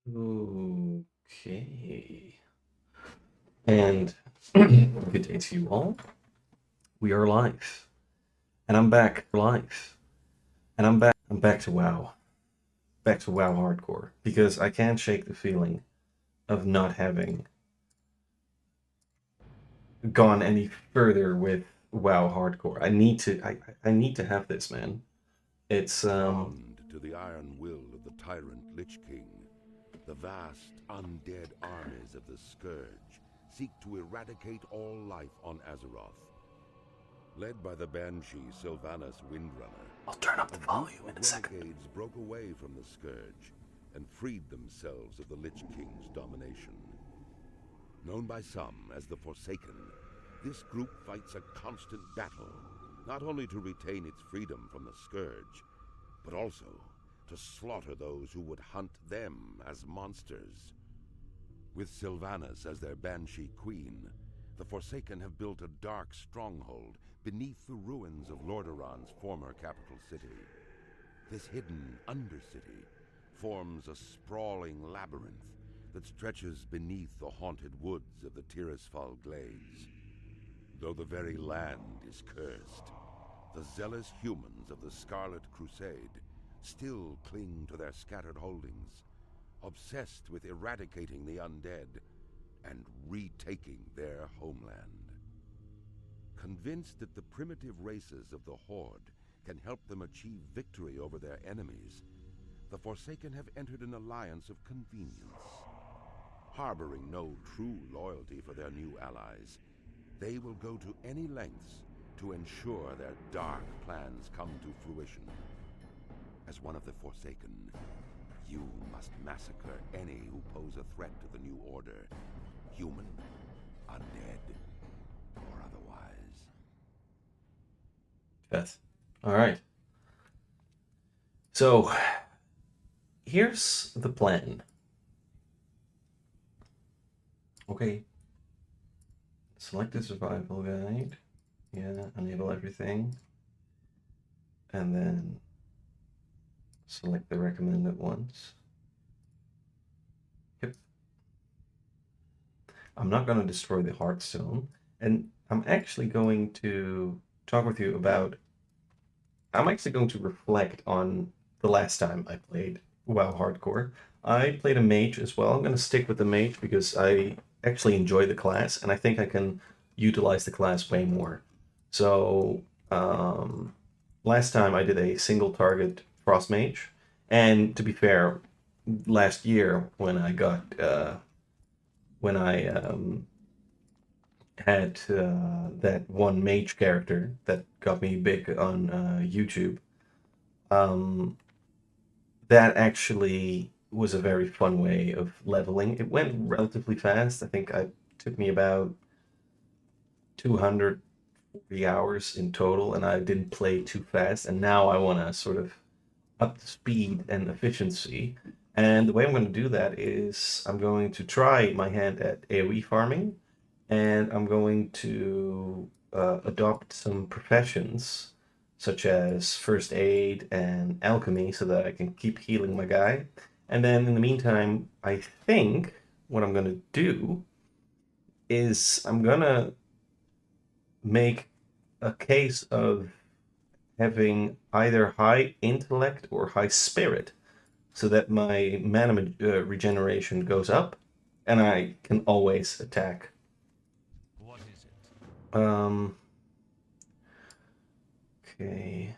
Okay. And good day to you all. We are live. And I'm back live. And I'm back to WoW. Back to WoW hardcore. Because I can't shake the feeling of not having gone any further with WoW hardcore. I need to have this, man. It's Bond to the iron will of the tyrant Lich King, the vast undead armies of the Scourge seek to eradicate all life on Azeroth. Led by the Banshee Sylvanas Windrunner, I'll turn up the a group volume in a of second. renegades broke away from the Scourge and freed themselves of the Lich King's domination. Known by some as the Forsaken, this group fights a constant battle, not only to retain its freedom from the Scourge, but also to slaughter those who would hunt them as monsters. With Sylvanas as their Banshee queen, the Forsaken have built a dark stronghold beneath the ruins of Lordaeron's former capital city. This hidden undercity forms a sprawling labyrinth that stretches beneath the haunted woods of the Tirisfal Glades. Though the very land is cursed, the zealous humans of the Scarlet Crusade still cling to their scattered holdings, obsessed with eradicating the undead and retaking their homeland. Convinced that the primitive races of the Horde can help them achieve victory over their enemies, the Forsaken have entered an alliance of convenience. Harboring no true loyalty for their new allies, they will go to any lengths to ensure their dark plans come to fruition. As one of the Forsaken, you must massacre any who pose a threat to the new order, human, undead, or otherwise. Beth. Alright. So here's the plan. Okay. Select the survival guide. Yeah, enable everything. And then select the recommended ones. Yep. I'm not going to destroy the Hearthstone. And I'm actually going to talk with you about... I'm actually going to reflect on the last time I played WoW Hardcore. I played a mage as well. I'm going to stick with the mage because I actually enjoy the class, and I think I can utilize the class way more. So last time I did a single target Frostmage, and to be fair, last year when I got when I had that one mage character that got me big on YouTube, um, that actually was a very fun way of leveling. It went relatively fast. I think it took me about 240 hours in total, and I didn't play too fast. And now I want to sort of up the speed and efficiency. And the way I'm going to do that is I'm going to try my hand at AoE farming, and I'm going to adopt some professions such as first aid and alchemy so that I can keep healing my guy. And then in the meantime, I think what I'm going to do is I'm going to make a case of having either high intellect or high spirit so that my mana regeneration goes up and I can always attack. What is it? Okay.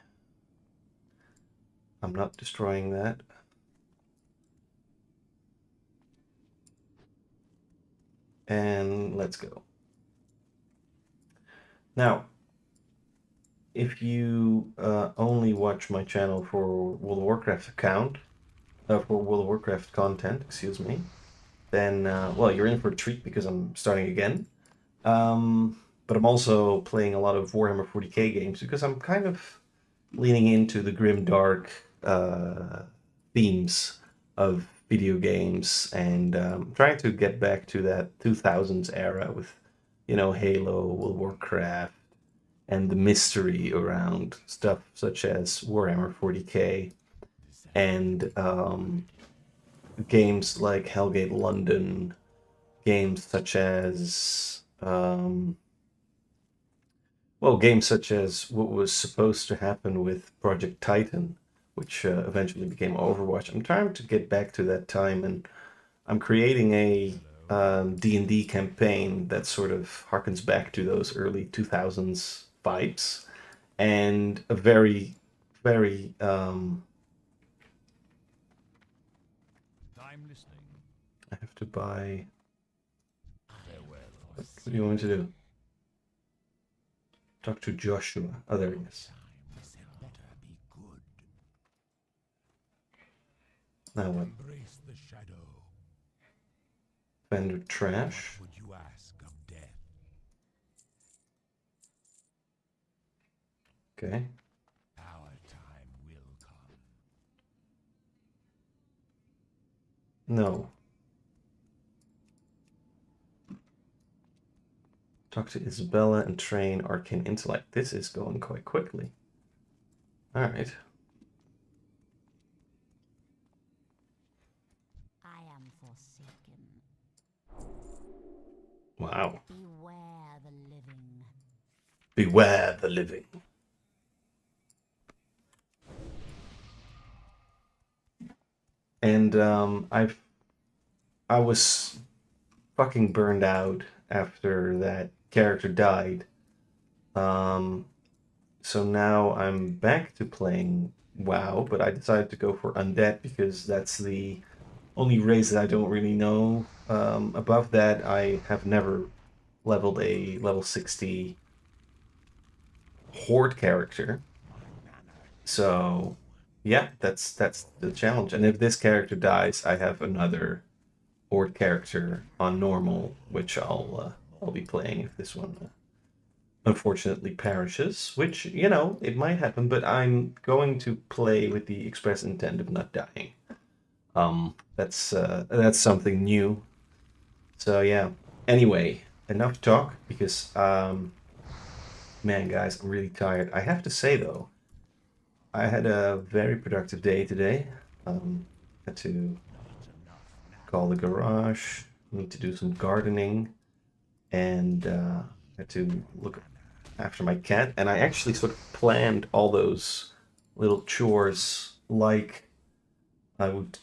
I'm not destroying that. And let's go. Now, if you only watch my channel for World of Warcraft for World of Warcraft content, excuse me, then, well, you're in for a treat because I'm starting again. But I'm also playing a lot of Warhammer 40k games because I'm kind of leaning into the grimdark themes of video games and trying to get back to that 2000s era with, Halo, World of Warcraft, and the mystery around stuff such as Warhammer 40k and games like Hellgate London, games such as games such as what was supposed to happen with Project Titan, which eventually became Overwatch. I'm trying to get back to that time, and I'm creating a D&D campaign that sort of harkens back to those early 2000s vibes, and a very, very I'm listening. I have to buy. Farewell. What do you want me to do? Talk to Joshua. Oh, there he is. This had better be good. Now what? Embrace the shadow. Vendor trash. What would you ask of death? Okay. Our time will come. No. Talk to Isabella and train Arcane Intellect. This is going quite quickly. Alright. I am forsaken. Wow. Beware the living. Beware the living. And I was fucking burned out after that character died. So now I'm back to playing WoW, but I decided to go for Undead because that's the only race that I don't really know. Above that, I have never leveled a level 60 Horde character. So yeah, that's the challenge. And if this character dies, I have another Horde character on normal, which I'll be playing if this one unfortunately perishes, which, you know, it might happen, but I'm going to play with the express intent of not dying. That's something new. So yeah. Anyway, enough talk because man, guys, I'm really tired. I have to say though, I had a very productive day today. Had to call the garage, need to do some gardening, and had to look after my cat. And I actually sort of planned all those little chores like I would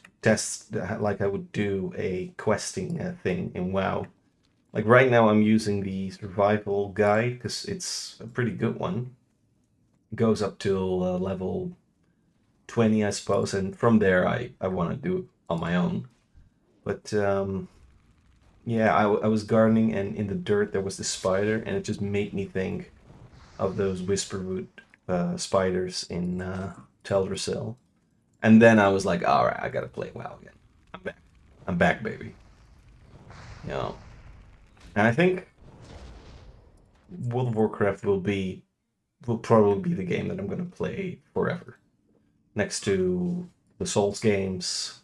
like I would do a questing thing in WoW. Like right now, I'm using the survival guide because it's a pretty good one. It goes up till level 20, I suppose, and from there, I want to do it on my own. But yeah, I was gardening, and in the dirt there was this spider, and it just made me think of those Whisperwood spiders in Teldrassil. And then I was like, all right, I gotta play WoW again. I'm back. I'm back, baby. You know, and I think World of Warcraft will probably be the game that I'm gonna play forever, next to the Souls games.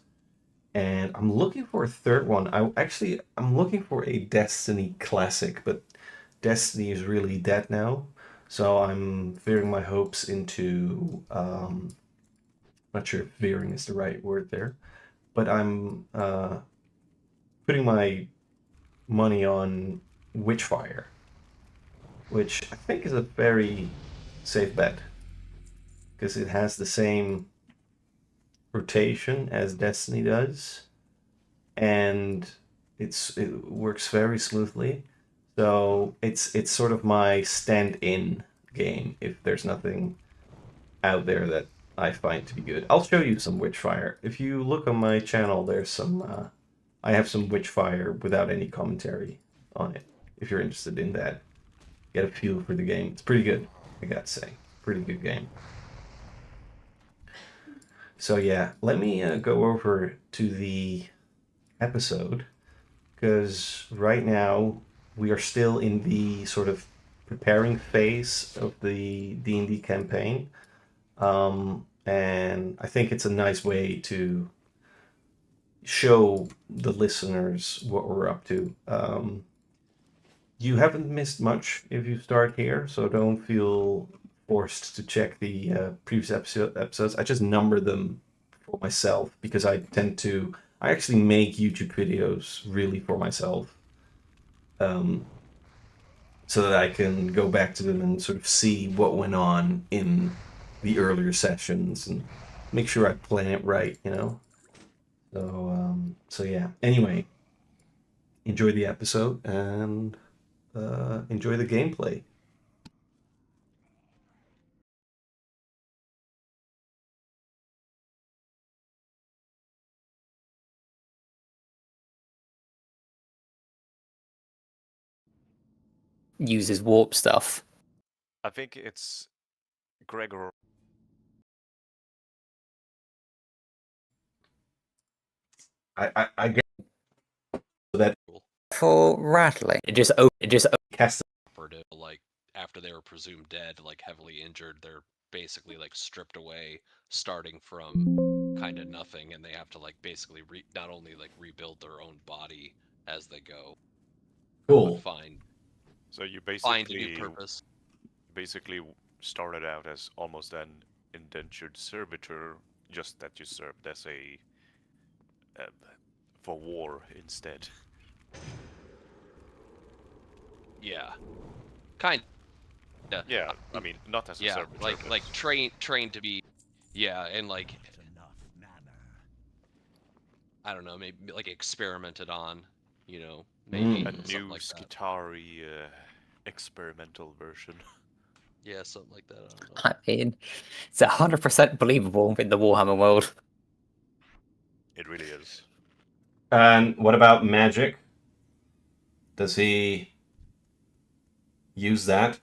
And I'm looking for a third one. I'm looking for a Destiny classic, but Destiny is really dead now. So I'm veering my hopes into not sure if veering is the right word there, but I'm putting my money on Witchfire, which I think is a very safe bet because it has the same rotation as Destiny does, and it works very smoothly. So it's sort of my stand-in game if there's nothing out there that I find to be good. I'll show you some Witchfire. If you look on my channel, there's some I have some Witchfire without any commentary on it. If you're interested in that, get a feel for the game. It's pretty good, I gotta say. Pretty good game. So yeah, let me go over to the episode, because right now we are still in the sort of preparing phase of the D&D campaign. And I think it's a nice way to show the listeners what we're up to. You haven't missed much if you start here, so don't feel forced to check the previous episodes. I just number them for myself because I tend to I actually make YouTube videos really for myself, so that I can go back to them and sort of see what went on in the earlier sessions and make sure I plan it right, you know. So yeah. Anyway, enjoy the episode and enjoy the gameplay. Uses warp stuff. I think it's Gregor. I get that For rattling, it just cast operative, like after they were presumed dead, like heavily injured, they're basically like stripped away, starting from kind of nothing, and they have to like basically not only like rebuild their own body as they go, cool. but find So you a new basically purpose. started out as almost an indentured servitor, just that you served as a for war instead. Yeah, kind. Yeah, I mean, not as a Yeah, servitor. like but trained to be. Yeah, and like Not enough mana. I don't know, maybe like experimented on, you know, a maybe Mm. something new like that. Skitarii experimental version. Yeah, something like that. I don't know. I mean, it's 100% believable in the Warhammer world. It really is. And what about magic? Does he use that?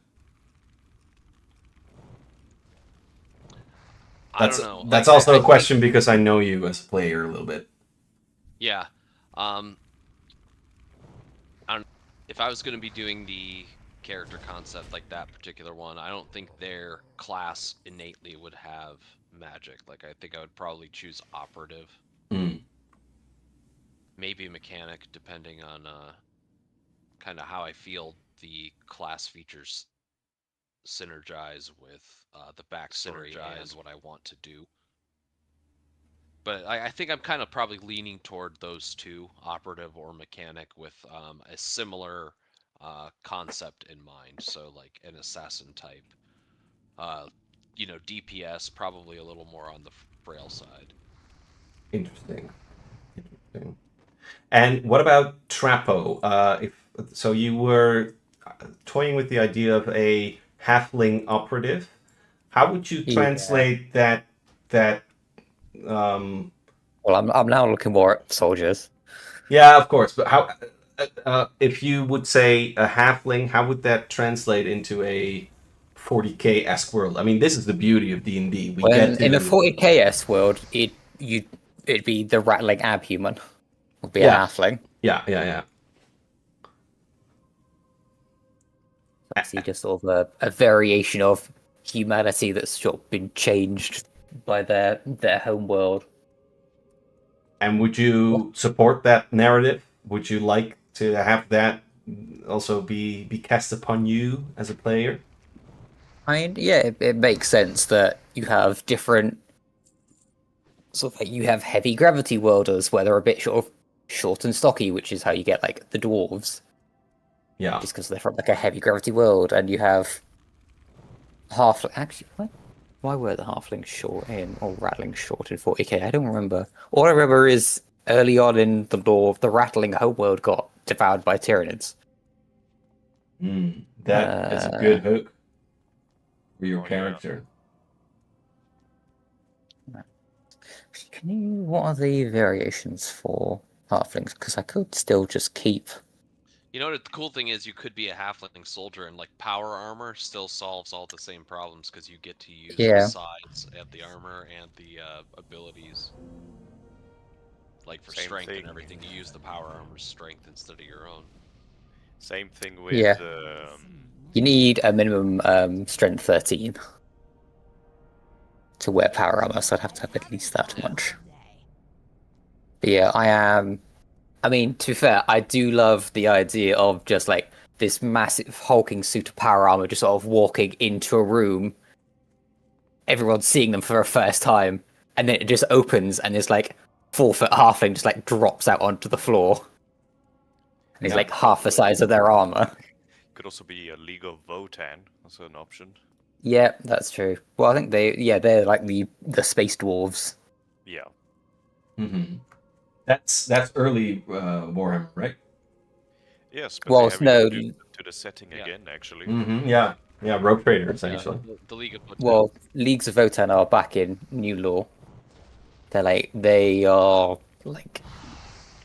I don't know. That's Like, also I a question because I know you as a player a little bit. Yeah. I don't. If I was going to be doing the character concept like that particular one, I don't think their class innately would have magic. Like, I think I would probably choose operative. Mm. Maybe mechanic, depending on kind of how I feel the class features synergize with the backstory and what I want to do. But I think I'm kind of probably leaning toward those two, operative or mechanic, with a similar concept in mind. So like an assassin type. You know, DPS probably a little more on the frail side. Interesting. And what about Trapo? If so, you were toying with the idea of a halfling operative. How would you Yeah. translate that? Well, I'm now looking more at soldiers. Yeah, of course. But how? If you would say a halfling, how would that translate into a 40k-esque world? I mean, this is the beauty of D&D. We get to In a 40ks world, it'd be the rattling abhuman. Would be a halfling. Yeah. See, just sort of a variation of humanity that's sort of been changed by their home world. And would you support that narrative? Would you like to have that also be cast upon you as a player? I mean, yeah, it makes sense that you have different sort of like you have heavy gravity worlders where they're a bit sort of short and stocky, which is how you get like the dwarves. Yeah. Just because they're from like a heavy gravity world, and you have halfling. Actually, why were the halflings short in or rattling short in 40k? I don't remember. All I remember is early on in the lore, the rattling homeworld got devoured by Tyranids. That is a good hook for your character. Can you? What are the variations for halflings? Because I could still just keep. You know what the cool thing is? You could be a halfling soldier, and like power armor still solves all the same problems because you get to use the size of the armor and the abilities. Like for strength and everything, you use the power armor's strength instead of your own. Same thing with You need a minimum strength 13 to wear power armor, so I'd have to have at least that much. But yeah, I mean, to be fair, I do love the idea of just like this massive hulking suit of power armor just sort of walking into a room, everyone's seeing them for the first time, and then it just opens and there's like 4-foot halfling just like drops out onto the floor. And he's Yeah. like half the size of their armor. Could also be a League of Votan. That's an option. Yeah, that's true. Well, I think they're like the space dwarves. Yeah. Mm-hmm. That's early Warhammer, right? Yes, but Well, they have no, introduced it to the setting Yeah. again, actually. Mm-hmm. Yeah, yeah, rogue trader essentially. The League of Votan. well, Leagues of Votan are back in new law. They are like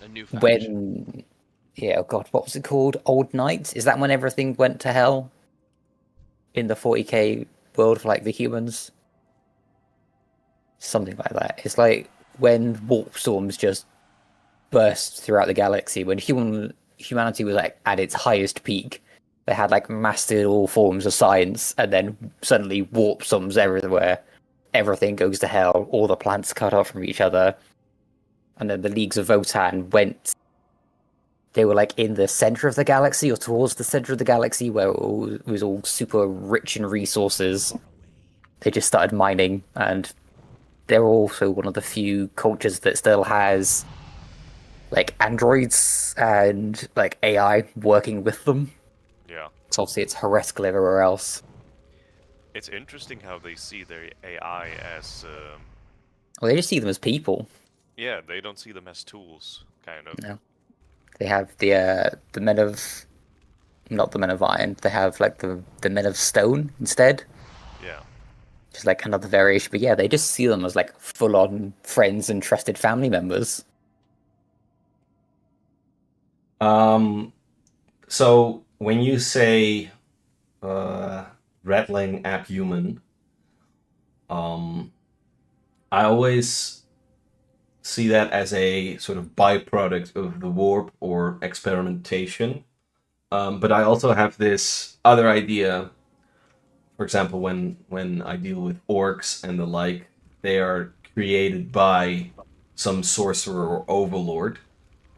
A new faction. when yeah, oh god, what was it called? Old Knight? Is that when everything went to hell? In the 40k world for like the humans? Something like that. It's like when warp storms just burst throughout the galaxy, when humanity was like at its highest peak. They had like mastered all forms of science, and then suddenly warp storms everywhere. Everything goes to hell, all the planets cut off from each other. And then the Leagues of Votan they were like in the center of the galaxy or towards the center of the galaxy where it was all super rich in resources. They just started mining, and they're also one of the few cultures that still has like androids and like AI working with them. Yeah. So obviously it's heretical everywhere else. It's interesting how they see their AI as... Well, they just see them as people. yeah, they don't see them as tools, kind of. No. They have the men of, not the men of iron. They have like the men of stone instead. Yeah. Just like another variation, but yeah, they just see them as like full-on friends and trusted family members. So when you say rattling abhuman, I always see that as a sort of byproduct of the warp or experimentation. But I also have this other idea. For example, when I deal with orcs and the like, they are created by some sorcerer or overlord.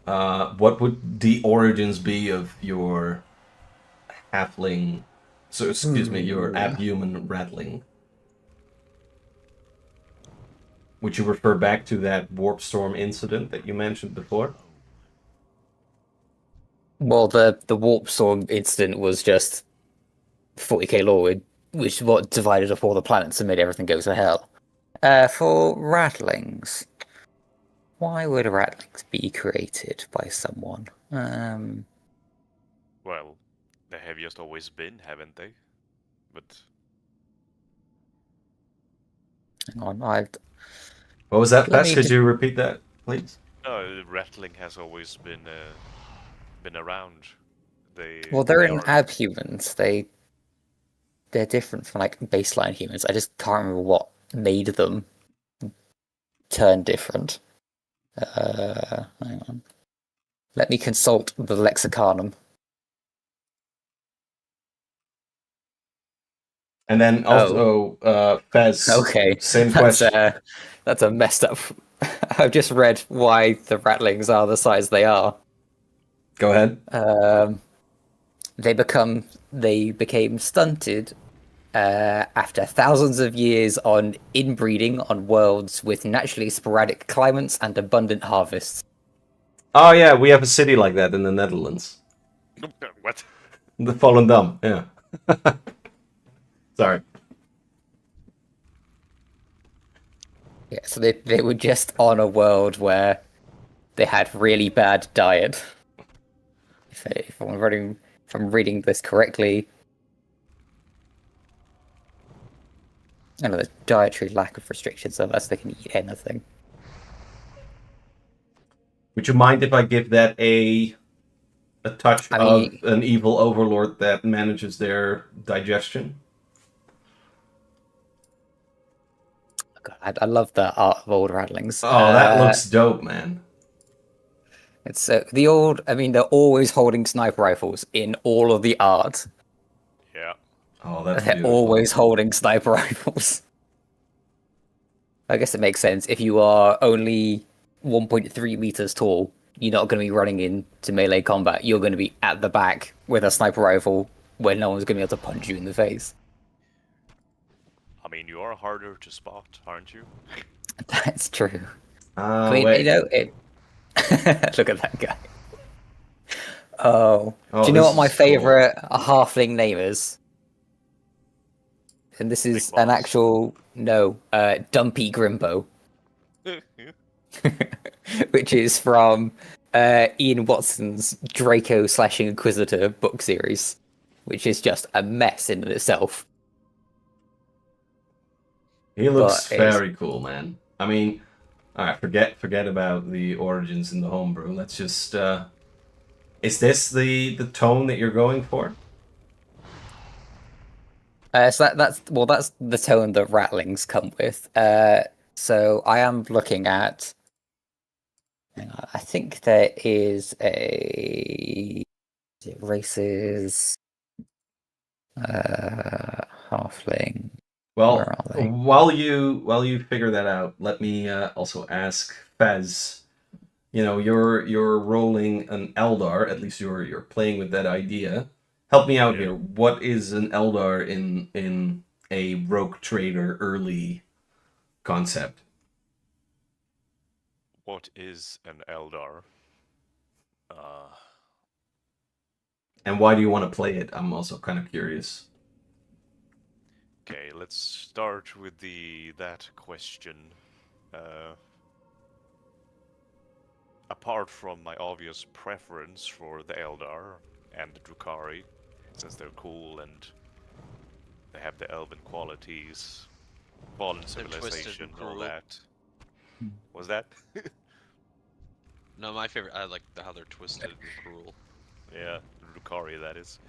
What would the origins be of your halfling? So excuse me, your abhuman rattling. Would you refer back to that warp storm incident that you mentioned before? Well, the warp storm incident was just 40k law, which is what divided up all the planets and made everything go to hell. For rattlings, why would rattlings be created by someone? Well, they have just always been, haven't they? But Hang on, What was that, Let Fess? me Could just- you repeat that, please? no, rattling has always been around. well, they're they in are- abhumans. They're different from like baseline humans. I just can't remember what made them turn different. Hang on. Let me consult the lexiconum. And then also, Fez, Okay, same that's question. that's a messed up. I've just read why the rattlings are the size they are. Go ahead. They became stunted after thousands of years on inbreeding on worlds with naturally sporadic climates and abundant harvests. Oh yeah, we have a city like that in the Netherlands. What? The Volendam, yeah. Sorry. Yeah, so they were just on a world where they had really bad diet. If I'm reading this correctly, I know there's dietary lack of restrictions, so unless they can eat anything. Would you mind if I give that a touch I mean- of an evil overlord that manages their digestion? God, I love the art of old rattlings. Oh, that looks dope, man. It's the old. I mean, they're always holding sniper rifles in all of the art. Yeah. Oh, that's They're beautiful. always holding sniper rifles. I guess it makes sense. If you are only 1.3 meters tall, you're not going to be running into melee combat. You're going to be at the back with a sniper rifle where no one's going to be able to punch you in the face. I mean, you are harder to spot, aren't you? That's true. I mean, wait. it. Look at that guy. Oh, Oh, do you know this what my is cool. favorite halfling name is? And this is Big an boss. actual Dumpy Grimbo, which is from Ian Watson's Draco slashing Inquisitor book series, which is just a mess in itself. He looks But it's very cool, man. I mean, all right, forget about the origins in the homebrew. Let's just. Is this the tone that you're going for? so that's the tone that rattlings come with. So I am looking at. Hang on, I think there is races, halfling. Well, Where are they? while you figure that out, let me also ask Fez. You know, you're rolling an Eldar. At least you're playing with that idea. Help me out Yeah. here. What is an Eldar in a rogue trader early concept? What is an Eldar? And why do you want to play it? I'm also kind of curious. Okay, let's start with that question. Apart from my obvious preference for the Eldar and the Drukhari, since they're cool and they have the elven qualities, fallen They're twisted civilization, and all cruel. that. Was that? No, my favorite. I like how they're twisted and cruel. Yeah, Drukhari, that is.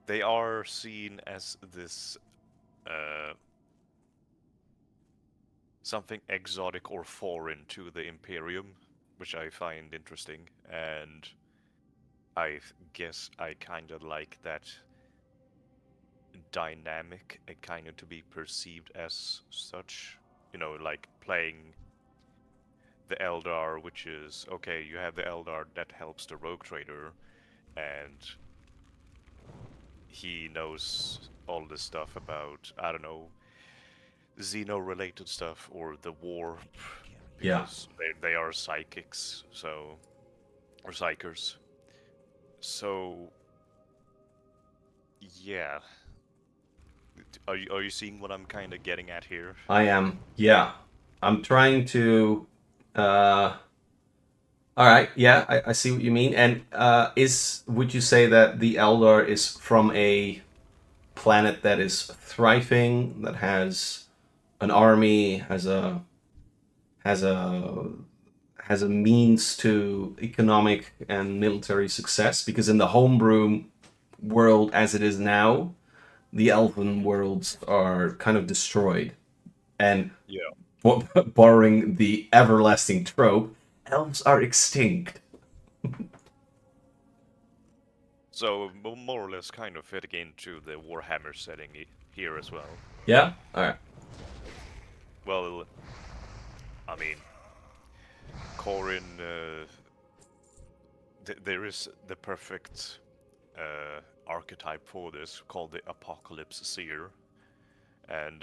They are seen as this something exotic or foreign to the Imperium, which I find interesting, and I guess I kind of like that dynamic and kind of to be perceived as such. You know, like playing the Eldar, which is okay, you have the Eldar that helps the rogue trader, and he knows all this stuff about, I don't know, Xeno-related stuff or the war, Yeah. because they are psychics, so, or psychers. So, yeah. Are you seeing what I'm kind of getting at here? I am. Yeah. I'm trying to. All right. Yeah, I see what you mean. And would you say that the Eldar is from a planet that is thriving, that has an army, has a has a means to economic and military success? Because in the homebrew world as it is now, the elven worlds are kind of destroyed. And Yeah. borrowing the everlasting trope, elves are extinct. So, more or less kind of fitting into the Warhammer setting here as well. Yeah? Alright. Well, I mean, Corin, there is the perfect archetype for this called the Apocalypse Seer. And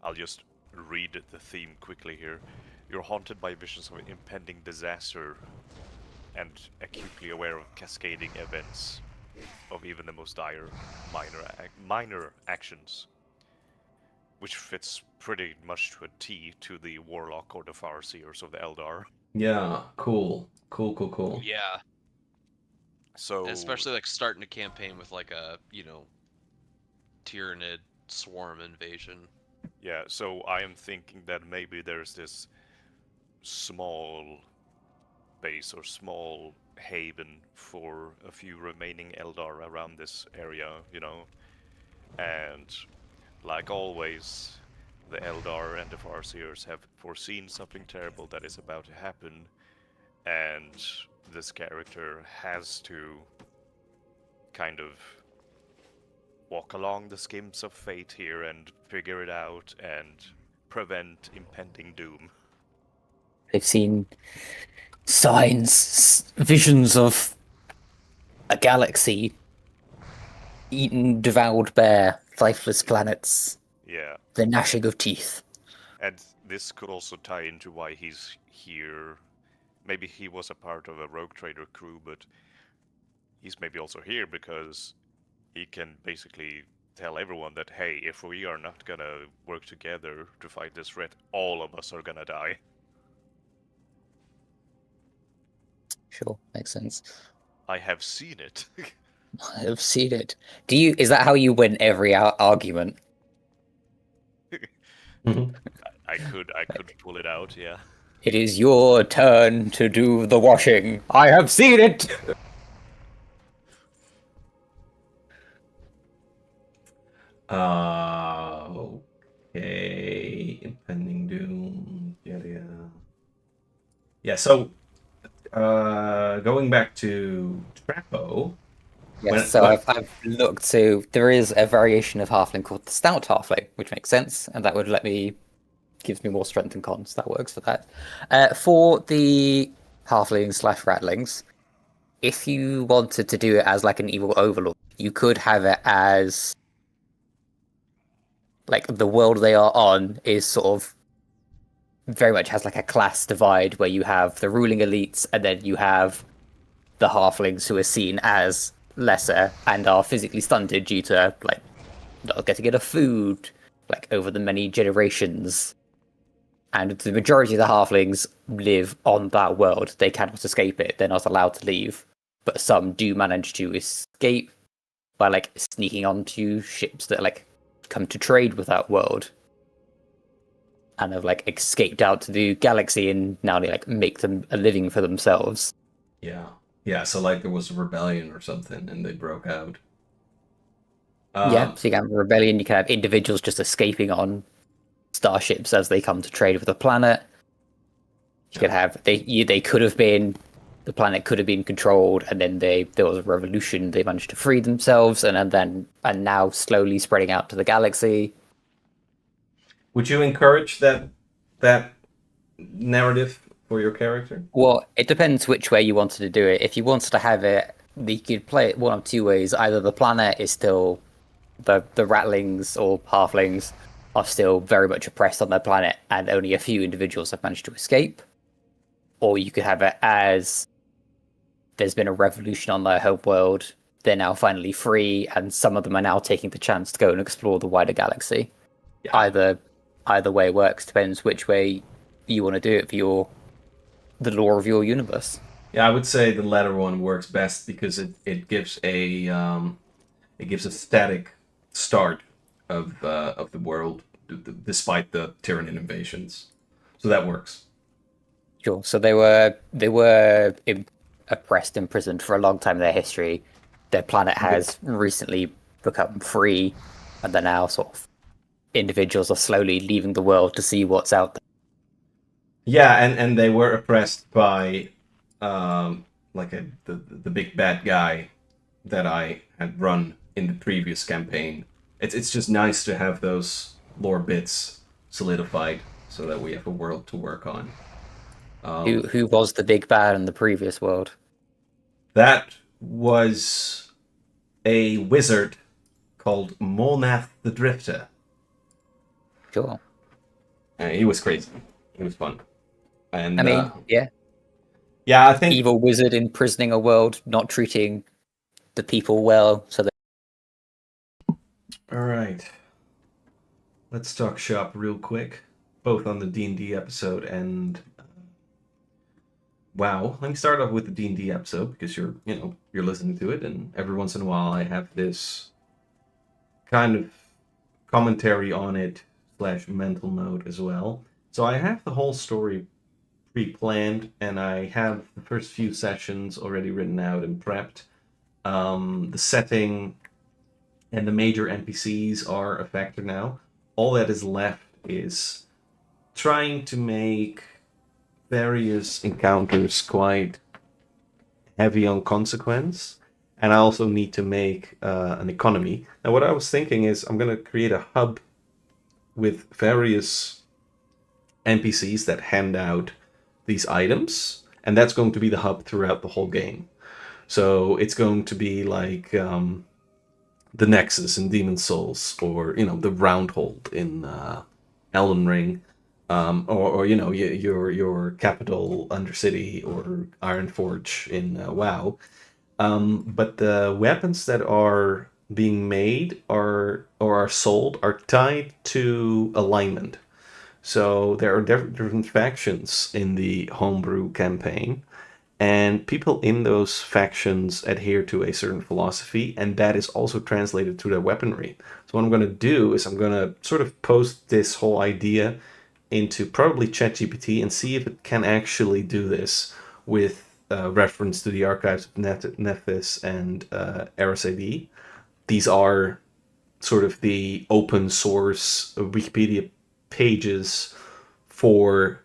I'll just read the theme quickly here. You're haunted by visions of impending disaster and acutely aware of cascading events of even the most dire minor actions, which fits pretty much to a T to the Warlock or the Farseers of the Eldar. Yeah, cool. Cool. Yeah, So especially like starting a campaign with like a Tyranid swarm invasion. yeah, so I am thinking that maybe there's this small base or small haven for a few remaining Eldar around this area, you know, and like always, the Eldar and the Farseers have foreseen something terrible that is about to happen, and this character has to kind of walk along the skims of fate here and figure it out and prevent impending doom. They've seen signs, visions of a galaxy eaten, devoured bare, lifeless planets. Yeah, The gnashing of teeth. and this could also tie into why he's here. Maybe he was a part of a rogue trader crew, but he's maybe also here because he can basically tell everyone that, hey, if we are not gonna work together to fight this threat, all of us are gonna die. Sure, makes sense. I have seen it. I've seen it. Is that how you win every argument? Mhm. I could pull it out, yeah. It is your turn to do the washing. I have seen it! Okay. Impending doom. Yeah. Yeah. So, going back to Trapo. Yes, so I've looked to. There is a variation of halfling called the stout halfling, which makes sense, and that would gives me more strength and cons. That works for that. For the halflings / rattlings, if you wanted to do it as like an evil overlord, you could have it as like the world they are on is sort of very much has like a class divide where you have the ruling elites and then you have the halflings who are seen as lesser and are physically stunted due to like not getting enough food like over the many generations. And the majority of the halflings live on that world. They cannot escape it. They're not allowed to leave. But some do manage to escape by like sneaking onto ships that like come to trade with that world. And have like escaped out to the galaxy and now they like make them a living for themselves. Yeah. So like there was a rebellion or something, and they broke out. Yeah, so you can have a rebellion, you can have individuals just escaping on starships as they come to trade with the planet. You could have they could have been the planet could have been controlled, and then there was a revolution. They managed to free themselves, and now slowly spreading out to the galaxy. Would you encourage that narrative for your character? Well, it depends which way you wanted to do it. If you wanted to have it, you could play it one of two ways. Either the planet is still the rattlings or halflings are still very much oppressed on their planet, and only a few individuals have managed to escape. Or you could have it as there's been a revolution on their home world. They're now finally free, and some of them are now taking the chance to go and explore the wider galaxy. Yeah. Either way works. Depends which way you want to do it for the lore of your universe. Yeah, I would say the latter one works best because it gives a static start of the world despite the Tyranid invasions. So that works. Sure. So they were oppressed, imprisoned for a long time in their history. Their planet has recently become free, and they're now sort of individuals are slowly leaving the world to see what's out there. Yeah, and they were oppressed by the big bad guy that I had run in the previous campaign. It's just nice to have those lore bits solidified so that we have a world to work on. Who was the big bad in the previous world? That was a wizard called Molnath the Drifter. Sure. He was crazy. He was fun. And I mean, yeah. Yeah, I think evil wizard imprisoning a world, not treating the people well, so that. All right. Let's talk shop real quick, both on the D&D episode and WoW. Let me start off with the D&D episode because you're listening to it, and every once in a while I have this kind of commentary on it / mental note as well. So I have the whole story pre-planned, and I have the first few sessions already written out and prepped. The setting and the major NPCs are a factor now. All that is left is trying to make various encounters quite heavy on consequence, and I also need to make an economy. Now, what I was thinking is I'm going to create a hub with various NPCs that hand out these items, and that's going to be the hub throughout the whole game. So it's going to be like the Nexus in Demon Souls, or the Roundhold in Elden Ring, or your capital Undercity or Ironforge in WoW. But the weapons that are being made or are sold are tied to alignment. So there are different factions in the homebrew campaign, and people in those factions adhere to a certain philosophy, and that is also translated to their weaponry. So what I'm going to do is I'm going to sort of post this whole idea into probably ChatGPT and see if it can actually do this with reference to the archives of Nephis and RSAD. These are sort of the open source Wikipedia pages for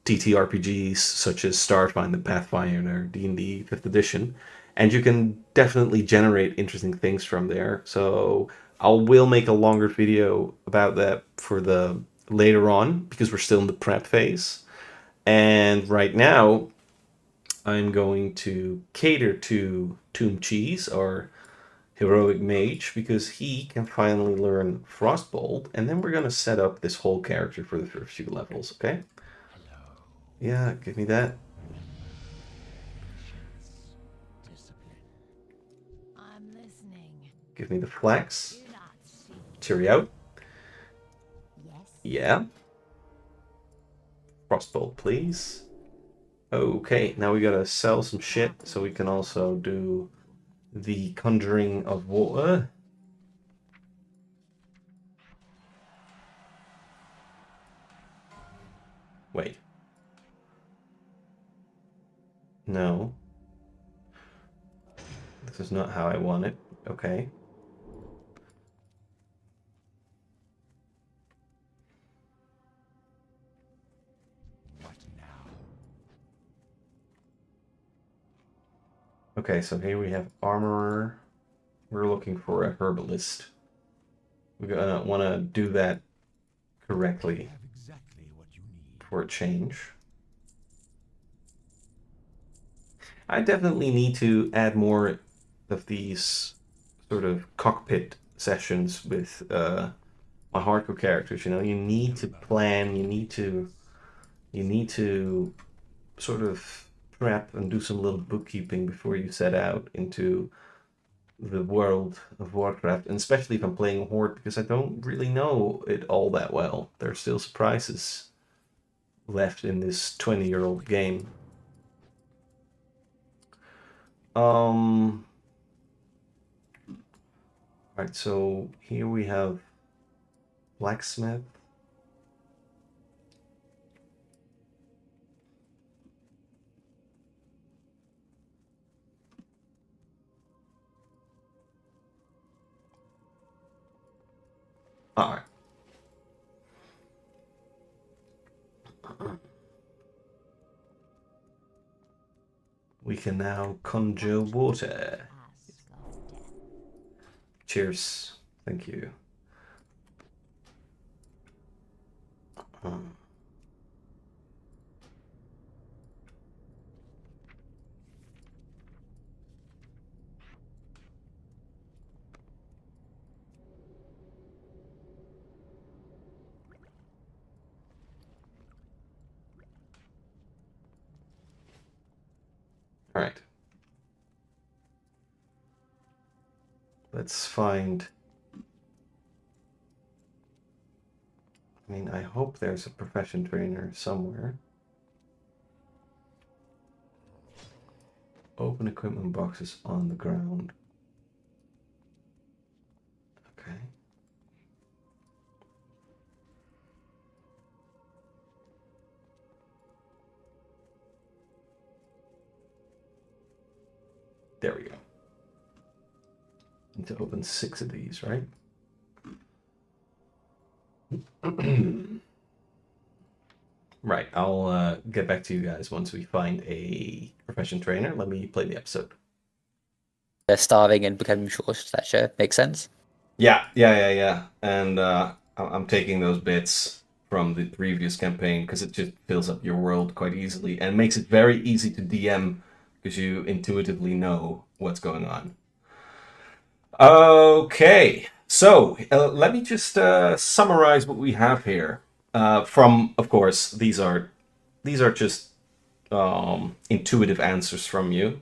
TTRPGs such as Starfinder, Pathfinder, D&D 5th edition, and you can definitely generate interesting things from there. So I will make a longer video about that for the later on, because we're still in the prep phase. And right now I'm going to cater to Tomb Cheese, our heroic mage, because he can finally learn Frostbolt, and then we're going to set up this whole character for the first few levels, okay? Yeah, give me that. I'm listening. Give me the flax. Do not see. Cheerio. Yes. Yeah. Frostbolt, please. Okay, now we gotta sell some shit so we can also do the Conjuring of Water. Wait. No. This is not how I want it. Okay. What now? Okay, so here we have Armorer. We're looking for a Herbalist. We're gonna want to do that correctly Have exactly what you need. for a change. I definitely need to add more of these sort of cockpit sessions with my hardcore characters. You need to plan. You need to sort of prep and do some little bookkeeping before you set out into the world of Warcraft, and especially if I'm playing Horde, because I don't really know it all that well. There are still surprises left in this 20-year-old game. Right, so here we have blacksmith. All right. We can now conjure water. Ask of death. Cheers. Thank you. All right. Let's find. I mean, I hope there's a profession trainer somewhere. Open equipment boxes on the ground. Okay. There we go. Need to open 6 of these, right? Right, I'll get back to you guys once we find a profession trainer. Let me play the episode. They're starving and becoming short of stature. Makes sense. Yeah. And I'm taking those bits from the previous campaign because it just fills up your world quite easily and makes it very easy to DM because you intuitively know what's going on. Okay, so let me just summarize what we have here. From, of course, these are just intuitive answers from you.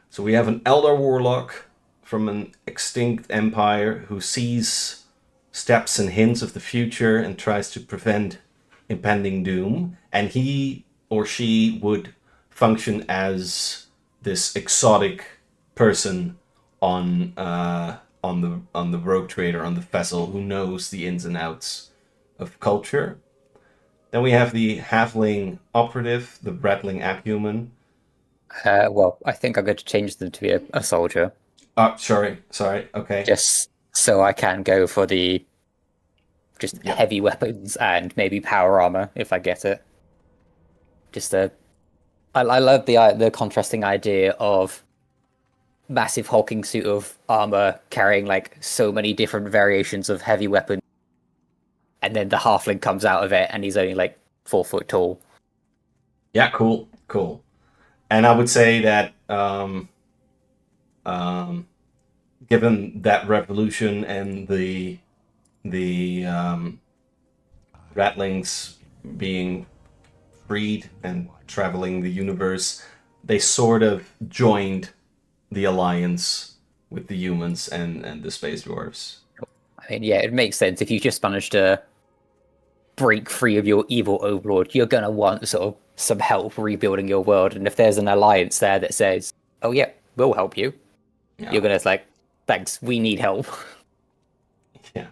So we have an elder warlock from an extinct empire who sees steps and hints of the future and tries to prevent impending doom, and he or she would function as this exotic person on the rogue trader on the vessel who knows the ins and outs of culture. Then we have the halfling operative, the rattling abhuman. Well, I think I'm going to change them to be a soldier, Oh, sorry, okay. just so I can go for the just Yep. heavy weapons and maybe power armor if I get it. I love the contrasting idea of massive hulking suit of armor carrying like so many different variations of heavy weapons, and then the halfling comes out of it and he's only like 4 foot tall. Yeah, cool. And I would say that given that revolution and the rattlings being freed and traveling the universe, they sort of joined the alliance with the humans and the space dwarves. I mean, yeah, it makes sense. If you just manage to break free of your evil overlord, you're gonna want sort of some help rebuilding your world. And if there's an alliance there that says, "Oh yeah, we'll help you," Yeah. you're gonna like, "Thanks, we need help." Yeah.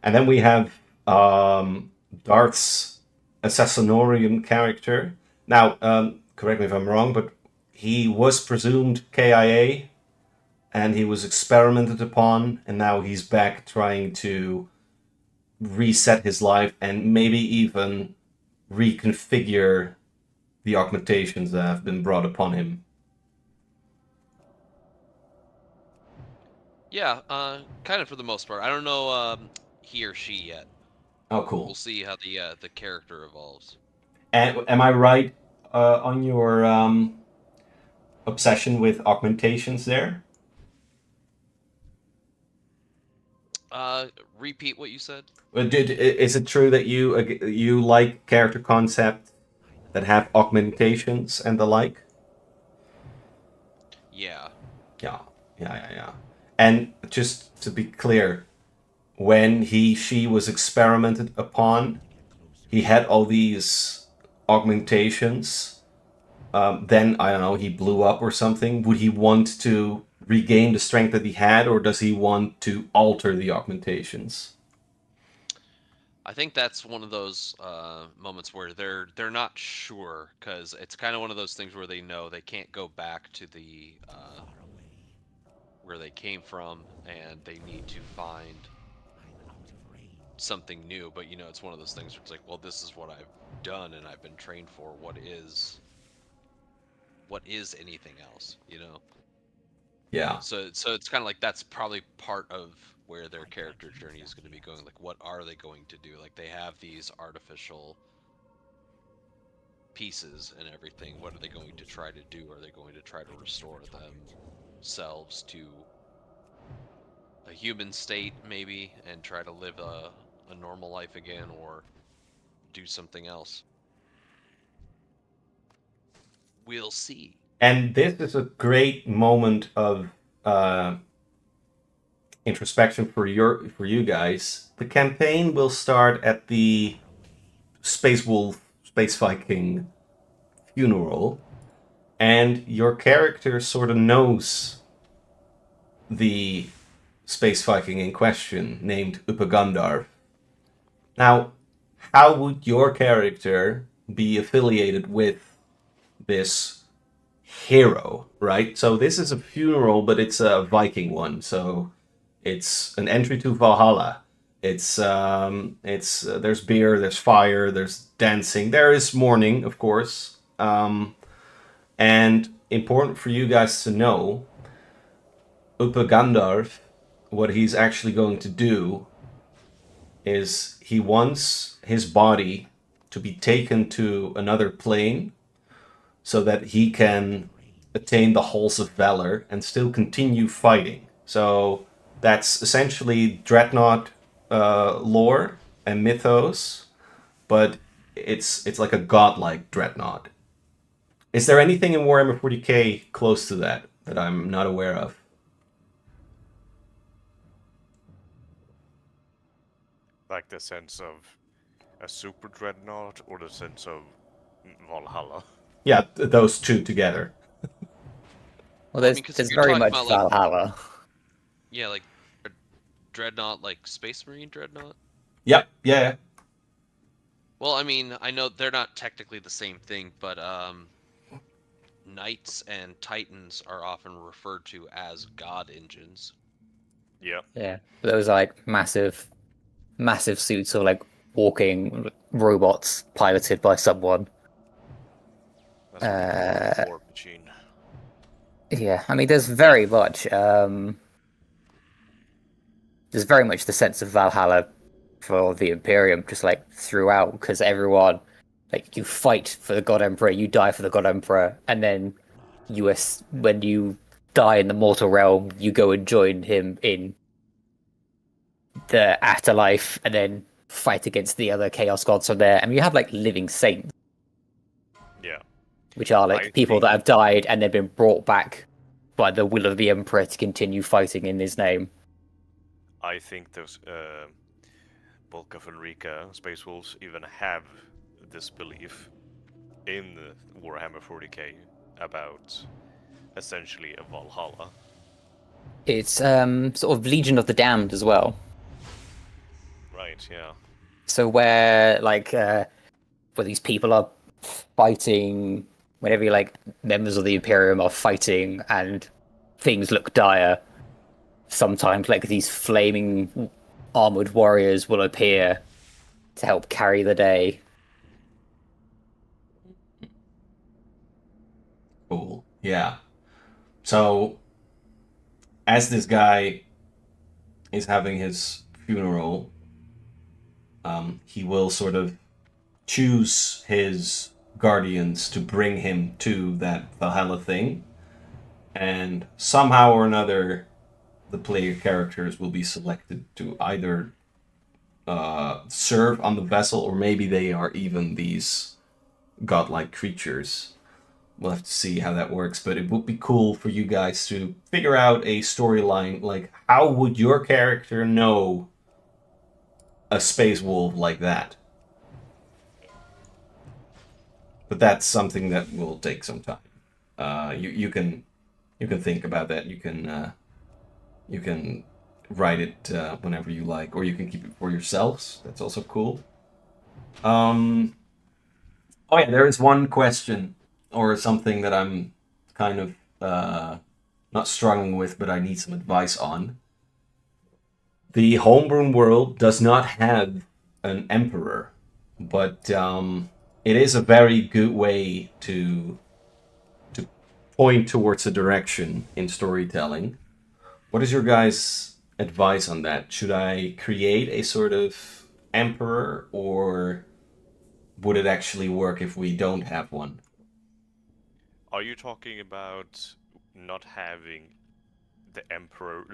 And then we have Darth's Assassinorium character. Now, correct me if I'm wrong, but he was presumed KIA, and he was experimented upon, and now he's back trying to reset his life and maybe even reconfigure the augmentations that have been brought upon him. Yeah, kind of for the most part. I don't know he or she yet. Oh, cool. We'll see how the character evolves. And am I right on your obsession with augmentations there? Repeat what you said. Is it true that you like character concepts that have augmentations and the like? Yeah. Yeah. And just to be clear, when she was experimented upon, he had all these augmentations. Then, I don't know, he blew up or something. Would he want to regain the strength that he had, or does he want to alter the augmentations? I think that's one of those moments where they're not sure, because it's kind of one of those things where they know they can't go back to the where they came from, and they need to find something new. But you know, it's one of those things where it's like, well, this is what I've done and I've been trained for. What is anything else, you know? Yeah. So it's kind of like that's probably part of where their character journey is going to be going. Like, what are they going to do? Like, they have these artificial pieces and everything. What are they going to try to do? Are they going to try to restore themselves to a human state, maybe, and try to live a normal life again, or do something else? We'll see. And this is a great moment of introspection for you guys. The campaign will start at the Space Wolf, Space Viking funeral, and your character sort of knows the Space Viking in question, named Upagandar. Now, how would your character be affiliated with this hero, right? So this is a funeral, but it's a Viking one, so it's an entry to Valhalla. It's there's beer, there's fire, there's dancing, there is mourning, of course, and important for you guys to know, Upagandar, what he's actually going to do is he wants his body to be taken to another plane so that he can attain the halls of valor and still continue fighting. So that's essentially Dreadnought lore and mythos, but it's like a godlike Dreadnought. Is there anything in Warhammer 40k close to that that I'm not aware of? Like the sense of a super dreadnought or the sense of Valhalla. Yeah, those two together. Well, I there's mean, 'cause if there's you're very talking much about, like- Valhalla. Yeah, like a dreadnought, like Space Marine dreadnought. Yep, yeah. Well, I mean, I know they're not technically the same thing, but knights and titans are often referred to as god engines. Yeah. Yeah, those are like massive suits or like walking robots piloted by someone. That's what they call a war machine. Yeah, I mean, there's very much the sense of Valhalla for the Imperium, just like throughout, because everyone, like, you fight for the God Emperor, you die for the God Emperor, and then when you die in the mortal realm, you go and join him in the afterlife, and then fight against the other Chaos Gods from there. And you have like living saints, Yeah. which are like I people think- that have died and they've been brought back by the will of the Emperor to continue fighting in his name. I think those Bulk of Enrica Space Wolves even have this belief in the Warhammer 40k about essentially a Valhalla. It's sort of Legion of the Damned as well. Right, yeah. So where these people are fighting, whenever like members of the Imperium are fighting and things look dire, sometimes like these flaming armored warriors will appear to help carry the day. Cool. Yeah. So, as this guy is having his funeral, he will sort of choose his guardians to bring him to that Valhalla thing, and somehow or another, the player characters will be selected to either serve on the vessel, or maybe they are even these godlike creatures. We'll have to see how that works, but it would be cool for you guys to figure out a storyline. Like, how would your character know a space wolf like that? But that's something that will take some time. You can think about that. You can write it whenever you like, or you can keep it for yourselves. That's also cool. Oh yeah, there is one question or something that I'm kind of not struggling with, but I need some advice on. The homebrew world does not have an emperor, but it is a very good way to point towards a direction in storytelling. What is your guys' advice on that? Should I create a sort of emperor, or would it actually work if we don't have one? Are you talking about not having the emperor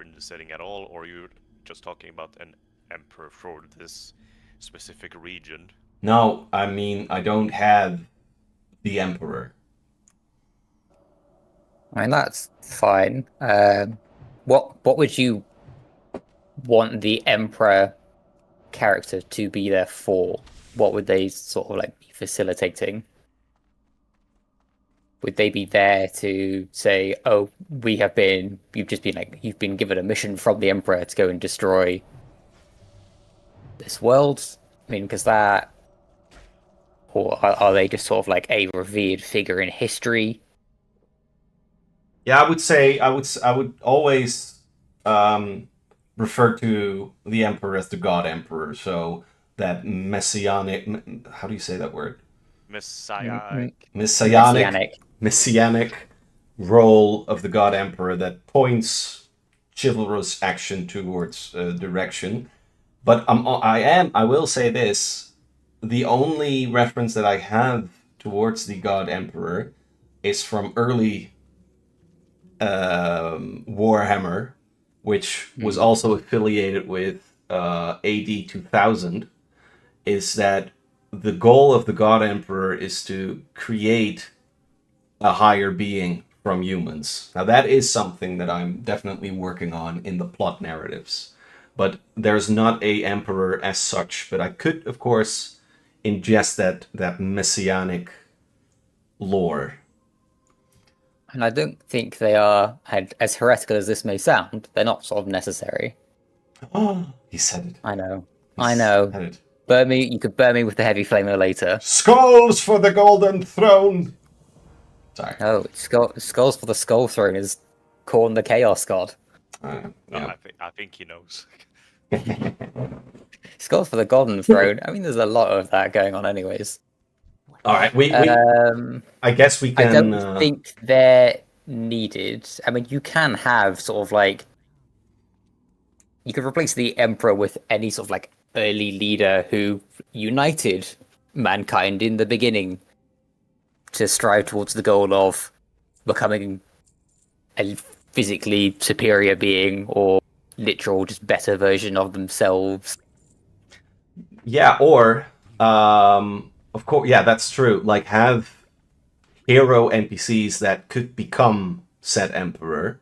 in the setting at all, or are you just talking about an emperor for this specific region? No, I mean, I don't have the emperor. I mean, that's fine. What would you want the Emperor character to be there for? What would they sort of like be facilitating? Would they be there to say, "Oh, you've been given a mission from the Emperor to go and destroy this world"? I mean, because that, or are they just sort of like a revered figure in history? Yeah, I would say I would always refer to the emperor as the god emperor. So that messianic, how do you say that word? Messianic role of the god emperor that points chivalrous action towards direction. But I will say this: the only reference that I have towards the god emperor is from early Warhammer, which was also affiliated with AD 2000, is that the goal of the God Emperor is to create a higher being from humans. Now that is something that I'm definitely working on in the plot narratives. But there's not a emperor as such, but I could, of course, ingest that messianic lore. And I don't think they are, and as heretical as this may sound, they're not sort of necessary. Oh, he said it. I know. He I know. said it. Burn me, you could burn me with the heavy flamer later. Skulls for the golden throne. Sorry. Oh, skulls for the skull throne is Khorne the Chaos God. Yeah. I think he knows. Skulls for the golden throne. I mean, there's a lot of that going on, anyways. All right. We I guess we I can. don't think they're needed. I mean, you can have sort of like you could replace the emperor with any sort of like early leader who united mankind in the beginning to strive towards the goal of becoming a physically superior being or literal just better version of themselves. Yeah, or of course, yeah, that's true. Like have hero NPCs that could become said emperor,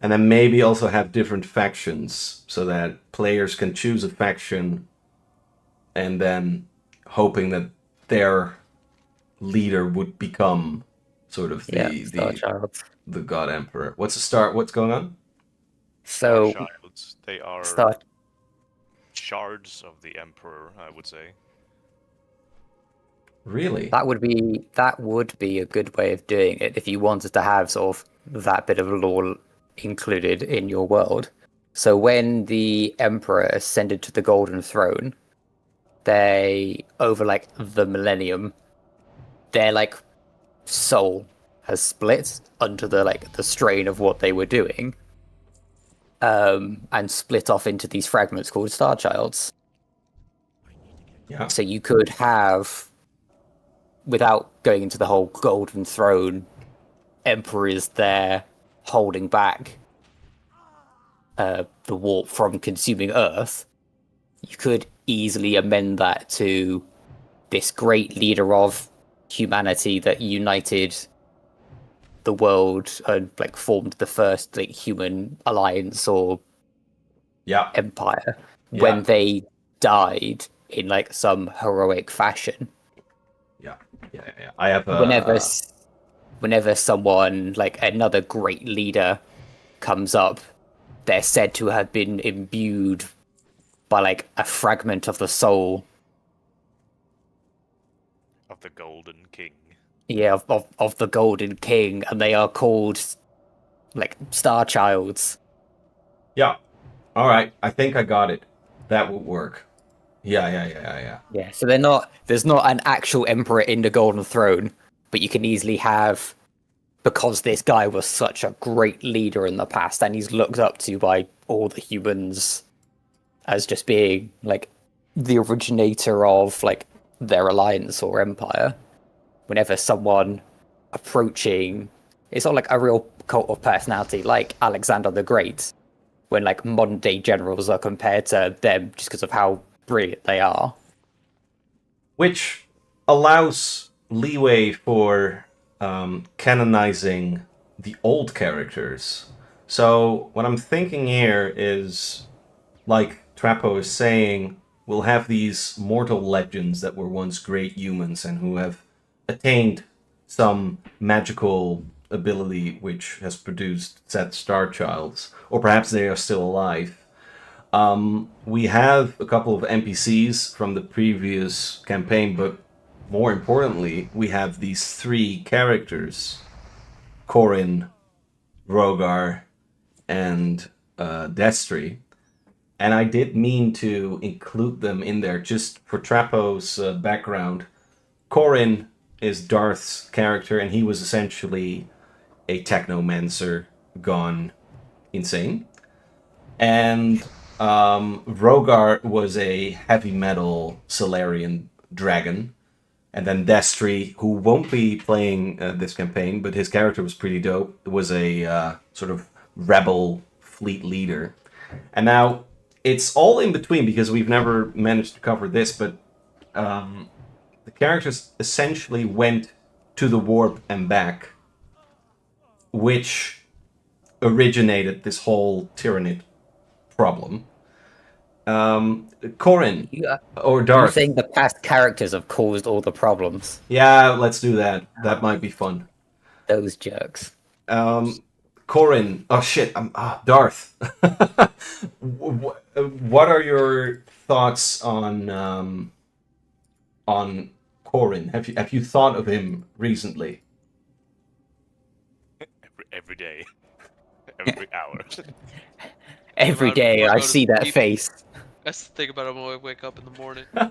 and then maybe also have different factions so that players can choose a faction, and then hoping that their leader would become sort of the god emperor. What's going on? So Childs, they are shards of the emperor, I would say. Really? that would be a good way of doing it if you wanted to have sort of that bit of lore included in your world. So when the emperor ascended to the golden throne, they over like the millennium, their like soul has split under the strain of what they were doing, and split off into these fragments called Star Childs. Yeah. So you could have, without going into the whole golden throne, emperors there holding back the warp from consuming Earth, you could easily amend that to this great leader of humanity that united the world and like formed the first like human alliance or empire when they died in like some heroic fashion. Yeah. I have whenever someone like another great leader comes up, they're said to have been imbued by like a fragment of the soul Of the Golden King. Yeah, of the Golden King, and they are called like Star Childs. Yeah. All right. I think I got it. That would work. Yeah. Yeah, so there's not an actual emperor in the Golden Throne, but you can easily have, because this guy was such a great leader in the past and he's looked up to by all the humans as just being like the originator of like their alliance or empire. Whenever someone approaching, it's not like a real cult of personality like Alexander the Great, when like modern day generals are compared to them just because of how brilliant they are. Which allows leeway for canonizing the old characters. So what I'm thinking here is, like Trapo is saying, we'll have these mortal legends that were once great humans and who have attained some magical ability which has produced said Star Childs, or perhaps they are still alive. We have a couple of NPCs from the previous campaign, but more importantly, we have these three characters, Corin, Rogar, and Destry. And I did mean to include them in there just for Trapo's background. Corin is Darth's character, and he was essentially a technomancer gone insane. And Rogar was a heavy metal Solarian dragon And then Destry, who won't be playing this campaign, but his character was pretty dope. It was a sort of rebel fleet leader. And now it's all in between because we've never managed to cover this, but the characters essentially went to the warp and back, which originated this whole Tyranid problem. Corin or You're Darth. saying the past characters have caused all the problems. Yeah, let's do that. That might be fun. Those jerks. Corin. Oh shit. Darth. What are your thoughts on Corin? Have you thought of him recently? Every day, every hour. Every Right day before I I go to see that sleep. face. That's the thing about him when I wake up in the morning. I'm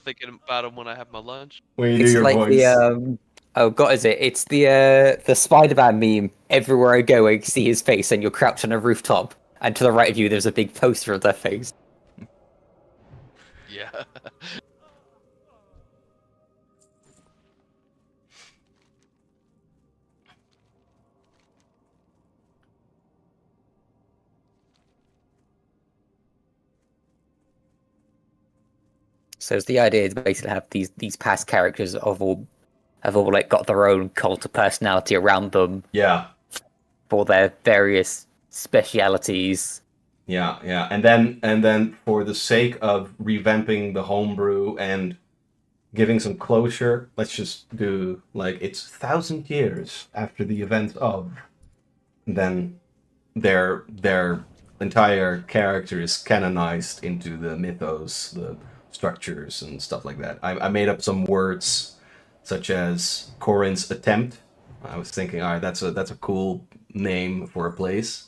thinking about him when I have my lunch. When you do It's your like voice. the oh god, is it? It's the Spider-Man meme. Everywhere I go, I see his face, and you're crouched on a rooftop, and to the right of you, there's a big poster of their face. Yeah. So it's the idea to basically have these past characters have all like got their own cult of personality around them Yeah. for their various specialities. Yeah. And then for the sake of revamping the homebrew and giving some closure, let's just do like it's 1,000 years after the event of. And then their entire character is canonized into the mythos, the structures and stuff like that. I made up some words such as Corin's Attempt. I was thinking, all right, that's a cool name for a place.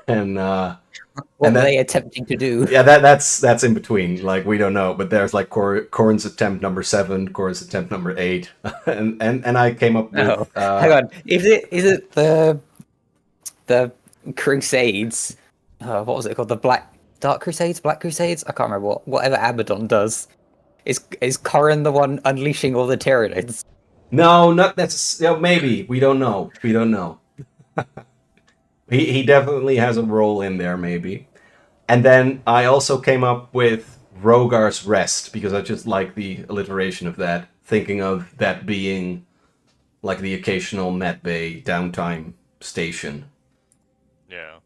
And What And are that- they attempting to do? yeah, that's in between. Like we don't know, but there's like Corin's Attempt number 7, Corin's Attempt number 8, and I came up with. No, hang on. Is it the Crusades? What was it called? The Dark Crusades, Black Crusades? I can't remember whatever Abaddon does. Is Corin the one unleashing all the Tyranids? No, not that's maybe we don't know. We don't know. He definitely has a role in there, maybe. And then I also came up with Rogar's Rest because I just like the alliteration of that, thinking of that being like the occasional medbay downtime station. Yeah.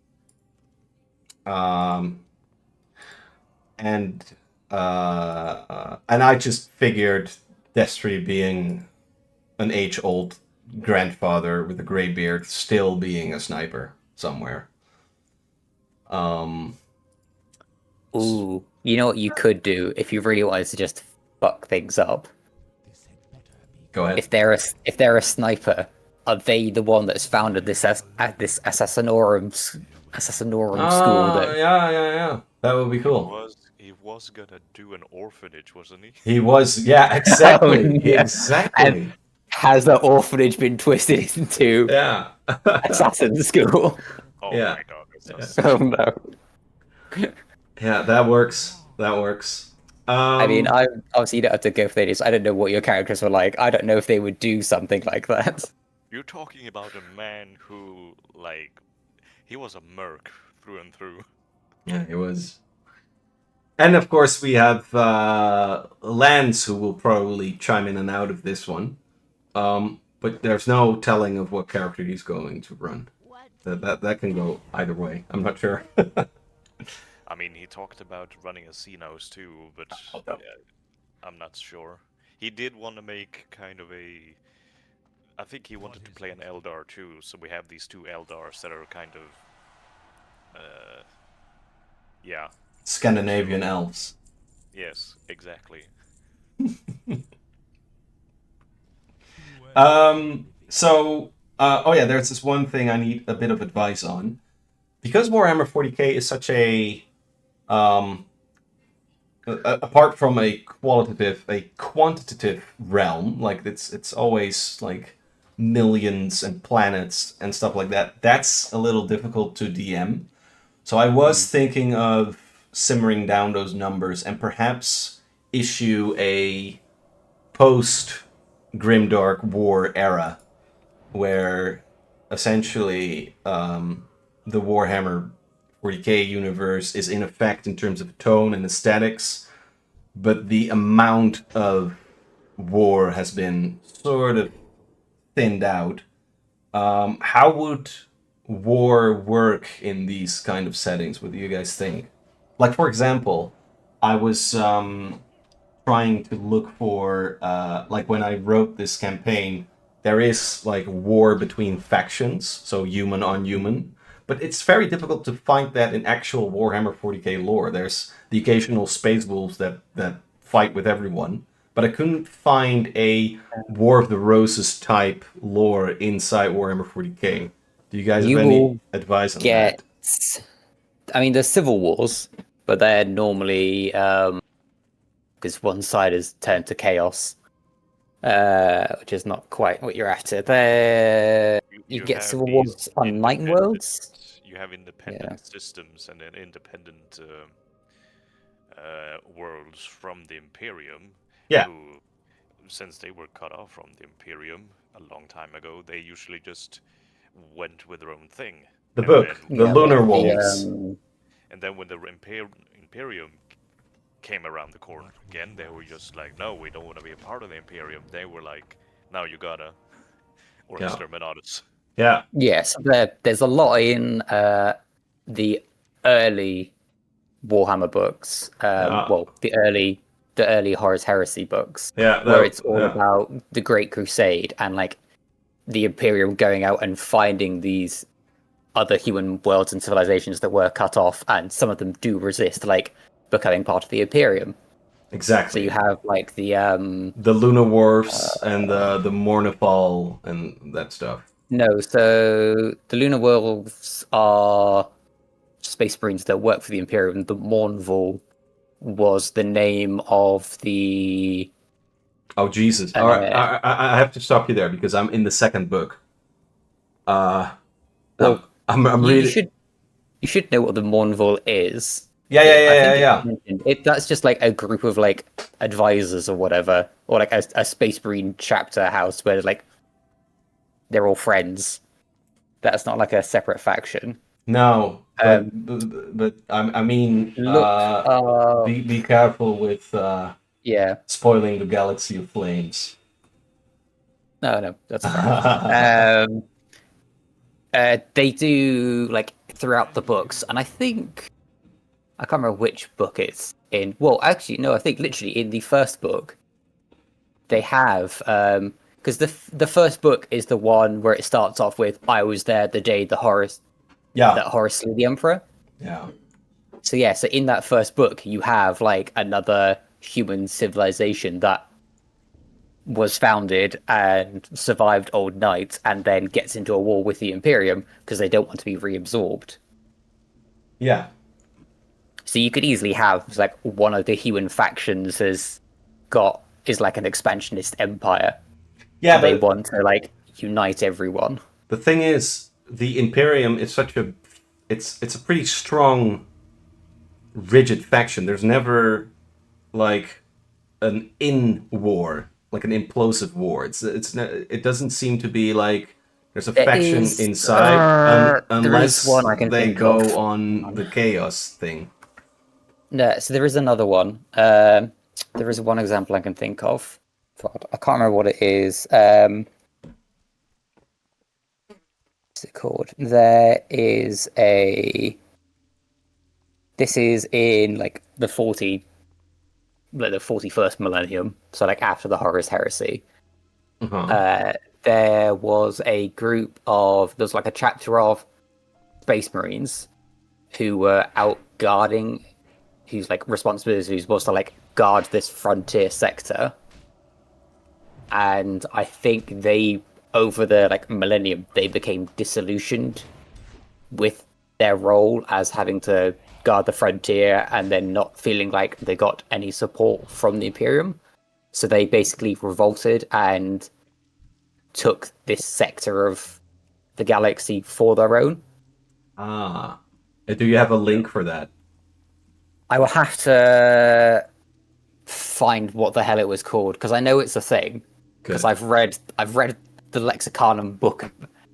And I just figured Destry being an age-old grandfather with a gray beard still being a sniper somewhere. Ooh, you know what you could do if you really wanted to just fuck things up? Go ahead. If they're a sniper, are they the one that's founded this this Assassinorum school? That Yeah. That would be cool. He was gonna do an orphanage, wasn't he? He was, yeah, exactly, Oh, yeah. exactly. has the orphanage been twisted into Yeah. assassin school? Oh Yeah. my god, that's so Oh no. Yeah, that works. That works. I mean, I obviously you don't have to go for this. I don't know what your characters were like. I don't know if they would do something like that. You're talking about a man who, like, he was a merc through and through. Yeah, it was. And of course, we have Lance, who will probably chime in and out of this one. But there's no telling of what character he's going to run. What? That can go either way. I'm not sure. I mean, he talked about running a Xenos too, but I'm not sure. He did want to make kind of a... I think he wanted to play an Eldar too, so we have these two Eldars that are kind of... yeah, Scandinavian elves. yes, exactly. There's this one thing I need a bit of advice on. Because Warhammer 40k is such apart from a quantitative realm, like it's always like millions and planets and stuff like that. That's a little difficult to DM. So I was thinking of simmering down those numbers and perhaps issue a post grimdark war era, where essentially the Warhammer 40k universe is in effect in terms of tone and aesthetics, but the amount of war has been sort of thinned out. How would war work in these kind of settings? What do you guys think? Like, for example, I was trying to look for, like, when I wrote this campaign, there is like war between factions, so human on human, but it's very difficult to find that in actual Warhammer 40k lore. There's the occasional space wolves that fight with everyone, but I couldn't find a War of the Roses type lore inside Warhammer 40k. Do you guys You have any will advice on get. that? I mean, there's civil wars, but they're normally because one side is turned to chaos, which is not quite what you're after. There, you get have civil these wars on Night Worlds. You have independent systems and then independent worlds from the Imperium. Yeah. Who, since they were cut off from the Imperium a long time ago, they usually just went with their own thing. The And book, then- the Lunar like Wolves. And then when the Imperium came around the corner again, they were just like, no, we don't want to be a part of the Imperium. They were like, now you gotta, or Yeah. exterminatus. Yeah. Yes, there's a lot in the early Warhammer books. Well, the early Horus Heresy books, Yeah, where it's all about the Great Crusade and like the Imperium going out and finding these other human worlds and civilizations that were cut off, and some of them do resist, like becoming part of the Imperium. Exactly. So you have like the Lunar Wolves and the Mornifal and that stuff. No, so the Lunar Wolves are Space Marines that work for the Imperium. The Mournful was the name of the. Oh Jesus! All right, I have to stop you there because I'm in the second book. Well, I'm you really. you should know what the Mournful is. Yeah. That's just like a group of like advisors or whatever, or like a Space Marine chapter house where like they're all friends. That's not like a separate faction. No, but I mean, be careful with yeah, spoiling the Galaxy of Flames. No, that's fine. They do like throughout the books, and I think I can't remember which book it's in. Well, actually, no, I think literally in the first book they have because the first book is the one where it starts off with "I was there the day that Horus slew the Emperor." Yeah. So yeah, so in that first book you have like another human civilization that was founded and survived Old Night, and then gets into a war with the Imperium because they don't want to be reabsorbed. Yeah. So you could easily have like one of the human factions is like an expansionist empire. Yeah, they want to like unite everyone. The thing is, the Imperium is it's a pretty strong, rigid faction. There's never like an in-war, like an implosive war. It doesn't seem to be like there's a faction inside unless one I can they think go of. on the chaos thing. No, so there is another one. There is one example I can think of. God, I can't remember what it is. What's it called? This is in like the 41st millennium, so like after the Horus Heresy. There was a there's like a chapter of Space Marines who were out guarding, whose like responsibility was to like guard this frontier sector. And I think they, over the like millennium, they became disillusioned with their role as having to guard the frontier, and then not feeling like they got any support from the Imperium. So they basically revolted and took this sector of the galaxy for their own. Do you have a link for that? I will have to find what the hell it was called because I know it's a thing because Good. I've read the Lexicanum book,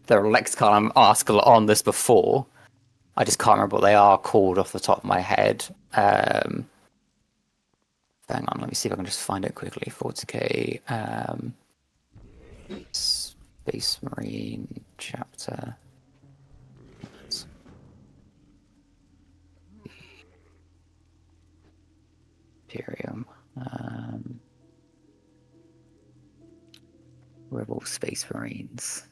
the Lexicanum article on this before. I just can't remember what they are called off the top of my head. Hang on, let me see if I can just find it quickly. 40k Space Marine chapter. Imperium. Rebel Space Marines.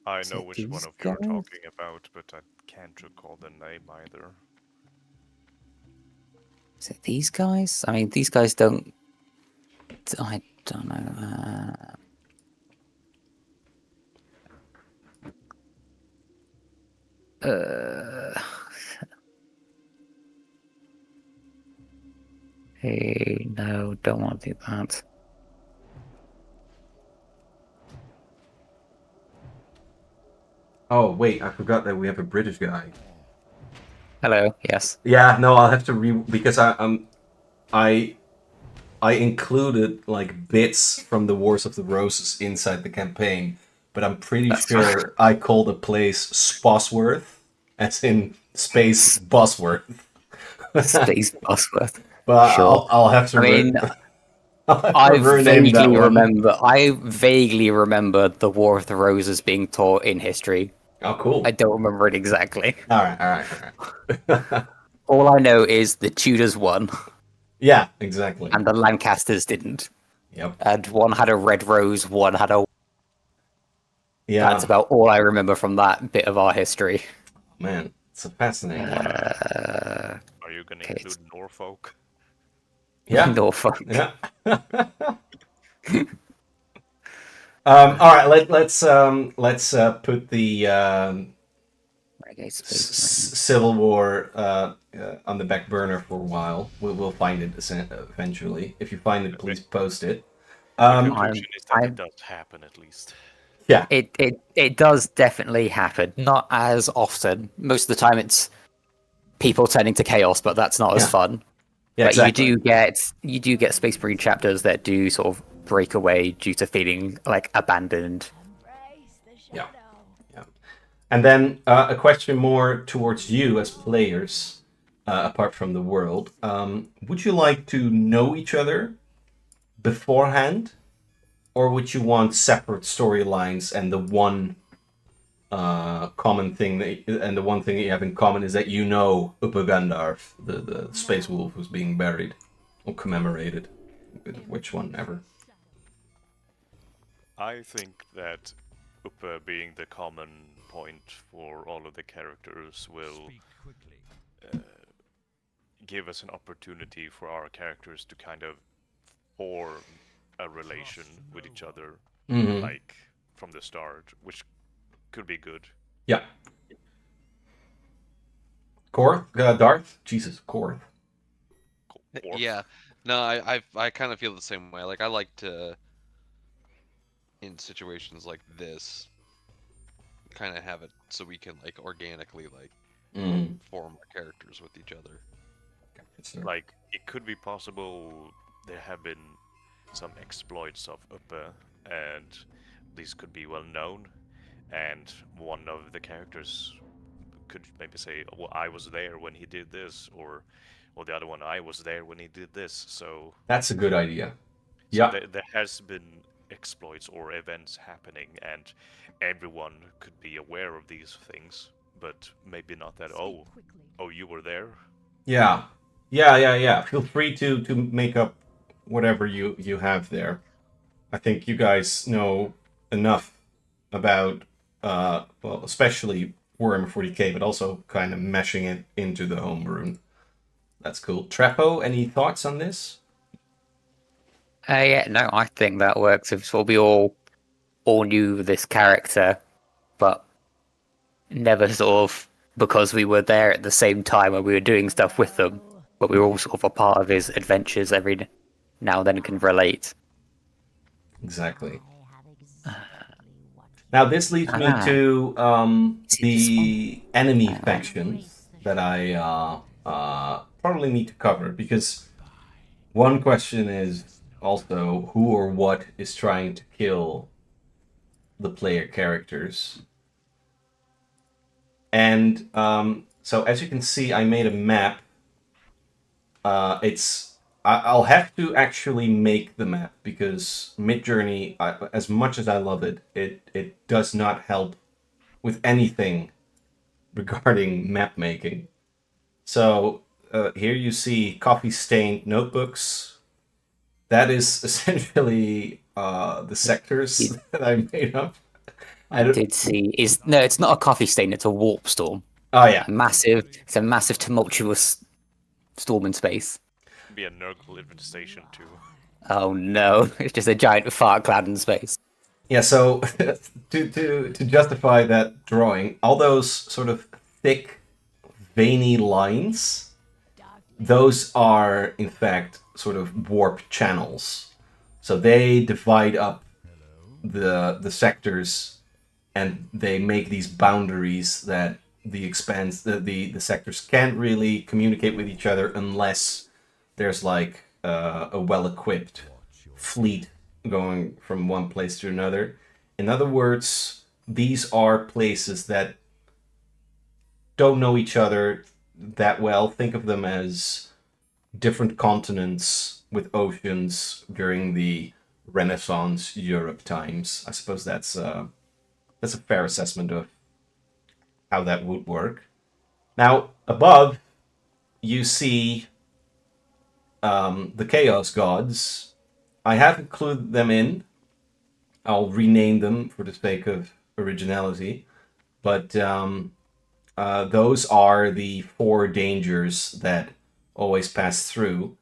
I Is know it which one these of you are guys? talking about, but I can't recall the name either. Is it these guys? I mean, these guys don't. I don't know. Hey, no, don't want to do that. Oh wait, I forgot that we have a British guy. Hello, yes. Yeah, no, I'll have to because I I included like bits from the Wars of the Roses inside the campaign, but I'm pretty That's fine. sure I called the place Spossworth, as in space Bosworth. Space Bosworth. But Sure. I'll have to I mean, I'll have to I rename that vaguely one. remember. I vaguely remember the War of the Roses being taught in history. Oh, cool. I don't remember it exactly. All right, all right, all right. All I know is the Tudors won, Yeah, exactly. and the Lancasters didn't. Yep. And one had a red rose, one had a. Yeah. That's about all I remember from that bit of our history. Man, it's a fascinating one. Are you gonna okay, include Norfolk? Yeah. Norfolk. Yeah. All right. Let's put the Reggae Space Marine. Civil War on the back burner for a while. We'll find it eventually. If you find it, please post it. The conclusion is that I'm- it does happen at least. Yeah. It does definitely happen. Not as often. Most of the time, it's people turning to chaos, but that's not as Yeah. fun. Yeah. But Exactly. you do get Space Marine chapters that do sort of break away due to feeling like abandoned. Embrace the Yeah. shadow. And then a question more towards you as players, apart from the world. Would you like to know each other beforehand, or would you want separate storylines and the one common thing and the one thing that you have in common is that you know Upa Gandalf, the space wolf who's being buried or commemorated, which one ever? I think that Upa being the common point for all of the characters will Speak quickly. give us an opportunity for our characters to kind of form a relation with each other, Mm-hmm. like from the start, which could be good. Yeah. Korth? Darth? Jesus, Korth. Or Yeah, no, I kind of feel the same way. Like I like to, in situations like this, kind of have it so we can like organically like Mm. form our characters with each other. like it could be possible there have been some exploits of Upa, and these could be well known, and one of the characters could maybe say, well, I was there when he did this, or the other one, I was there when he did this. So That's a good idea. Yeah. there has been exploits or events happening, and everyone could be aware of these things, but maybe not that, oh, you were there. Yeah. Yeah. Feel free to make up whatever you have there. I think you guys know enough about well, especially Warhammer 40k, but also kind of meshing it into the homebrew. That's cool. Trepo, any thoughts on this? Yeah, no, I think that works. If we all knew this character, but never sort of because we were there at the same time when we were doing stuff with them, but we were all sort of a part of his adventures every now then can relate. Exactly. I have exactly what you Now this leads me Ah. to See this the enemy Ah. factions that I probably need to cover, because one question is also who or what is trying to kill the player characters. And so as you can see, I made a map. I'll have to actually make the map, because Midjourney, as much as I love it, it does not help with anything regarding map making. So here you see coffee-stained notebooks. That is essentially the sectors that I made up. I did see. No, it's not a coffee stain. It's a warp storm. Oh yeah, It's a massive, tumultuous storm in space. Be a Nurgle infestation too. Oh no! It's just a giant fart cloud in space. yeah. So to justify that drawing, all those sort of thick, veiny lines, those are in fact sort of warp channels. So they divide up the sectors, and they make these boundaries that the sectors can't really communicate with each other unless there's like a well-equipped fleet going from one place to another. In other words, these are places that don't know each other that well. Think of them as different continents with oceans during the Renaissance Europe times. I suppose that's a fair assessment of how that would work. Now, above, you see the Chaos Gods. I have included them in. I'll rename them for the sake of originality. But those are the 4 dangers that always pass through.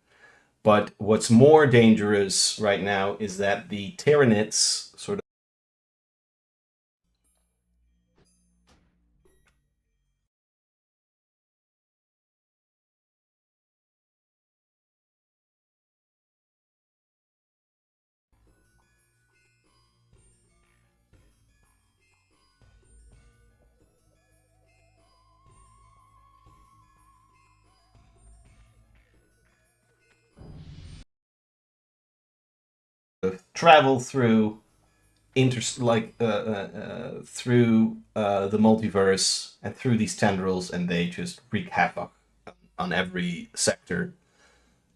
But what's more dangerous right now is that the Tyranids sort of travel through through the multiverse and through these tendrils, and they just wreak havoc on every sector.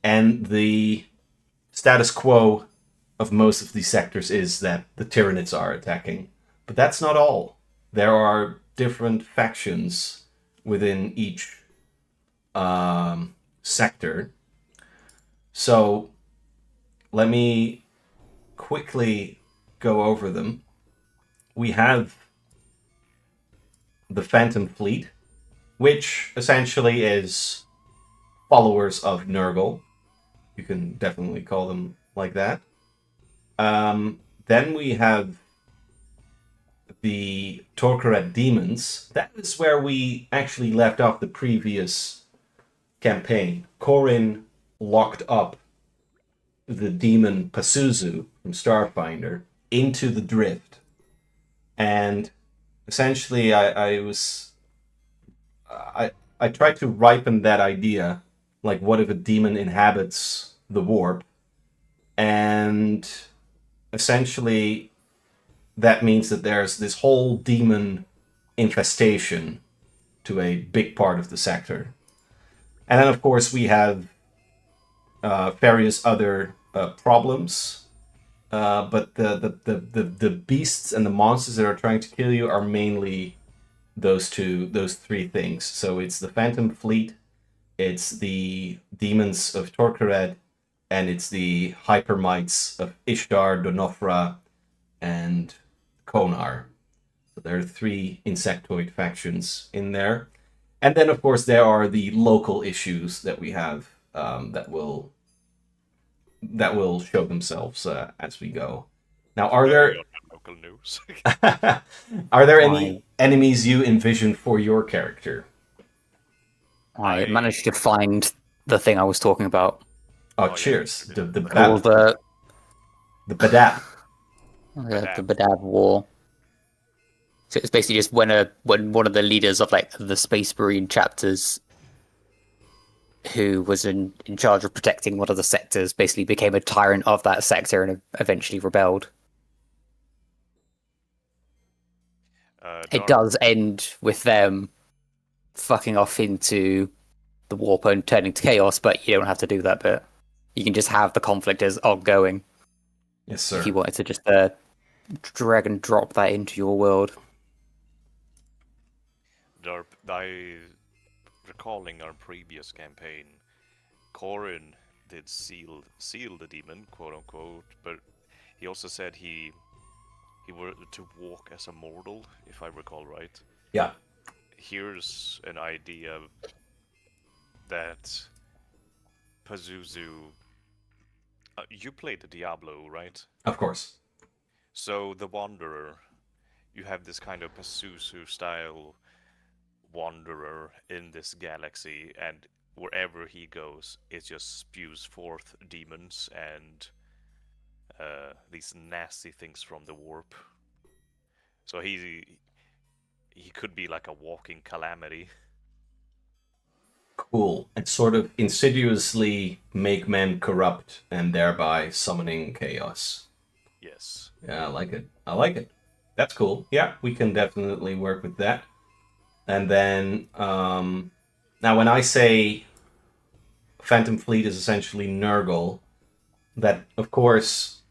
And the status quo of most of these sectors is that the Tyranids are attacking. But that's not all. There are different factions within each sector. So let me quickly go over them. We have the Phantom Fleet, which essentially is followers of Nurgle. You can definitely call them like that. Then we have the Torquerat Demons. That is where we actually left off the previous campaign. Corin locked up the demon Pazuzu from Starfinder into the Drift. And essentially I tried to ripen that idea. Like, what if a demon inhabits the warp? And essentially that means that there's this whole demon infestation to a big part of the sector. And then, of course, we have various other problems. But the beasts and the monsters that are trying to kill you are mainly those 3 things. So it's the Phantom Fleet, it's the demons of Torquerat, and it's the hypermites of Ishtar, Donofra, and Konar. So there are 3 insectoid factions in there. And then, of course, there are the local issues that we have that will show themselves as we go. Now, are there Local news. are there any enemies you envision for your character? I managed to find the thing I was talking about. Oh, yeah, cheers. you did. Called the Badab. the Badab War. So it's basically just when one of the leaders of like the Space Marine chapters, who was in charge of protecting one of the sectors, basically became a tyrant of that sector and eventually rebelled. It does end with them fucking off into the warp and turning to chaos, but you don't have to do that bit. You can just have the conflict as ongoing. Yes, sir. If you wanted to just drag and drop that into your world. I recalling our previous campaign, Corin did seal the demon, quote unquote, but he also said he were to walk as a mortal, if I recall right. Yeah. Here's an idea that Pazuzu. You played the Diablo, right? Of course. So the Wanderer, you have this kind of Pazuzu style wanderer in this galaxy, and wherever he goes, it just spews forth demons and these nasty things from the warp. So he could be like a walking calamity. Cool. And sort of insidiously make men corrupt and thereby summoning chaos. Yes. Yeah, I like it. I like it. That's cool. Yeah, we can definitely work with that. And then, now when I say Phantom Fleet is essentially Nurgle, that, of course,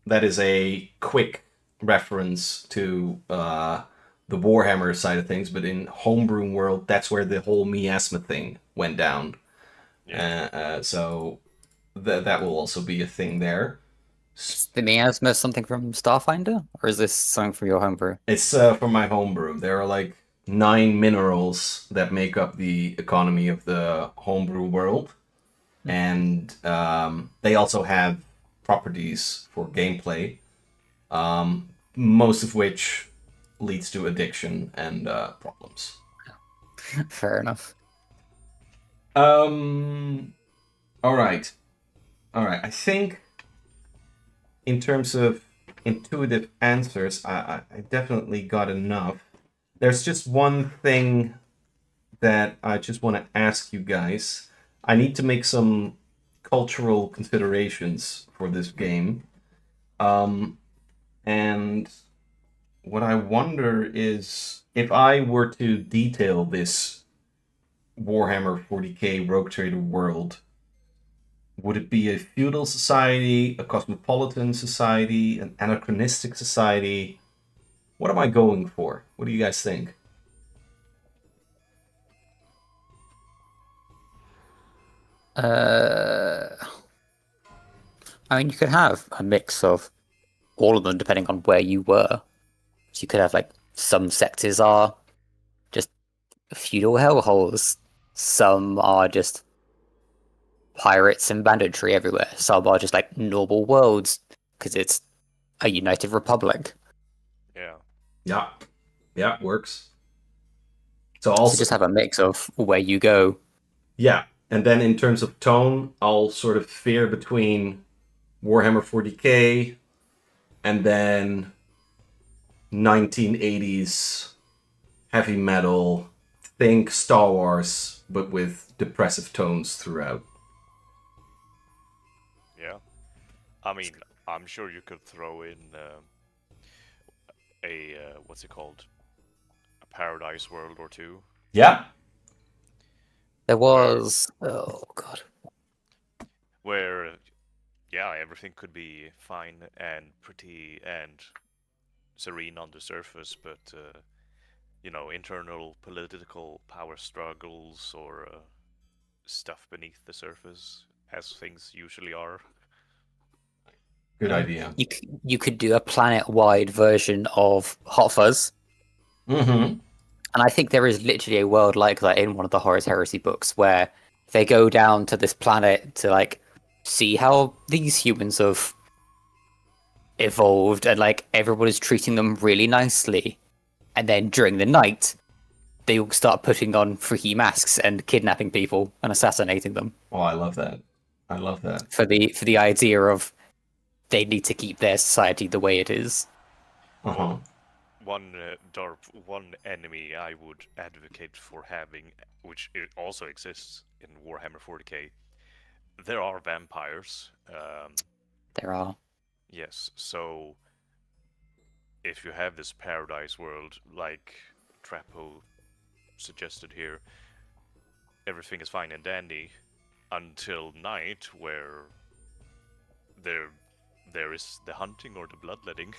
that is a quick reference to the Warhammer side of things, but in Homebrew world, that's where the whole miasma thing went down. Yeah. So that will also be a thing there. Is the miasma something from Starfinder, or is this something from your homebrew? It's from my homebrew. There are like 9 minerals that make up the economy of the homebrew world, and they also have properties for gameplay, most of which leads to addiction and problems. Fair enough. All right. I think in terms of intuitive answers, I definitely got enough. There's just one thing that I just want to ask you guys. I need to make some cultural considerations for this game. And what I wonder is, if I were to detail this Warhammer 40k Rogue Trader world, would it be a feudal society, a cosmopolitan society, an anachronistic society? What am I going for? What do you guys think? I mean, you could have a mix of all of them depending on where you were. So you could have like some sectors are just feudal hellholes, some are just pirates and banditry everywhere, some are just like normal worlds because it's a united republic. Yeah. Yeah, works. So also just have a mix of where you go. Yeah, and then in terms of tone, I'll sort of veer between Warhammer 40k and then 1980s heavy metal, think Star Wars, but with depressive tones throughout. Yeah. I mean, I'm sure you could throw in what's it called? A paradise world or two. Yeah. There was oh god. Where yeah, everything could be fine and pretty and serene on the surface, but internal political power struggles or stuff beneath the surface, as things usually are. Good idea. You could do a planet-wide version of Hot Fuzz. Mm-hmm. And I think there is literally a world like that in one of the Horus Heresy books, where they go down to this planet to like see how these humans have evolved, and like everyone is treating them really nicely. And then during the night, they all start putting on freaky masks and kidnapping people and assassinating them. Oh, I love that. I love that. for the idea of they need to keep their society the way it is. Uh-huh. One enemy I would advocate for having, which it also exists in Warhammer 40k. There are vampires. There are. Yes, so if you have this paradise world, like Trapo suggested here, everything is fine and dandy until night, where there is the hunting or the bloodletting.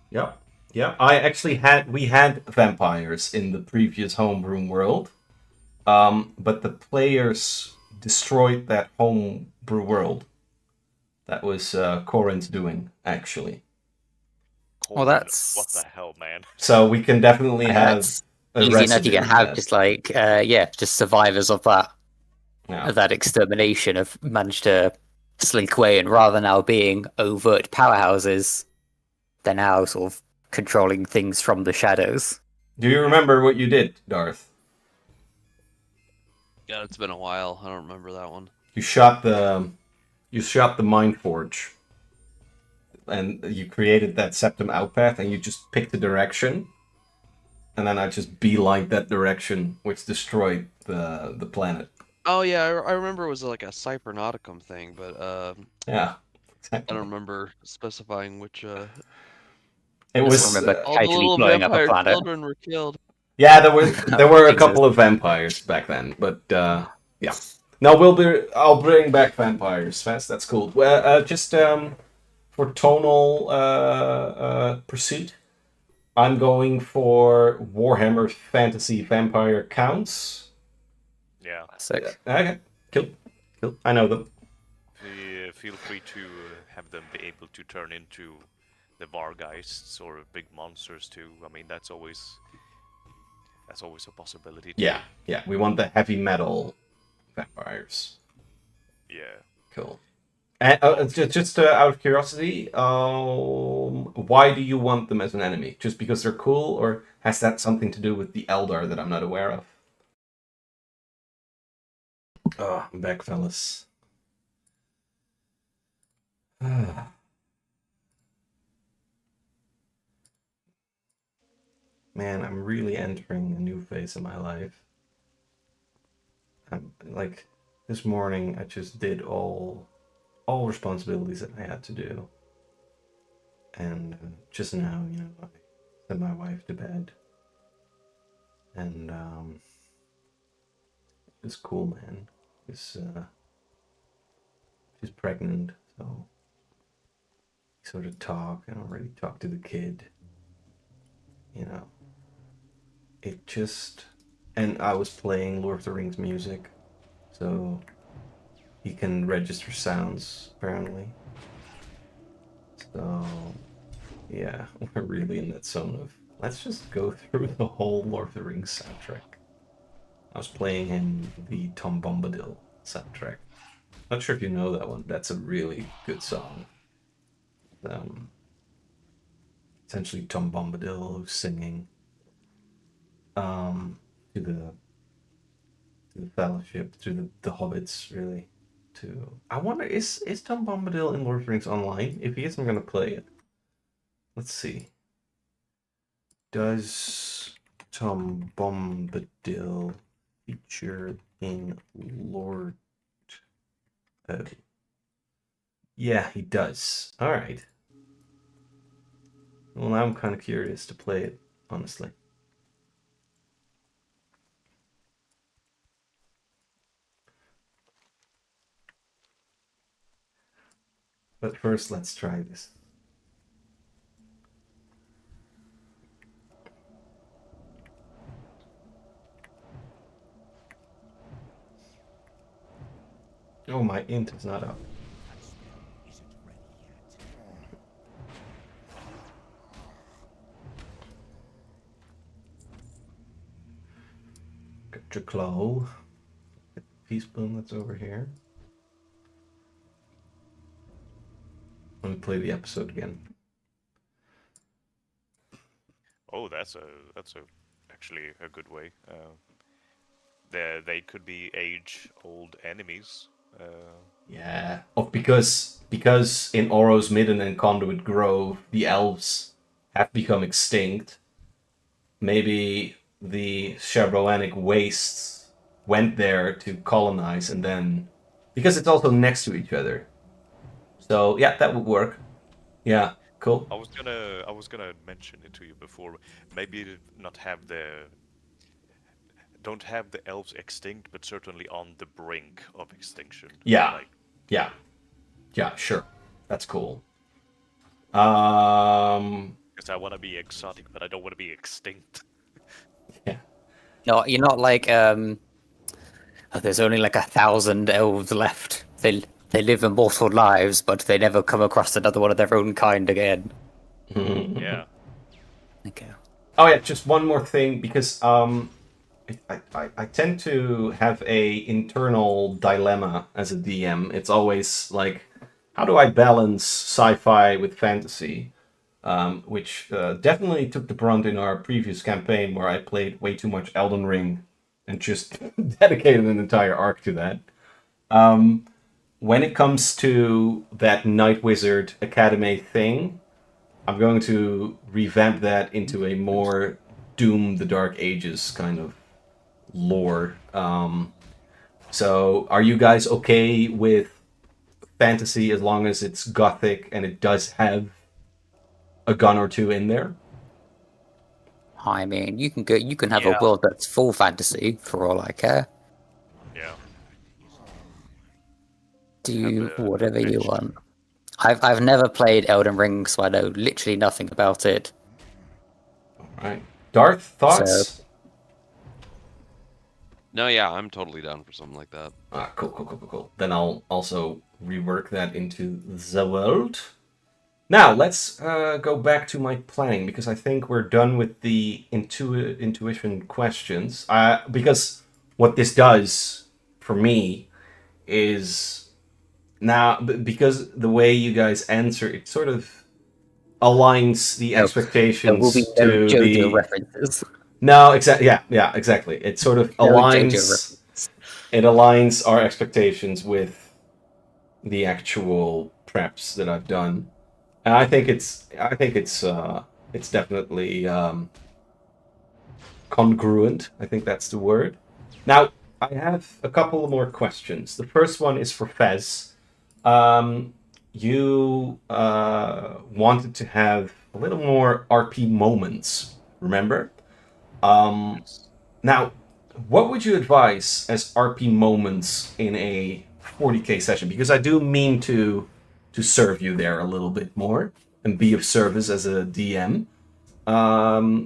Yep. Yep. We had vampires in the previous homebrew world. But the players destroyed that homebrew world. That was Corin's doing, actually. Well, Corin, that's what the hell, man. So we can definitely have that's a easy enough. You resident can have that- just like just survivors of that Yeah. of that extermination have managed to slink away, and rather than now being overt powerhouses, they're now sort of controlling things from the shadows. Do you remember what you did, Darth? Yeah, it's been a while. I don't remember that one. You shot the Mind Forge, and you created that Septum Outpath, and you just picked the direction, and then I just beelined that direction, which destroyed the planet. Oh yeah, I remember it was like a Cybernauticum thing, but Yeah, I exactly. don't remember specifying which. It I was just remember All the casually little blowing up a vampire planet. children were killed. yeah. There were a Jesus. couple of vampires back then, but yeah. No, I'll bring back vampires fast. That's cool. Well, just for tonal pursuit, I'm going for Warhammer Fantasy Vampire Counts. Yeah. Sick. Okay, cool. I know them. Feel free to have them be able to turn into the Vargeists or big monsters too. I mean, that's always a possibility. Too. Yeah. We want the heavy metal vampires. Yeah. Cool. And just out of curiosity, why do you want them as an enemy? Just because they're cool, or has that something to do with the Eldar that I'm not aware of? Oh, I'm back, fellas. Man, I'm really entering a new phase of my life. I'm like, this morning I just did all responsibilities that I had to do, and just now, I sent my wife to bed, and it's cool, man. She's pregnant, so we sort of talk. I don't really talk to the kid, It just, and I was playing Lord of the Rings music, so he can register sounds apparently. So yeah, we're really in that zone of let's just go through the whole Lord of the Rings soundtrack. I was playing him the Tom Bombadil soundtrack. Not sure if you know that one. That's a really good song. Essentially Tom Bombadil who's singing to the Fellowship, to the hobbits, really. I wonder, is Tom Bombadil in Lord of the Rings online? If he is, I'm gonna play it. Let's see. Does Tom Bombadil feature in Lord? Yeah, he does. All right. Well, now I'm kind of curious to play it, honestly. But first, let's try this. Oh, my int is not up. That spell isn't ready yet. Got your claw. Peace bloom that's over here. Let me play the episode again. Oh, that's actually a good way. They could be age-old enemies Yeah. Because in Oros Midden and Conduit Grove, the elves have become extinct. Maybe the Shabroanic wastes went there to colonize, and then because it's also next to each other. So yeah, that would work. Yeah, cool. I was gonna mention it to you before. Maybe not have don't have the elves extinct, but certainly on the brink of extinction. Yeah, Like, yeah, yeah. Sure, that's cool. Um, because I want to be exotic, but I don't want to be extinct. yeah, No, you're not like oh, there's only like 1,000 elves left. They live immortal lives, but they never come across another one of their own kind again. Yeah. Okay. Oh yeah, just one more thing because I tend to have a internal dilemma as a DM. It's always like, how do I balance sci-fi with fantasy? Which definitely took the brunt in our previous campaign where I played way too much Elden Ring and just dedicated an entire arc to that. When it comes to that Night Wizard Academy thing, I'm going to revamp that into a more Doom the Dark Ages kind of lore. So are you guys okay with fantasy as long as it's gothic and it does have a gun or two in there? I mean, you can have a Yeah. world that's full fantasy for all I care. Yeah. Do Have a whatever you adventure. want. I've never played Elden Ring, so I know literally nothing about it. All right. Darth, thoughts? No, yeah, I'm totally down for something like that. Cool. Then I'll also rework that into the world. Now, let's go back to my planning, because I think we're done with the intuition questions. Because what this does for me is now, because the way you guys answer, it sort of aligns the There will expectations be no to JoJo the... references. No, exactly. Yeah, exactly. It sort of No JoJo aligns. references. It aligns our expectations with the actual preps that I've done, and I think it's definitely congruent. I think that's the word. Now I have a couple more questions. The first one is for Fez. You wanted to have a little more RP moments, remember? Now, what would you advise as RP moments in a 40k session? Because I do mean to serve you there a little bit more and be of service as a DM. I'll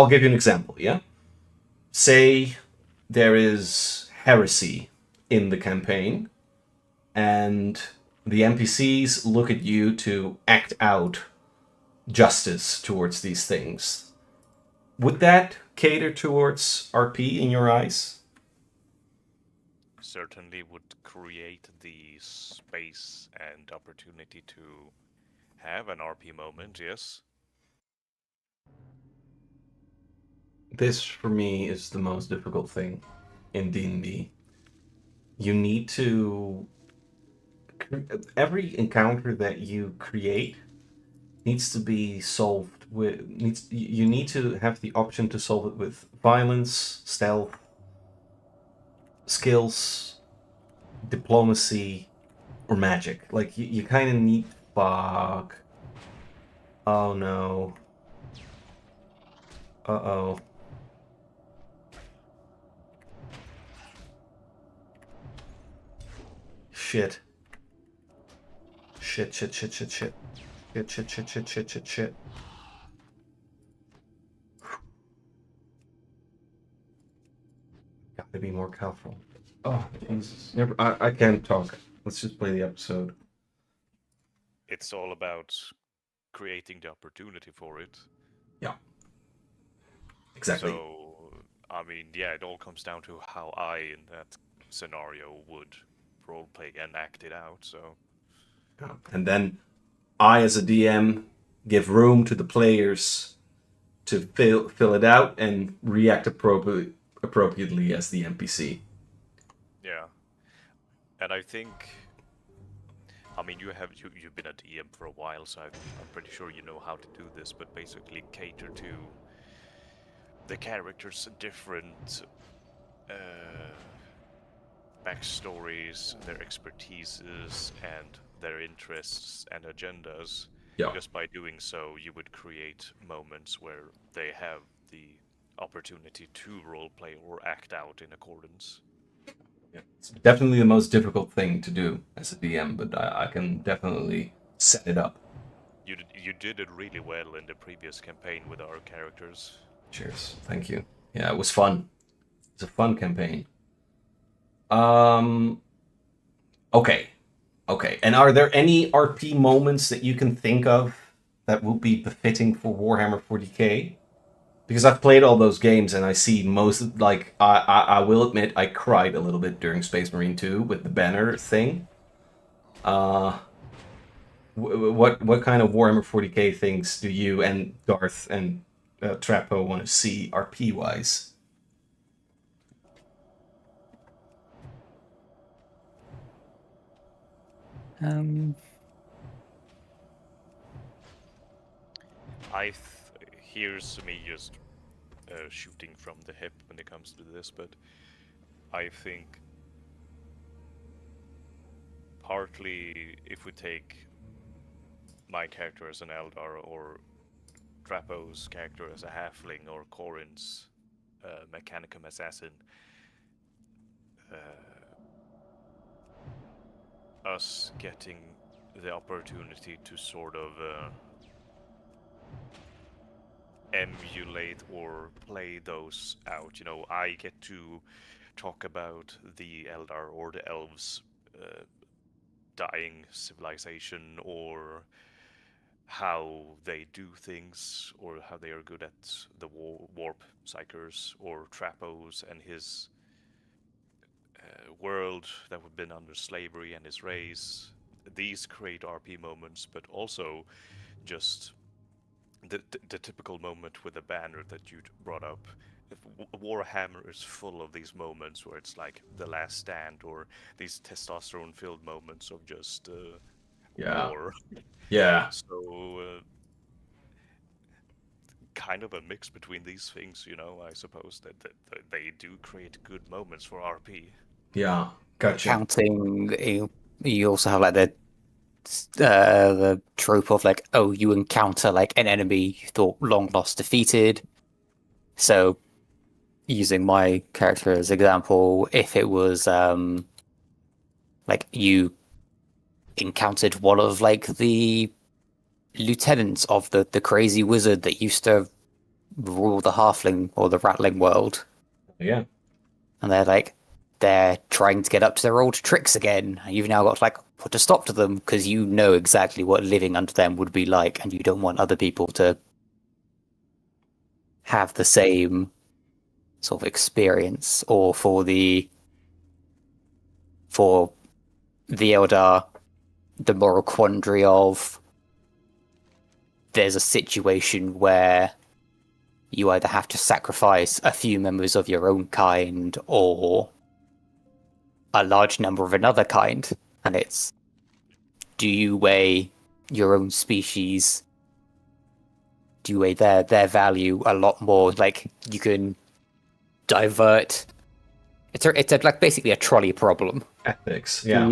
give you an example. Yeah, say there is heresy in the campaign, and the NPCs look at you to act out justice towards these things. Would that cater towards RP in your eyes? Certainly would create the space and opportunity to have an RP moment, yes. This, for me, is the most difficult thing in D&D. You need to... Every encounter that you create needs to be solved with... You need to have the option to solve it with violence, stealth, skills, diplomacy, or magic. Like, you kind of need... Fuck. Oh, no. Uh-oh. Shit. Shit. Shit. Gotta be more careful. Oh, Jesus. I can't talk. Let's just play the episode. It's all about creating the opportunity for it. Yeah. Exactly. So, I mean, yeah, it all comes down to how I, in that scenario, would roleplay and act it out, so... Yeah. And then I, as a DM, give room to the players to fill it out and react appropriately as the NPC. Yeah. And I think, I mean, you've been a DM for a while, so I'm pretty sure you know how to do this. But basically, cater to the characters' different backstories, their expertises, and their interests and agendas. Yeah. Just by doing so, you would create moments where they have the opportunity to roleplay or act out in accordance. Yeah. It's definitely the most difficult thing to do as a DM, but I can definitely set it up. You did it really well in the previous campaign with our characters. Cheers. Thank you. Yeah, it was fun. It's a fun campaign. Okay. And are there any RP moments that you can think of that would be befitting for Warhammer 40k? Because I've played all those games and I see most, like, I will admit I cried a little bit during Space Marine 2 with the banner thing. What kind of Warhammer 40k things do you and Darth and Trapo want to see RP wise? Here's me just shooting from the hip when it comes to this, but I think partly if we take my character as an Eldar or Trapo's character as a halfling or Corin's Mechanicum assassin, us getting the opportunity to sort of emulate or play those out. You know, I get to talk about the Eldar or the elves dying civilization, or how they do things, or how they are good at the warp psychers, or Trapos and his world that would been under slavery and his race. These create RP moments, but also just the typical moment with the banner that you brought up. Warhammer is full of these moments where it's like the last stand, or these testosterone-filled moments of just war. Yeah. So kind of a mix between these things, you know. I suppose that they do create good moments for RP. Yeah, gotcha. Counting, you also have like the trope of like, oh, you encounter like an enemy you thought long lost defeated. So using my character as example, if it was like you encountered one of like the lieutenants of the crazy wizard that used to rule the halfling or the rattling world. Yeah. And they're trying to get up to their old tricks again. You've now got to like put a stop to them because you know exactly what living under them would be like, and you don't want other people to have the same sort of experience. Or for the Eldar, the moral quandary of there's a situation where you either have to sacrifice a few members of your own kind or a large number of another kind, and it's, do you weigh your own species? Do you weigh their value a lot more? Like, you can divert. It's like basically a trolley problem. Ethics, yeah.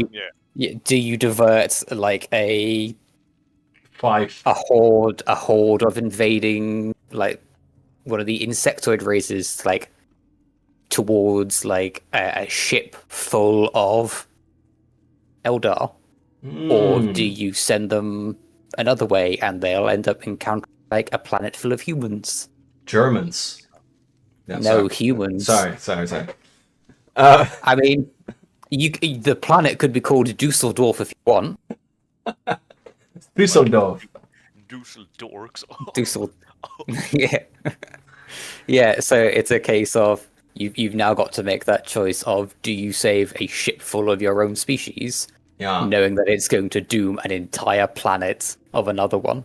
Do you divert like a horde of invading like one of the insectoid races, like towards like a ship full of Eldar, or do you send them another way and they'll end up encountering like a planet full of humans? Germans. Yeah, no, humans. Sorry. I mean, the planet could be called Dusseldorf if you want. Dusseldorf. Dusseldorfs. Yeah. Yeah, so it's a case of you've now got to make that choice of, do you save a ship full of your own species, knowing that it's going to doom an entire planet of another one?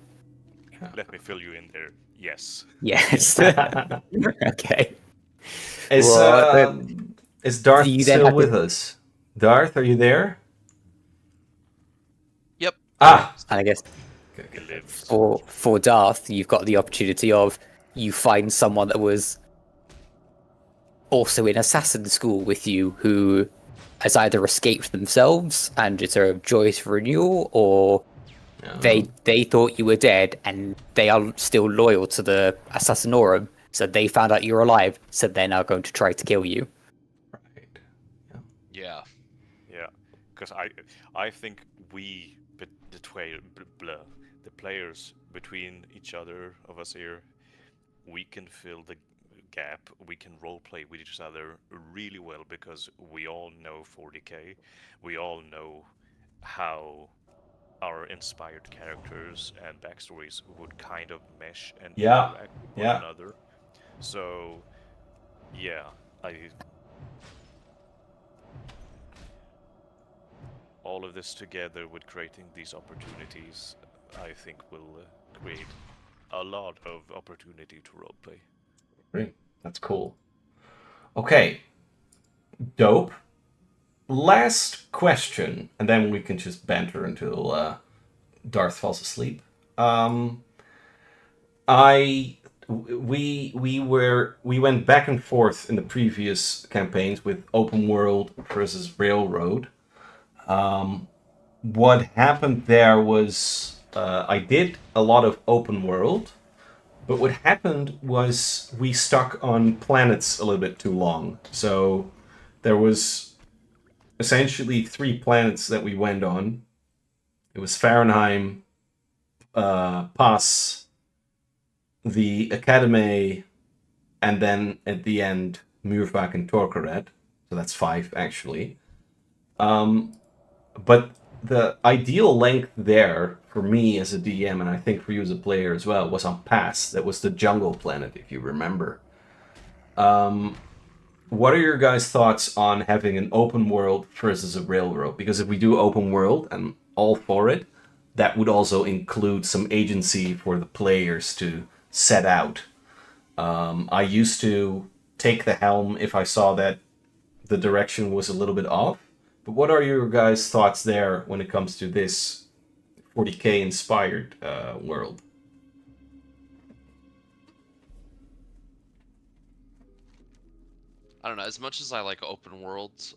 Let me fill you in there. Yes. Yes. Okay. Is Darth still with us? Darth, are you there? Yep. Ah! And I guess He lives. for Darth, you've got the opportunity of you find someone that was also in assassin school with you who has either escaped themselves and it's a joyous renewal, or they thought you were dead and they are still loyal to the Assassinorum, so they found out you're alive, so they're now going to try to kill you. Right. Yeah. Yeah, because I think we, the players between each other of us here, we can fill the gap. We can roleplay with each other really well because we all know 40k. We all know how our inspired characters and backstories would kind of mesh and Yeah, interact with yeah. one another. So, yeah, all of this together with creating these opportunities, I think will create a lot of opportunity to roleplay. Great. That's cool. Okay. Dope. Last question, and then we can just banter until Darth falls asleep. We went back and forth in the previous campaigns with open world versus railroad. What happened there was I did a lot of open world, but what happened was we stuck on planets a little bit too long. So there was essentially 3 planets that we went on. It was Fahrenheim, Pass, the Academy, and then at the end, Muurvak and Torquered. So that's 5, actually. But the ideal length there, for me as a DM, and I think for you as a player as well, was on Pass. That was the jungle planet, if you remember. What are your guys' thoughts on having an open world versus a railroad? Because if we do open world, I'm all for it, that would also include some agency for the players to set out. I used to take the helm if I saw that the direction was a little bit off. But what are your guys' thoughts there when it comes to this 40k inspired world? I don't know. As much as I like open worlds,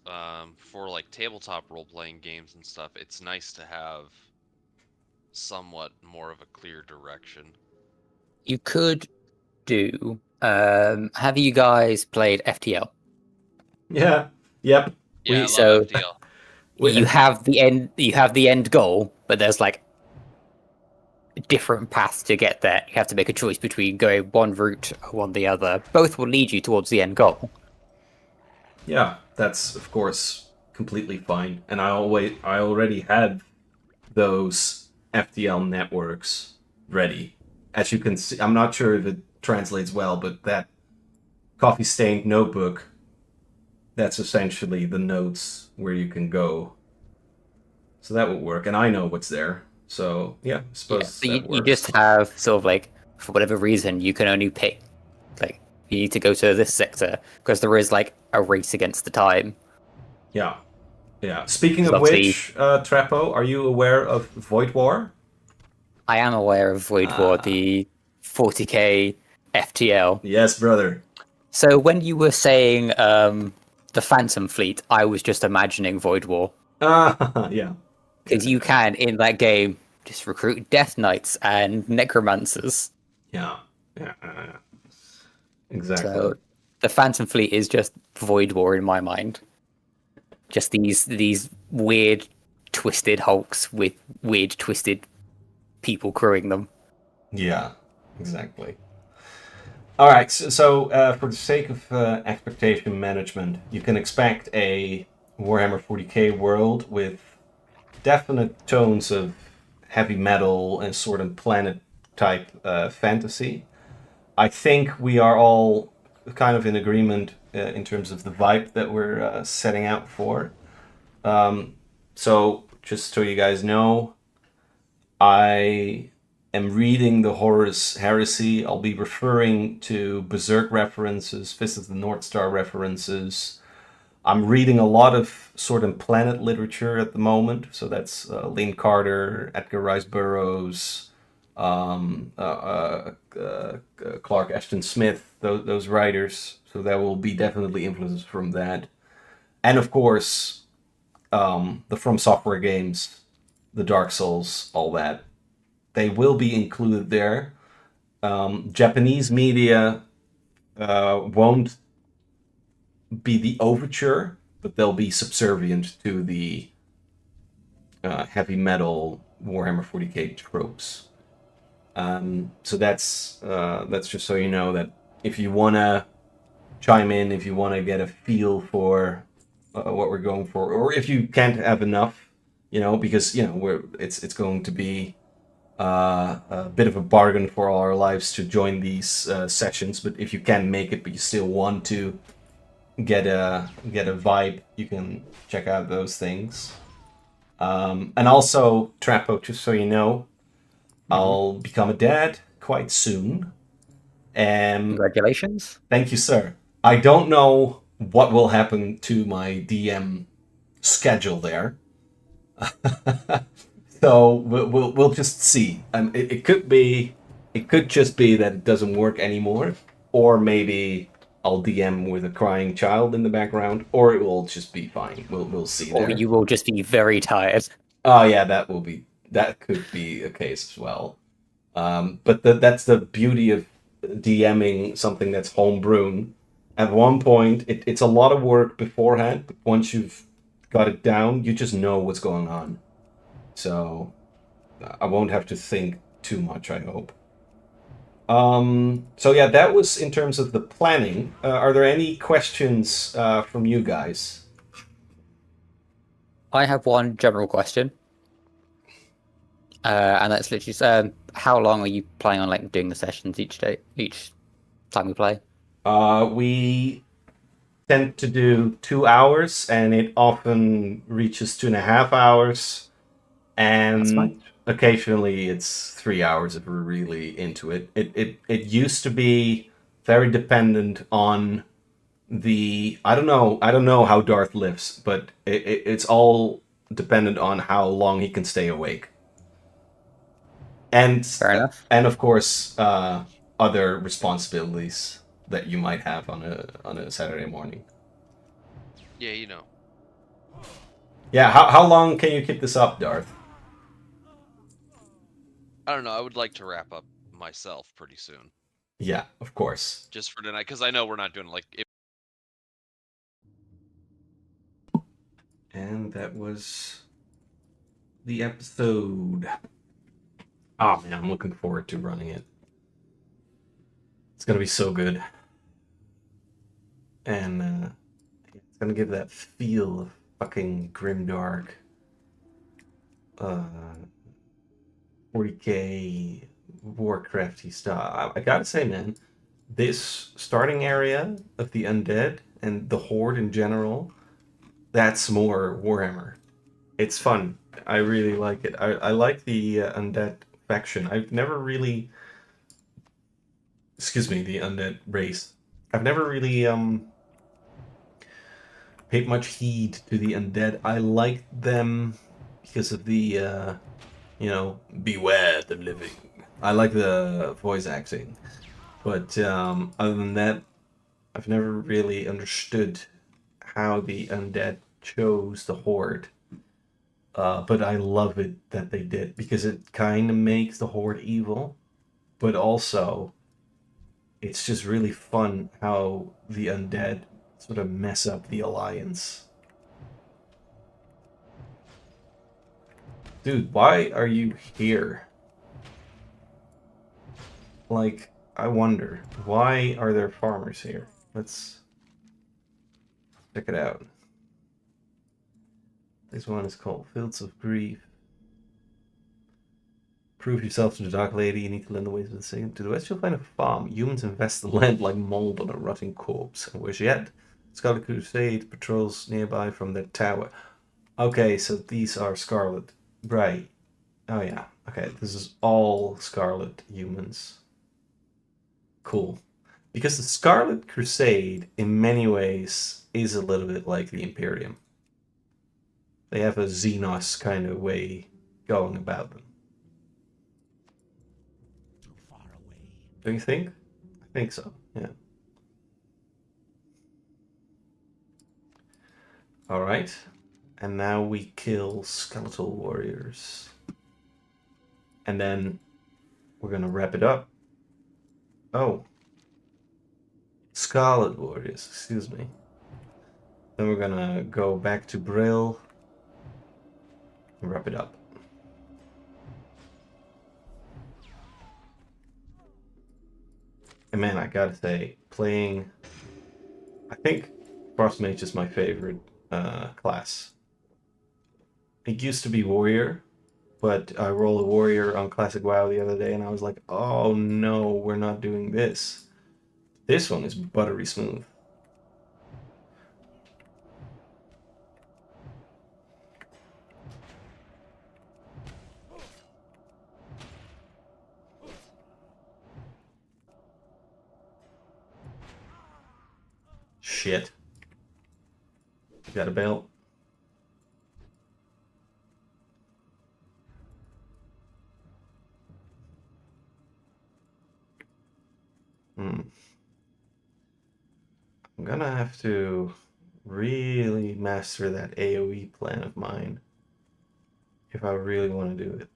for like tabletop role-playing games and stuff, it's nice to have somewhat more of a clear direction. You could do. Have you guys played FTL? Yeah. Yep. Yeah, I love so- FTL. You have the end. You have the end goal, but there's like different paths to get there. You have to make a choice between going one route or one the other. Both will lead you towards the end goal. Yeah, that's of course completely fine. And I already had those FTL networks ready. As you can see, I'm not sure if it translates well, but that coffee stained notebook, that's essentially the notes where you can go. So that would work, and I know what's there. So yeah, I suppose So that you works. just have sort of like, for whatever reason, you can only pick, like, you need to go to this sector because there is like a race against the time. Yeah. Speaking of Obviously- which, Trappo, are you aware of Void War? I am aware of Void War, the 40k FTL. Yes, brother. So when you were saying the Phantom Fleet, I was just imagining Void War. Yeah. Because you can, in that game, just recruit Death Knights and Necromancers. Yeah. Exactly. So the Phantom Fleet is just Void War in my mind. Just these weird, twisted hulks with weird, twisted people crewing them. Yeah, exactly. All right, so for the sake of expectation management, you can expect a Warhammer 40k world with definite tones of heavy metal and Sword and Planet type fantasy. I think we are all kind of in agreement in terms of the vibe that we're setting out for. So just so you guys know, I am reading the Horus Heresy. I'll be referring to Berserk references, Fist of the North Star references. I'm reading a lot of Sword and Planet literature at the moment. So that's Lynn Carter, Edgar Rice Burroughs, Clark Ashton Smith, those writers. So there will be definitely influences from that. And of course, the From Software games, the Dark Souls, all that. They will be included there. Japanese media won't be the overture, but they'll be subservient to the heavy metal Warhammer 40k tropes. So that's just so you know that if you want to chime in, if you want to get a feel for what we're going for, or if you can't have enough, because it's going to be a bit of a bargain for all our lives to join these sessions. But if you can't make it, but you still want to get a vibe, you can check out those things. And also, Trapo, just so you know, I'll become a dad quite soon. And Congratulations. thank you, sir. I don't know what will happen to my DM schedule there. So we'll just see. It could just be that it doesn't work anymore, or maybe I'll DM with a crying child in the background, or it will just be fine. We'll see Or there. you will just be very tired. Oh yeah, that could be a case as well. But that's the beauty of DMing something that's homebrewn. At one point, it's a lot of work beforehand, but once you've got it down, you just know what's going on. So I won't have to think too much, I hope. So yeah, that was in terms of the planning. Are there any questions from you guys? I have one general question. And that's literally how long are you planning on doing the sessions each time we play? We tend to do 2 hours, and it often reaches 2.5 hours. And occasionally it's 3 hours if we're really into it. It used to be very dependent on I don't know how Darth lives, but it's all dependent on how long he can stay awake. And Fair enough. And of course, other responsibilities that you might have on a Saturday morning. Yeah, you know. Yeah, how long can you keep this up, Darth? I don't know. I would like to wrap up myself pretty soon. Yeah, of course. Just for tonight, because I know we're not doing And that was the episode. Oh man, I'm looking forward to running it. It's gonna be so good. And it's gonna give that feel of fucking grimdark. 40k Warcrafty stuff. I gotta say, man, this starting area of the undead and the horde in general, that's more Warhammer. It's fun. I really like it. I like the undead faction. I've never really, excuse me, the undead race. I've never really paid much heed to the undead. I like them because of the beware the living. I like the voice acting, but other than that, I've never really understood how the undead chose the horde. But I love it that they did, because it kind of makes the horde evil, but also it's just really fun how the undead sort of mess up the alliance. Dude, why are you here? Like, I wonder, why are there farmers here? Let's check it out. This one is called Fields of Grief. Prove yourself to the Dark Lady, you need to learn the ways of the Satan. To the west, you'll find a farm. Humans invest the land like mold on a rotting corpse. And where's she at? Scarlet Crusade patrols nearby from their tower. Okay, so these are Scarlet. Right. Oh yeah. Okay, this is all Scarlet humans. Cool. Because the Scarlet Crusade, in many ways, is a little bit like the Imperium. They have a Xenos kind of way going about them. Too far away. Don't you think? I think so, yeah. Alright. And now we kill skeletal warriors. And then we're gonna wrap it up. Oh. Scarlet warriors, excuse me. Then we're gonna go back to Brill and wrap it up. And man, I gotta say, playing... I think Frostmage is my favorite class. It used to be warrior, but I rolled a warrior on Classic WoW the other day and I was like, oh no, we're not doing this. This one is buttery smooth. Shit. Got a belt. I'm gonna have to really master that AoE plan of mine if I really want to do it.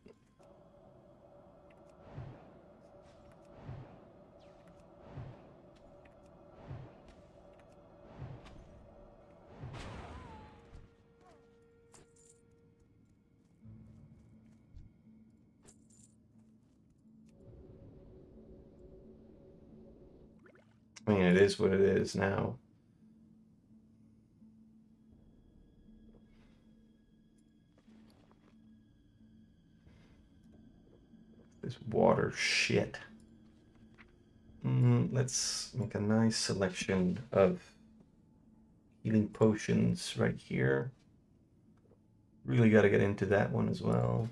I mean, it is what it is now. This water shit. Let's make a nice selection of healing potions right here. Really got to get into that one as well.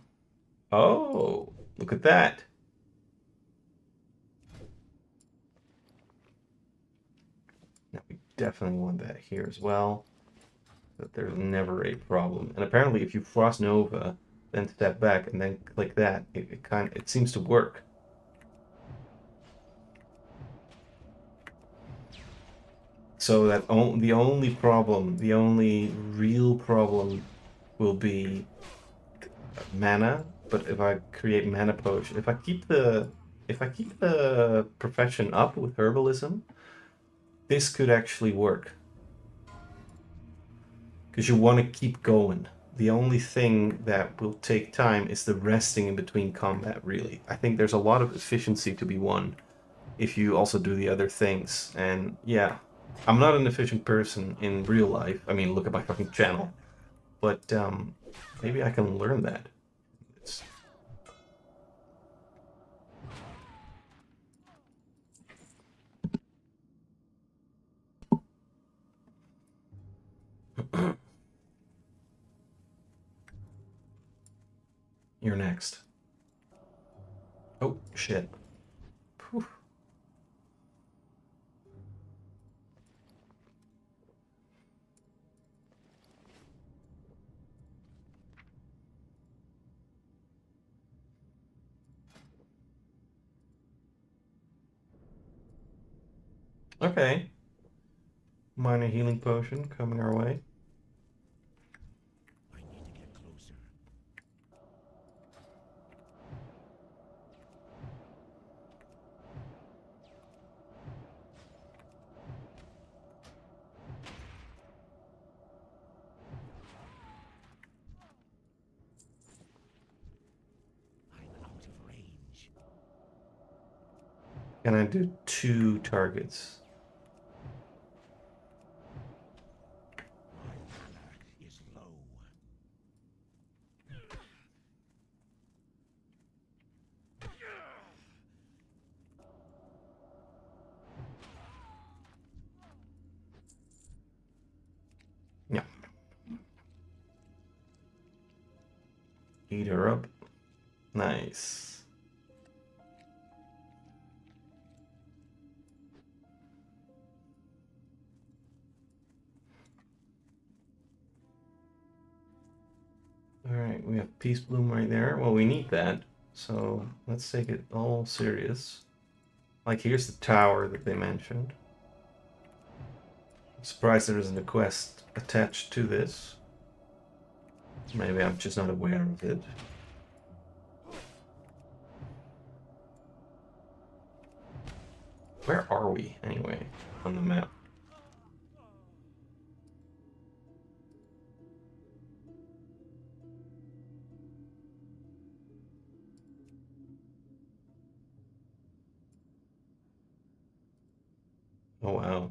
Oh, look at that. Now we definitely want that here as well. But there's never a problem. And apparently if you Frost Nova, then step back and then click that, it seems to work. So that the only real problem will be mana. But if I create mana potion, if I keep the profession up with herbalism, this could actually work. Because you want to keep going. The only thing that will take time is the resting in between combat, really. I think there's a lot of efficiency to be won if you also do the other things. And yeah, I'm not an efficient person in real life. I mean, look at my fucking channel. But maybe I can learn that. You're next. Oh, shit. Whew. Okay. Minor healing potion coming our way. I need to get closer. I'm out of range. Can I do 2 targets? My mana is low. Yeah. Eat her up. Nice. Peace Bloom right there. Well, we need that. So let's take it all serious. Like, here's the tower that they mentioned. I'm surprised there isn't a quest attached to this. Maybe I'm just not aware of it. Where are we, anyway, on the map? Oh, wow.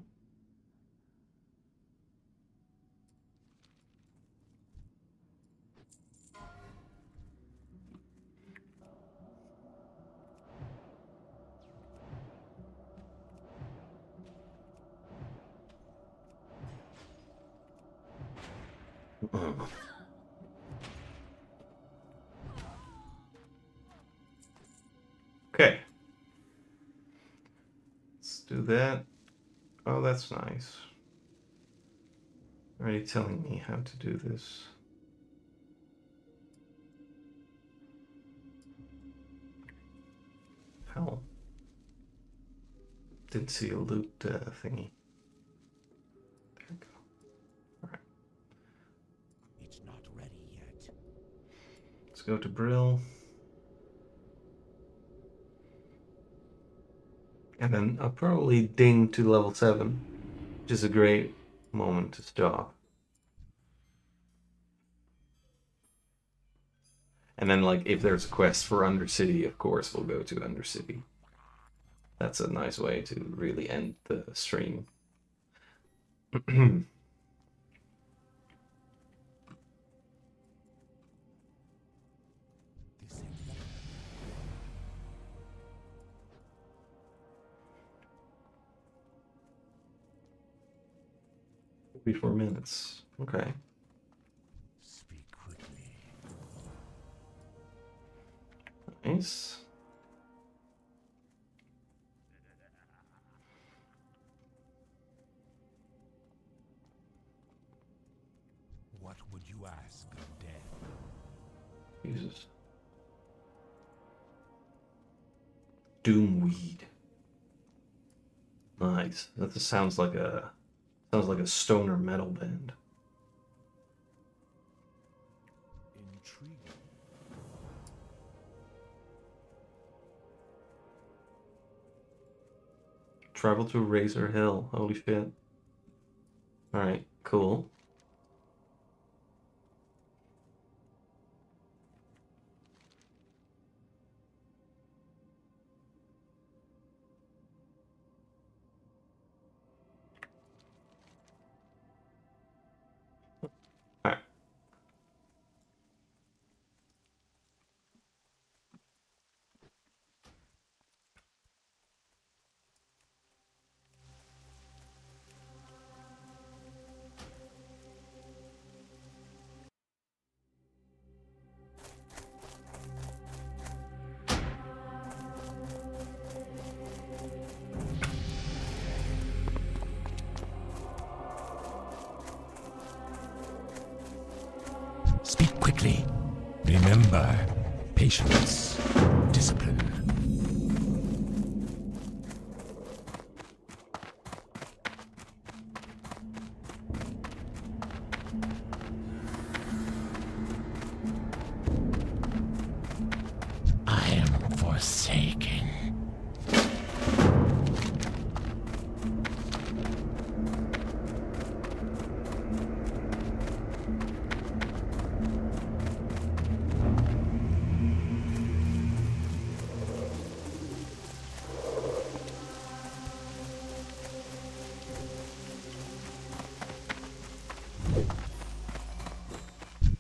Okay. Let's do that. Oh, that's nice. Already telling me how to do this. Hell. Didn't see a loot thingy. There we go. Alright. It's not ready yet. Let's go to Brill. And then I'll probably ding to level 7, which is a great moment to stop. And then, like, if there's a quest for Undercity, of course, we'll go to Undercity. That's a nice way to really end the stream. This ain't ready. 44 minutes. Okay. Speak quickly. Nice. What would you ask of death? Jesus. Doomweed. Nice. That just sounds like a stoner metal band. Intriguing. Travel to Razor Hill. Holy shit. Alright, cool. Alright. Speak quickly. Remember, patience, discipline. I am forsaken.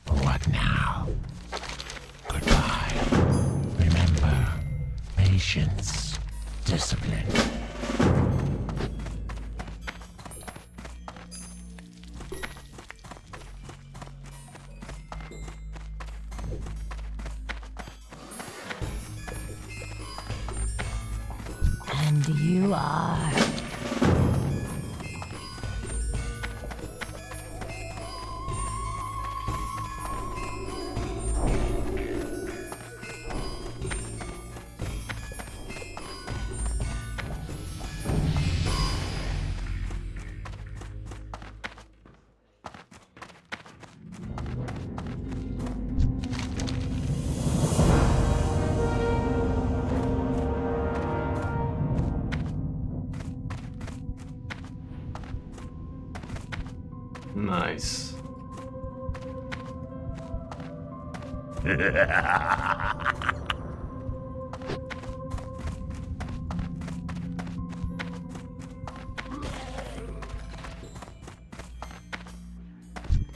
What now? Goodbye. Remember, patience, discipline. And you are. Nice.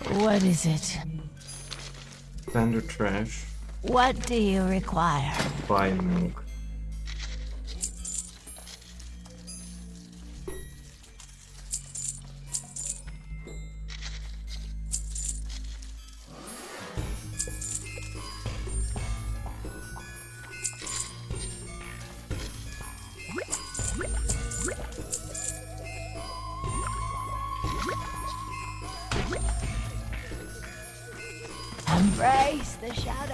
What is it? Standard trash. What do you require? Buy milk. Embrace the shadow.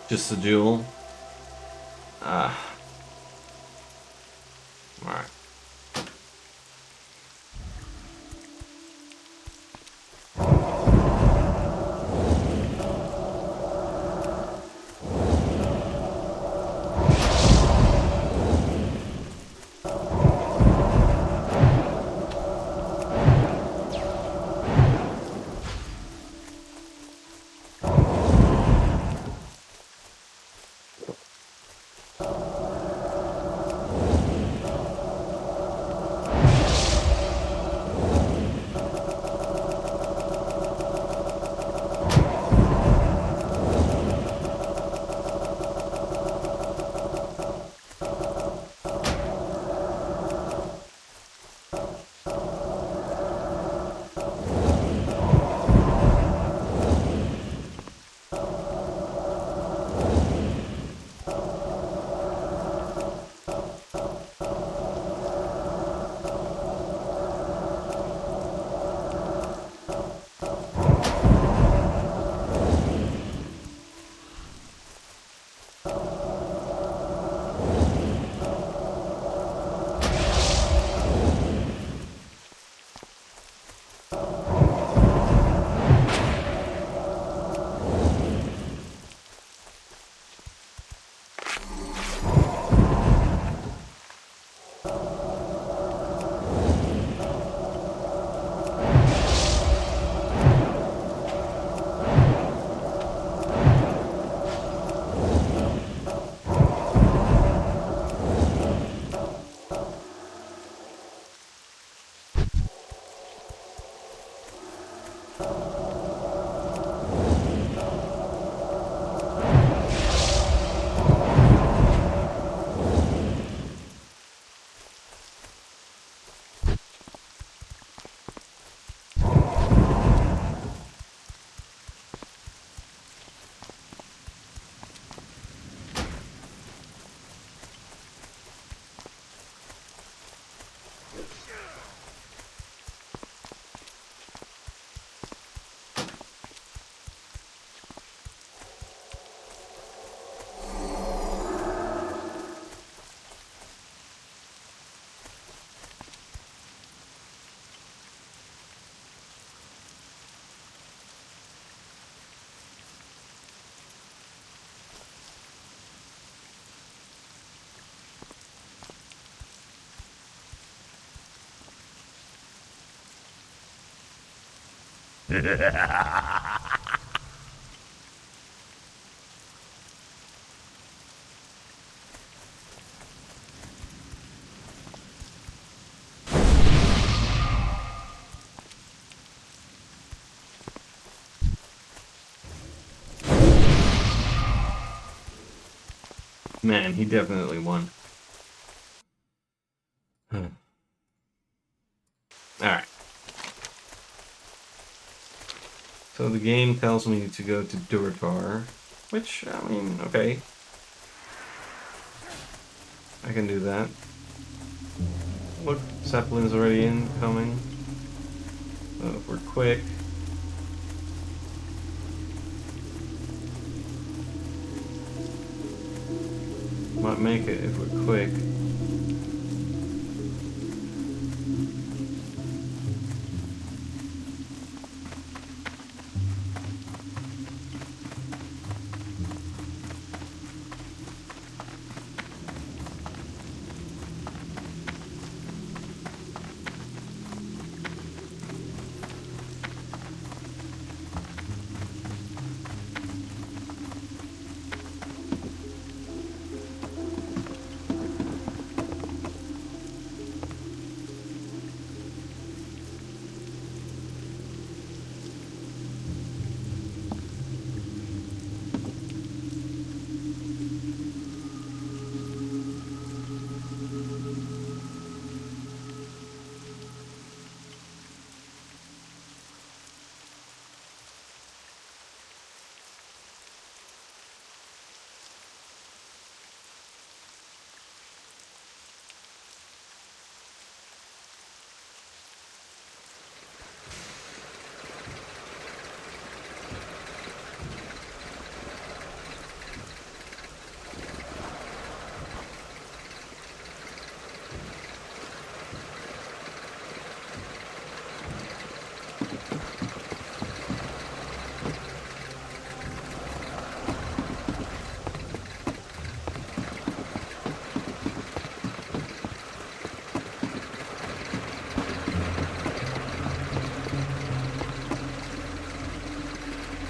Just a duel. Alright. Man, he definitely won. Alright. So the game tells me to go to Durotar, which, I mean, okay. I can do that. Look, Zeppelin's already incoming. So if we're quick... Might make it if we're quick.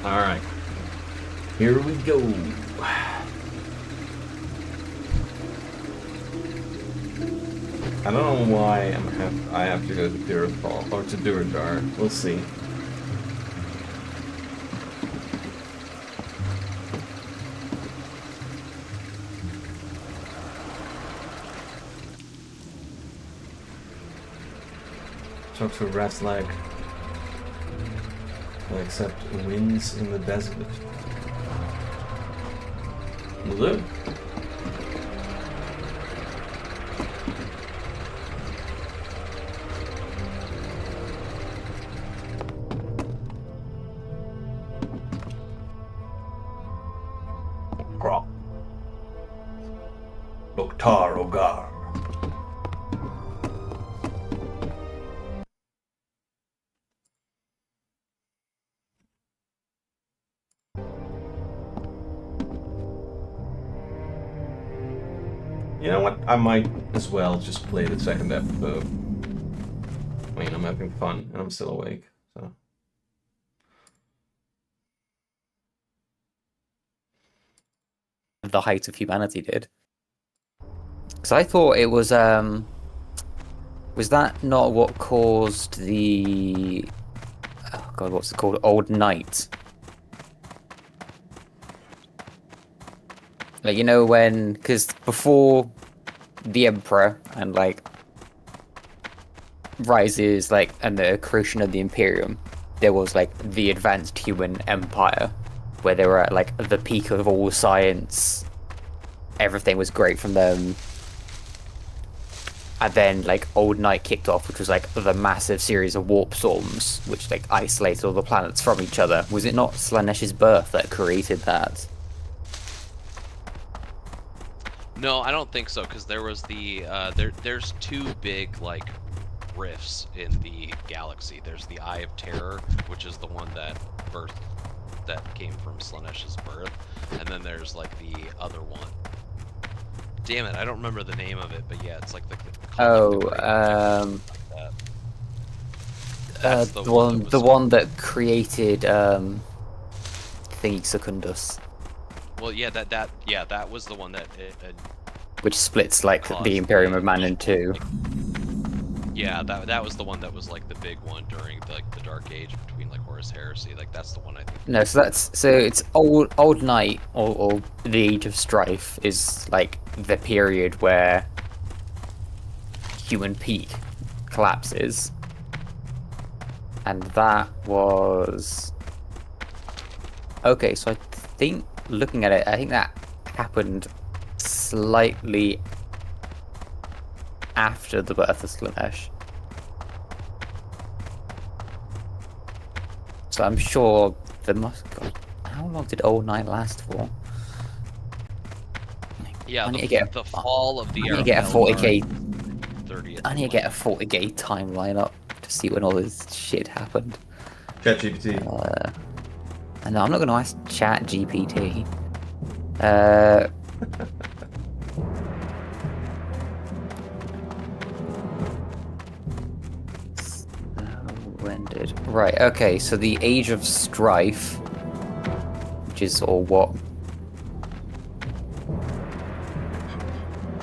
Alright. Here we go. I don't know why I have to go to Durotar or to Durotar. We'll see. Talk to Raslag. Accept winds in the desert. Will do. Loktar Ogar. You know what? I might as well just play the second episode. I mean, I'm having fun and I'm still awake, so. The height of humanity did. Because I thought it was that not what caused the... Oh god, what's it called? Old Night? Like, you know when... Because before the Emperor and, like, rises, like, and the creation of the Imperium, there was, like, the advanced human empire, where they were at, like, the peak of all science. Everything was great from them. And then, like, Old Night kicked off, which was, like, the massive series of warp storms, which, like, isolated all the planets from each other. Was it not Slanesh's birth that created that? No, I don't think so, because there was the there's two big like rifts in the galaxy. There's the Eye of Terror, which is the one that came from Slanesh's birth, and then there's like the other one. Damn it, I don't remember the name of it, but yeah, it's like the the one that created Thingy Secundus. Well, yeah, that was the one that which splits like the Imperium of Man in two. Yeah, that was the one that was like the big one during the Dark Age between like Horus Heresy. Like that's the one I think. No, so it's old night or the Age of Strife is like the period where human peak collapses, and that was okay. So I think looking at it, I think that happened slightly after the birth of Slaanesh. So I'm sure there must. God, how long did Old Night last for? Yeah, I need to get the fall of the I need to get a 40k. 30th. I need to get a 40k timeline up to see when all this shit happened. ChatGPT. I know I'm not going to ask Chat GPT. When did right? Okay, so the Age of Strife, which is or what?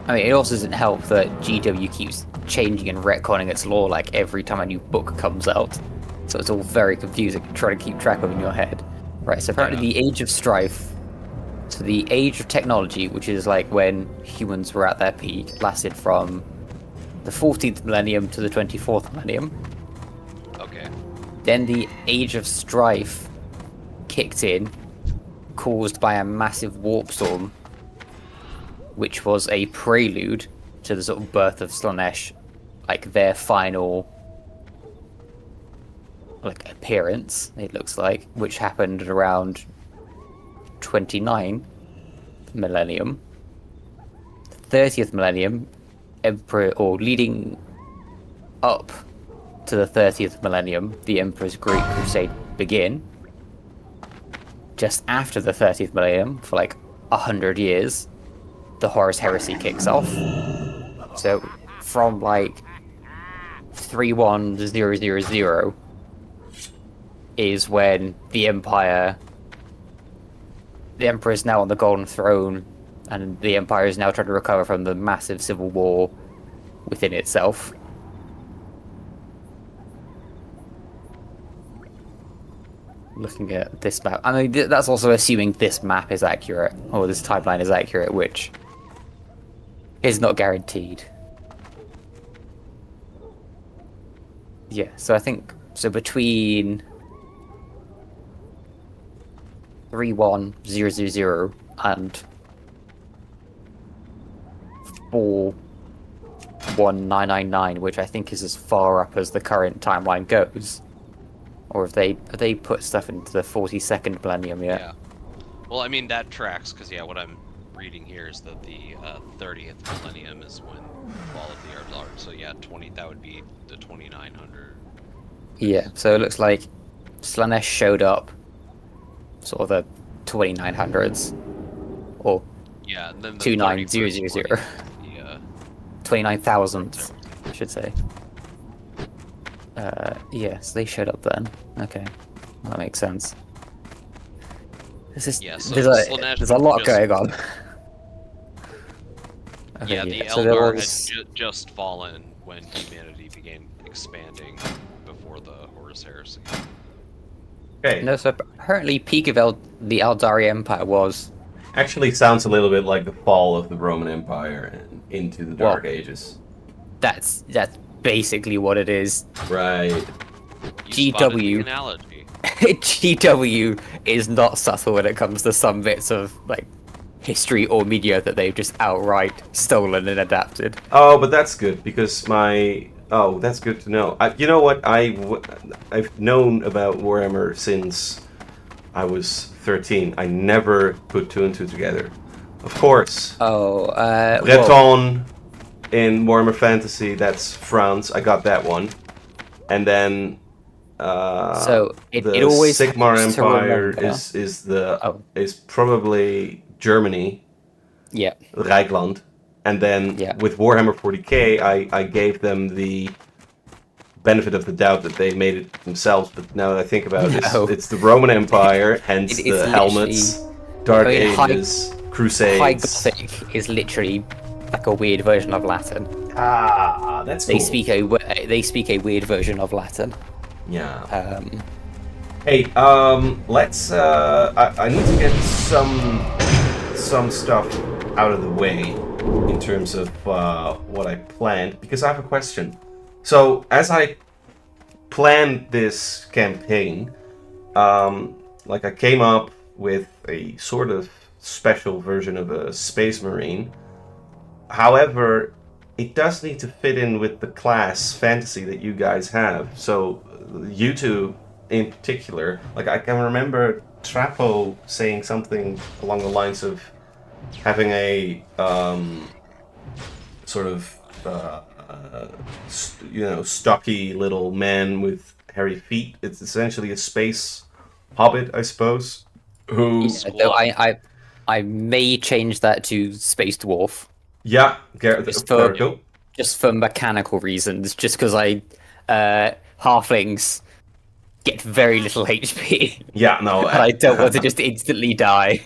I mean, it also doesn't help that GW keeps changing and retconning its lore like every time a new book comes out. So it's all very confusing trying to keep track of in your head. Right, so apparently the Age of Strife, so the Age of Technology, which is like when humans were at their peak, lasted from the 14th millennium to the 24th millennium. Okay. Then the Age of Strife kicked in, caused by a massive warp storm, which was a prelude to the sort of birth of Slaanesh, like their final like appearance, it looks like, which happened around 29th millennium. 30th millennium, Emperor, or leading up to the 30th millennium, the Emperor's Great Crusade begin. Just after the 30th millennium, for like 100 years, the Horus Heresy kicks off. So from like 31000 is when the Emperor is now on the Golden Throne, and the Empire is now trying to recover from the massive civil war within itself. Looking at this map, I mean, that's also assuming this map is accurate, or this timeline is accurate, which is not guaranteed. Yeah, so I think, so between 31000 and 41999, which I think is as far up as the current timeline goes. Or have they put stuff into the 42nd millennium yet? Yeah. Well, I mean that tracks because what I'm reading here is that the 30th millennium is when fall of the Earth Lord. So yeah, that would be the 2900. Yeah. So it looks like Slaanesh showed up, sort of the 2900s, or yeah, and then the 29000. Yeah. 29,000, I should say. Yes, they showed up then. Okay, that makes sense. This is So there's a lot going on. Okay, yeah, the so Eldar was... had just fallen when humanity began expanding before the Horus Heresy. Okay. No, so apparently peak of the Eldari Empire was... Actually sounds a little bit like the fall of the Roman Empire and into the Dark Ages. That's basically what it is. Right. GW. Analogy. GW is not subtle when it comes to some bits of like history or media that they've just outright stolen and adapted. Oh, but that's good because that's good to know. You know what? I've known about Warhammer since I was 13. I never put two and two together. Of course. Breton in Warhammer Fantasy, that's France. I got that one. And then so it the always Sigmar helps to Empire remember. is probably Germany. Yeah. Reichland. And then with Warhammer 40k, I gave them the benefit of the doubt that they made it themselves. But now that I think about it, it's the Roman Empire, hence the helmets, Dark Ages, Crusades. High Gothic is literally like a weird version of Latin. Ah, that's They cool. speak a weird version of Latin. Yeah. Um, Hey, let's. I need to get some stuff out of the way in terms of what I planned, because I have a question. So, as I planned this campaign, like I came up with a sort of special version of a Space Marine. However, it does need to fit in with the class fantasy that you guys have. So, you two in particular, like I can remember Trapo saying something along the lines of having a sort of stocky little man with hairy feet. It's essentially a space hobbit, I suppose. Who? yeah, though I may change that to Space Dwarf Yeah, just very for cool. just for mechanical reasons. Just because halflings get very little HP, Yeah, no, and I don't want to just instantly die.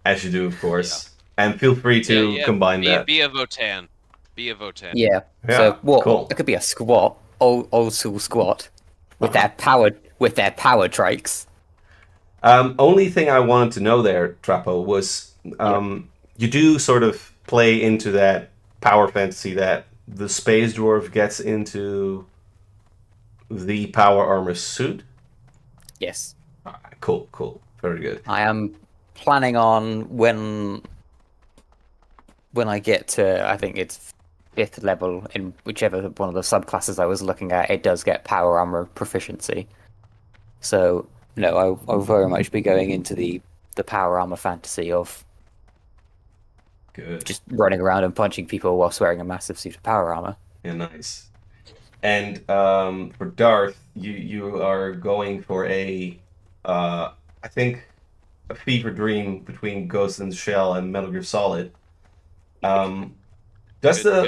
as you do, of course. And feel free to combine that. Be a Votan. Be a Votan. Yeah. Yeah, So what? cool. It could be a squat, old school squat, with their power trikes. Only thing I wanted to know there, Trapo, was you do sort of play into that power fantasy that the space dwarf gets into the power armor suit. Yes. Alright, cool, very good. I am planning on when I get to, I think it's 5th level in whichever one of the subclasses I was looking at, it does get power armor proficiency. So no, I'll very much be going into the power armor fantasy of Good. just running around and punching people whilst wearing a massive suit of power armor. Yeah, nice. And for Darth, you are going for I think a fever dream between Ghost in the Shell and Metal Gear Solid. Good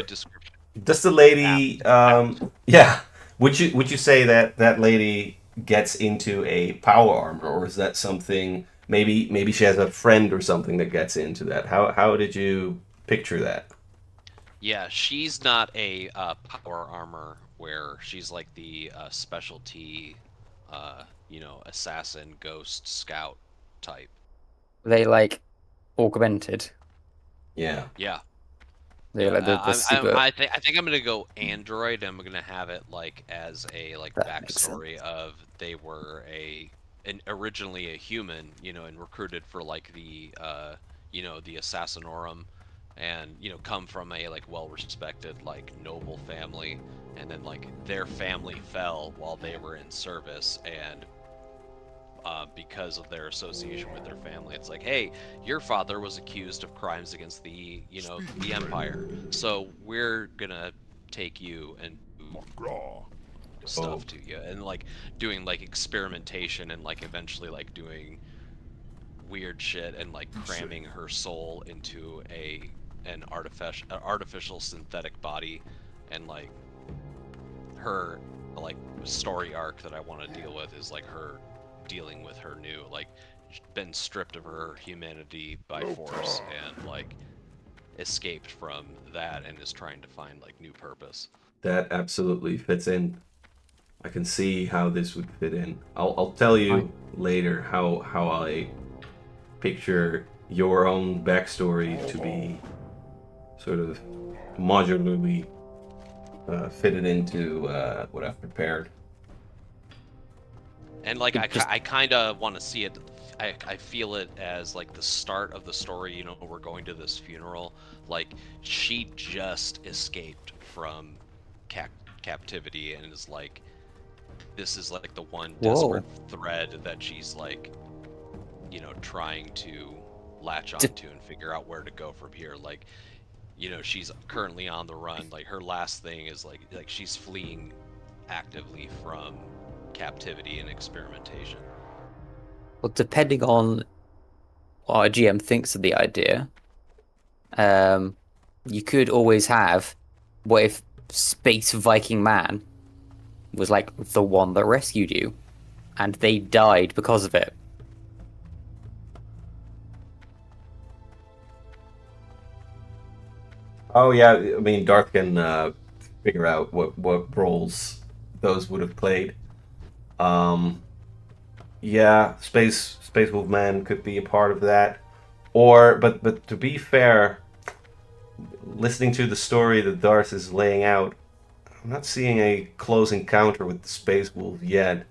description. Does the lady yeah, would you say that lady gets into a power armor, or is that something maybe she has a friend or something that gets into that? How did you picture that? Yeah, she's not a power armor where she's like the specialty, assassin, ghost, scout type. They like augmented. Yeah. Yeah. They're like the super. I think I'm gonna go android. I'm gonna have it like as a That makes backstory of they were originally a human, and recruited for like the the assassinorum, and come from a well-respected noble family, and then their family fell while they were in service, and because of their association with their family, it's like, hey, your father was accused of crimes against the the empire, so we're gonna take you and do stuff to you, and doing experimentation, and eventually doing weird shit, and cramming her soul into an artificial synthetic body, and her story arc that I want to deal with is her dealing with her new been stripped of her humanity by force, and escaped from that, and is trying to find new purpose. That absolutely fits in. I can see how this would fit in. I'll tell you later how I picture your own backstory to be sort of modularly fitted into what I've prepared. And I kind of want to see it. I feel it as the start of the story. We're going to this funeral. She just escaped from captivity, and is this is the one desperate thread that she's trying to latch onto and figure out where to go from here. She's currently on the run. Her last thing is she's fleeing actively from captivity and experimentation. Well, depending on what our GM thinks of the idea, you could always have, what if Space Viking Man was the one that rescued you, and they died because of it? Oh yeah, I mean Darth can figure out what roles those would have played. Um, yeah, Space Wolfman could be a part of that. Or, but to be fair, listening to the story that Darth is laying out, I'm not seeing a close encounter with the Space Wolf yet.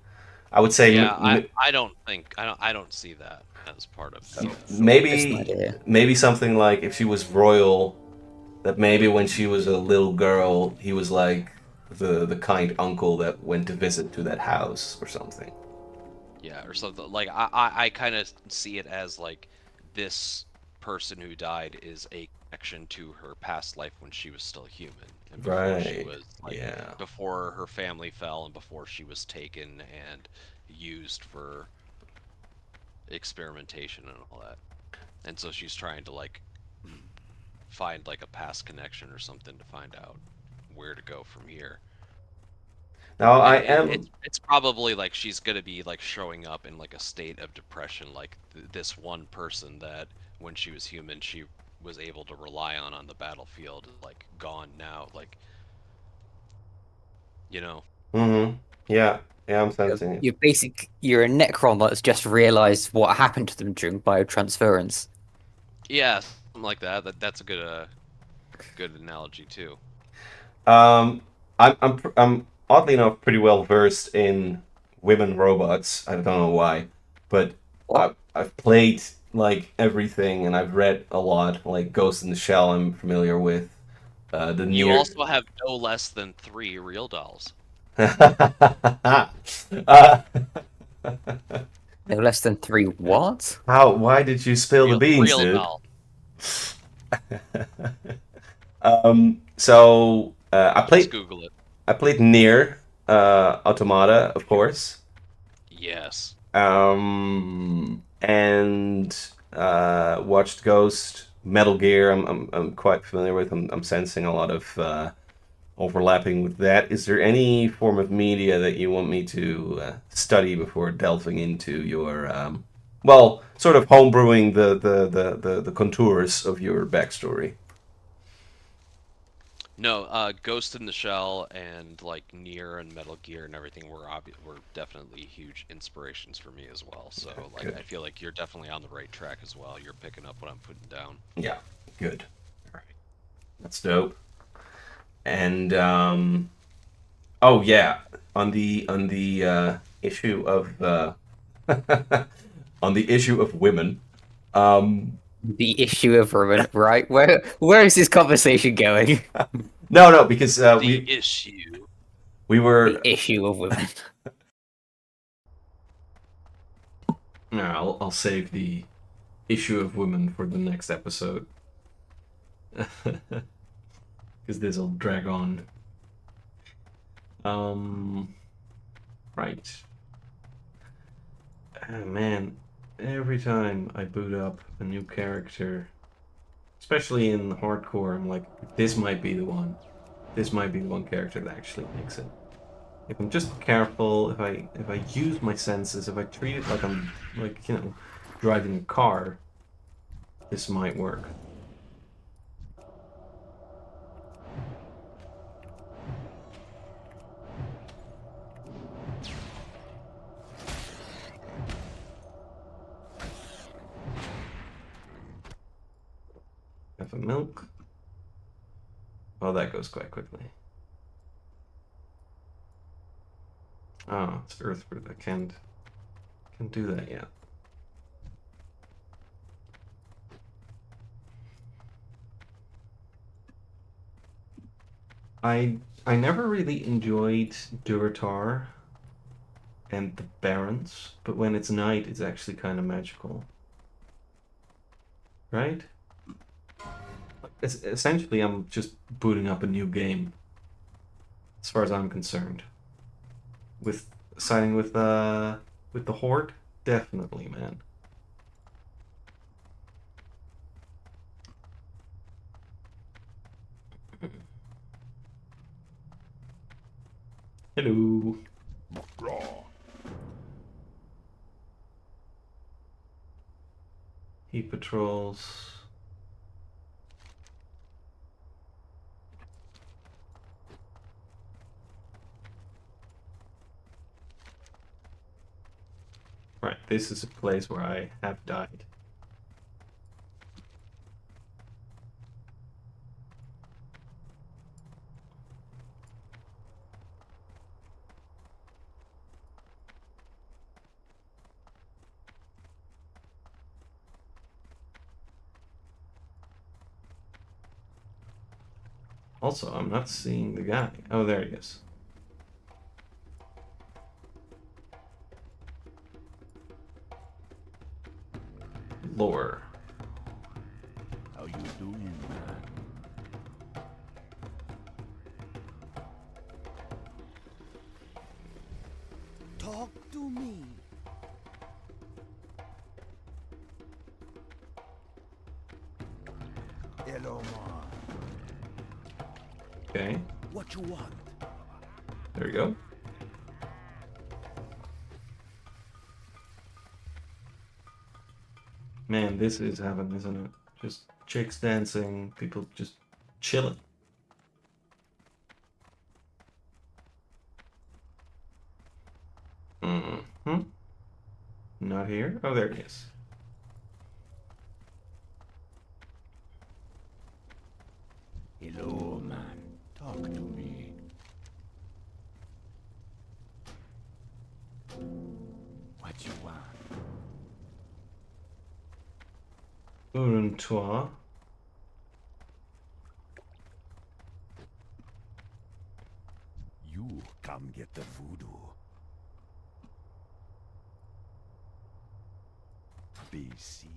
I would say Yeah, I don't think I don't see that as part of the. Just an maybe idea. maybe something like if she was royal, that maybe when she was a little girl, he was like the kind uncle that went to visit to that house or something. Yeah, or something like I kind of see it as like this person who died is a connection to her past life when she was still human and before she Right. was like Yeah. before her family fell and before she was taken and used for experimentation and all that. And so she's trying to like find like a past connection or something to find out where to go from here. Now I And am. it's probably like she's gonna be like showing up in like a state of depression, like this one person that when she was human she was able to rely on the battlefield is like gone now, like you know. Mm-hmm. Yeah. Yeah, I'm sensing it. You're a Necron that's just realised what happened to them during biotransference. Yeah, something like that. That's a good analogy too. I'm oddly enough pretty well versed in women robots. I don't know why, but What? I've played like everything and I've read a lot. Like Ghost in the Shell, I'm familiar with. The You near. also have no less than 3 real dolls. uh, No less than 3 what? how? Why did you spill the beans, Real dude? doll. So Just Google it. I played Near Automata, of course. Yes. And watched Ghost, Metal Gear. I'm quite familiar with. I'm sensing a lot of overlapping with that. Is there any form of media that you want me to study before delving into your well, sort of homebrewing the contours of your backstory? No, Ghost in the Shell and like Nier and Metal Gear and everything were definitely huge inspirations for me as well. So like Good. I feel like you're definitely on the right track as well. You're picking up what I'm putting down. Yeah, good. All right, that's dope. And oh yeah, on the issue of on the issue of women. The issue of women, right? Where is this conversation going? No, because The issue. we The were. issue of women. No, I'll save the issue of women for the next episode. Because this'll drag on. Right. Oh, man, every time I boot up a new character, especially in hardcore, I'm like, this might be the one. This might be the one character that actually makes it. If I'm just careful, if I use my senses, if I treat it like I'm like, you know, driving a car, this might work. Have a milk. Well, that goes quite quickly. Oh, it's Earthroot. I can't do that yet. I never really enjoyed Durotar and the Barons, but when it's night, it's actually kind of magical. Right? Essentially, I'm just booting up a new game, as far as I'm concerned. With siding with the Horde, definitely, man. Hello. He patrols. Right, this is a place where I have died. Also, I'm not seeing the guy. Oh, there he is. Lore. How you doing, man? Talk to me. Hello, man. Okay, What you want? there we go. Man, this is heaven, isn't it? Just chicks dancing, people just chilling. Mm-hmm. Not here? Oh, there he is. Hello, man. Talk to me. What you want? Uruntua. You come get the voodoo. Be seeing.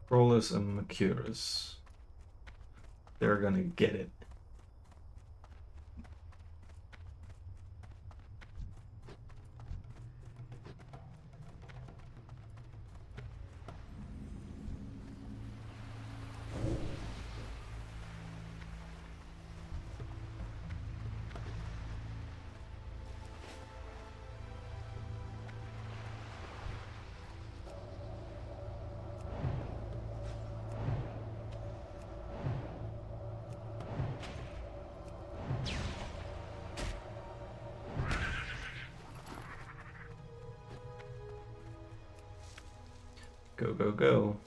Rolus and Mercurus. They're gonna get it. Go, go, go.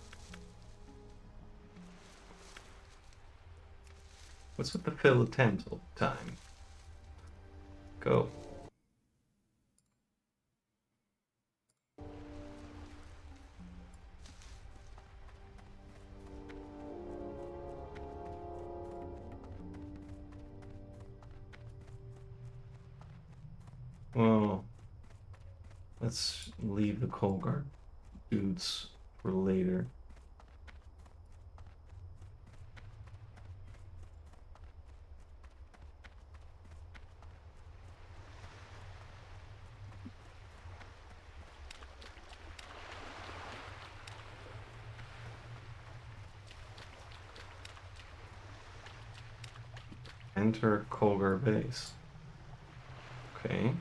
What's with the fill attempts all the time? Go. Well, let's leave the Colgar dudes for later. Enter Colgar base. Okay.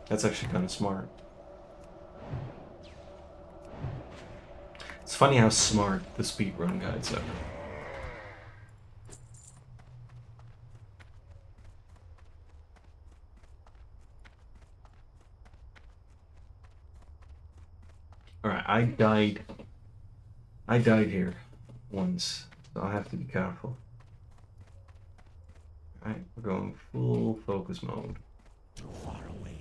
That's actually kind of smart. It's funny how smart the speedrun guides are. Alright, I died here once, so I have to be careful. Alright, we're going full focus mode. Too far away.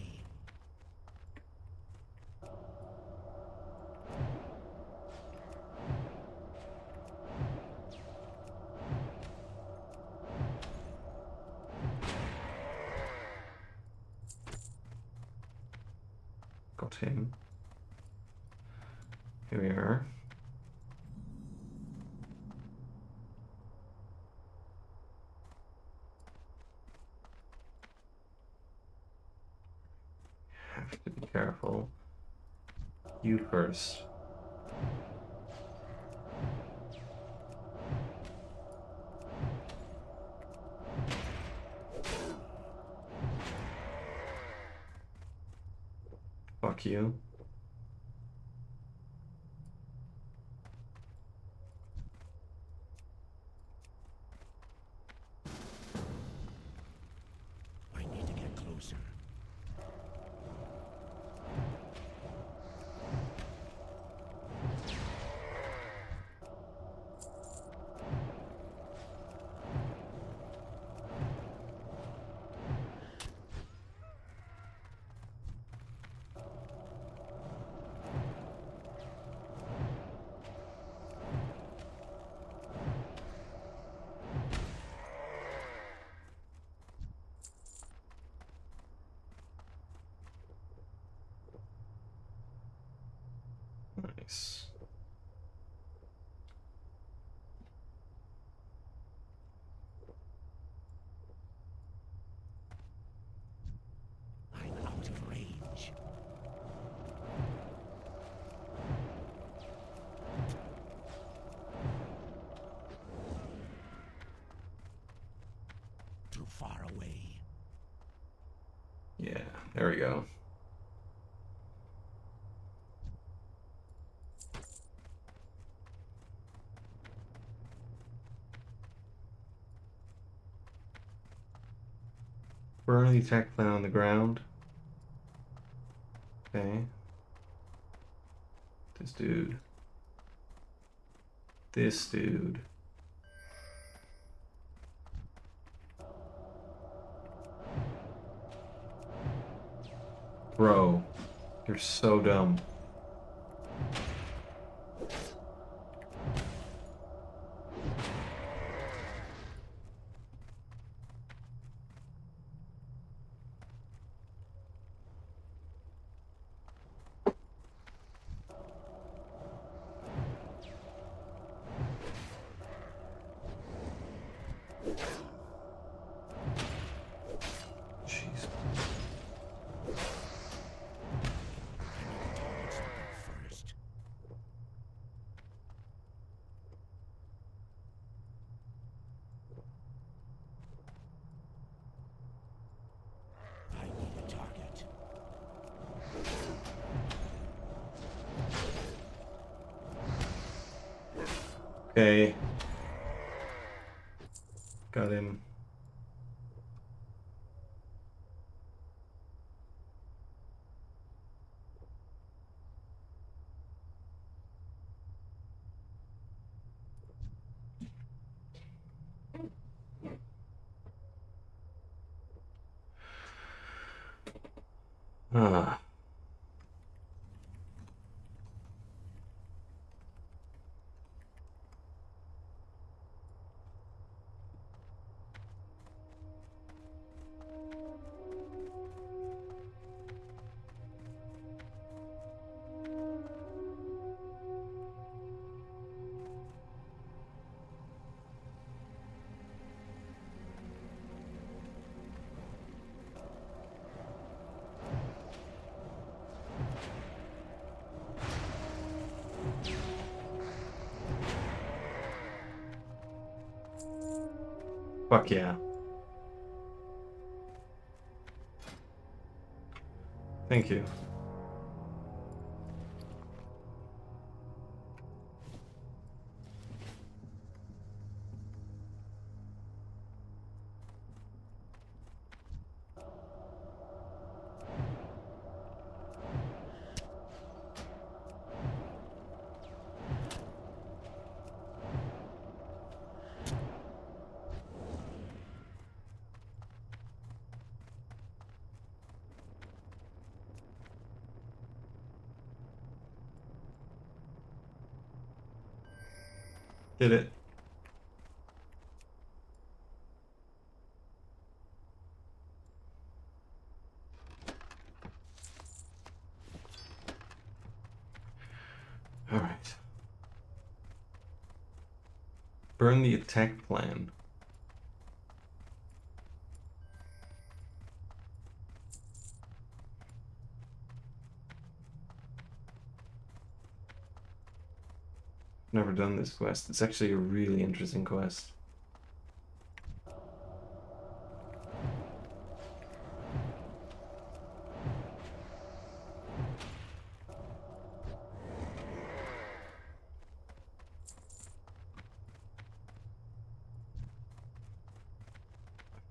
Got him. Here we are. Have to be careful. You first. Fuck you. I need to get closer. Nice. I'm out of range. Too far away. Yeah, there we go. Burn the attack plan on the ground. Okay. This dude. This dude. Bro, you're so dumb. Jeez. First. I need a target. Okay. Got him. Ah. Fuck yeah. Thank you. Did it. All right. Burn the attack plan. Never done this quest. It's actually a really interesting quest.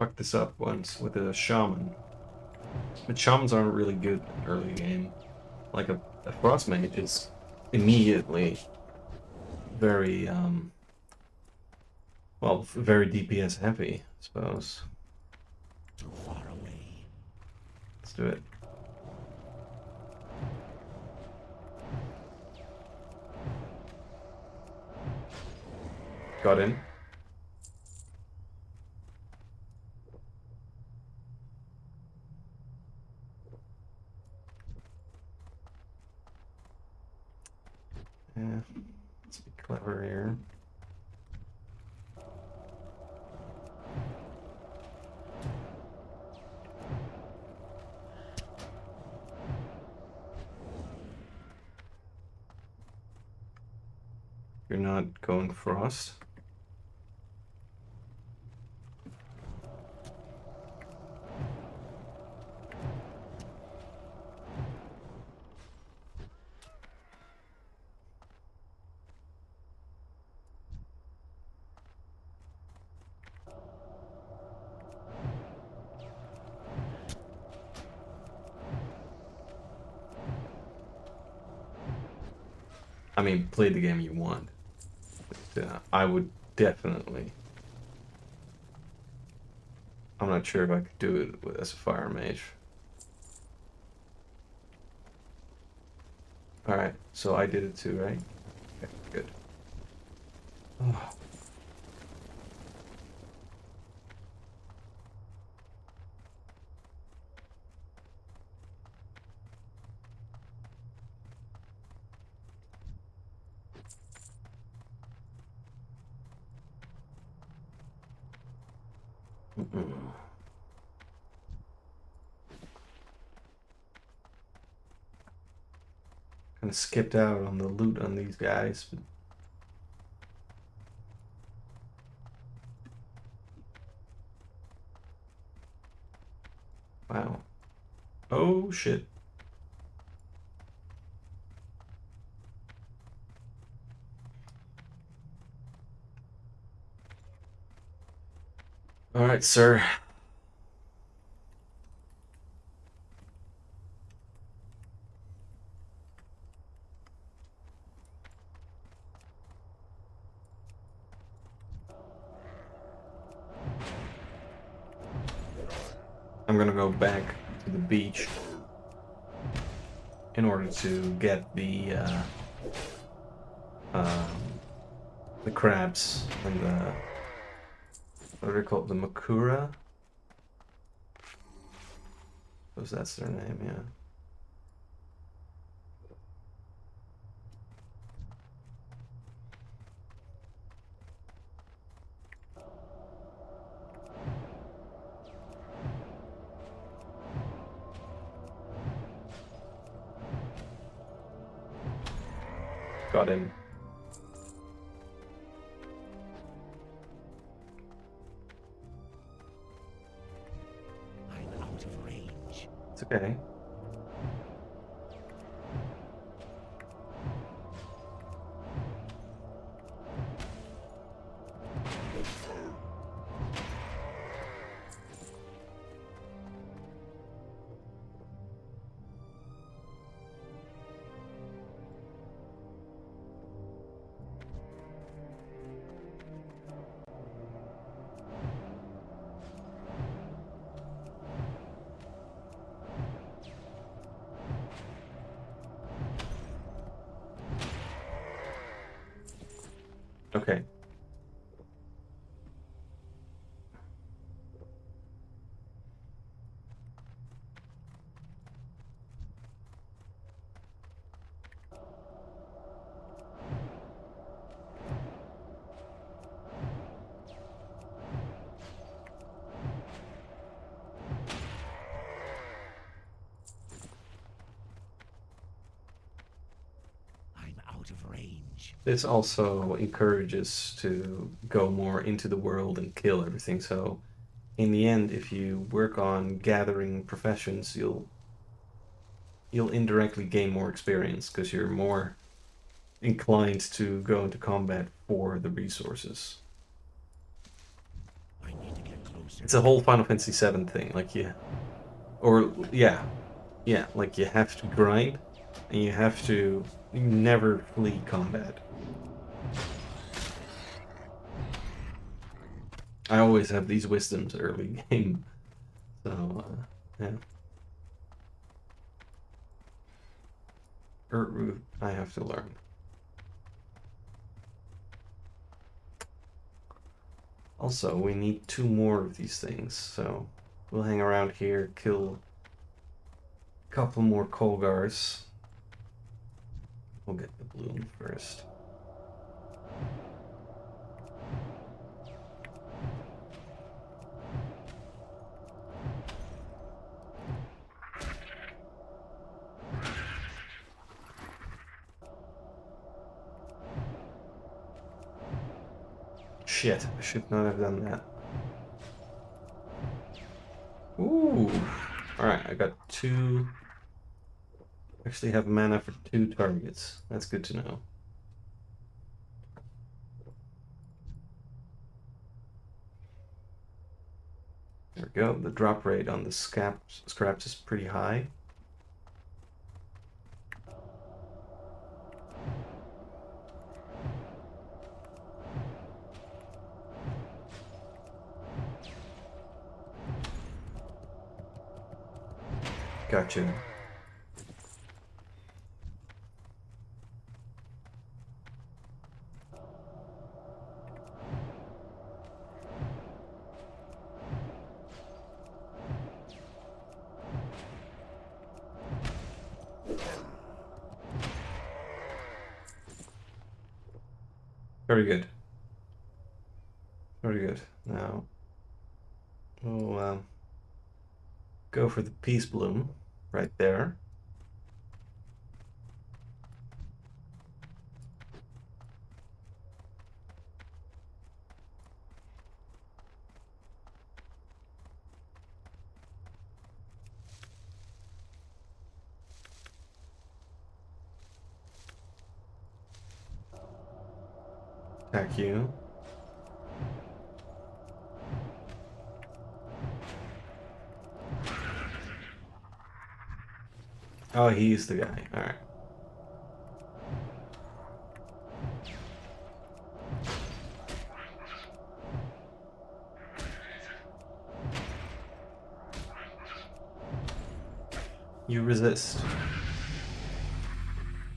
fucked this up once with a shaman. But shamans aren't really good early game. Like a Frostmage is immediately very, well, very DPS heavy, I suppose. Too far away. Let's do it. Got in. Yeah, let's be clever here. You're not going frost. I mean, play the game you want. But, I would definitely. I'm not sure if I could do it as a fire mage. Alright, so I did it too, right? Okay, good. Oh. Kind of skipped out on the loot on these guys. But... Wow. Oh shit. All right, sir. I'm gonna go back to the beach in order to get the crabs and the, what are they called, the Makura? Suppose that's their name, yeah. Got him. I'm out of range. It's okay. Okay. I'm out of range. This also encourages to go more into the world and kill everything. So, in the end, if you work on gathering professions, you'll indirectly gain more experience because you're more inclined to go into combat for the resources. I need to get closer. It's a whole Final Fantasy VII thing. Like yeah, like you have to grind, and you never flee combat. I always have these wisdoms early game, so yeah. Root I have to learn. Also, we need 2 more of these things, so we'll hang around here, kill a couple more Kolgars. We'll get the bloom first. Shit, I should not have done that. Ooh. Alright, I got 2. Actually have mana for 2 targets. That's good to know. There we go. The drop rate on the scraps is pretty high. Gotcha. Very good. Very good. Now, we'll go for the Peace Bloom right there. Attack you. Oh, he's the guy. Alright. You resist.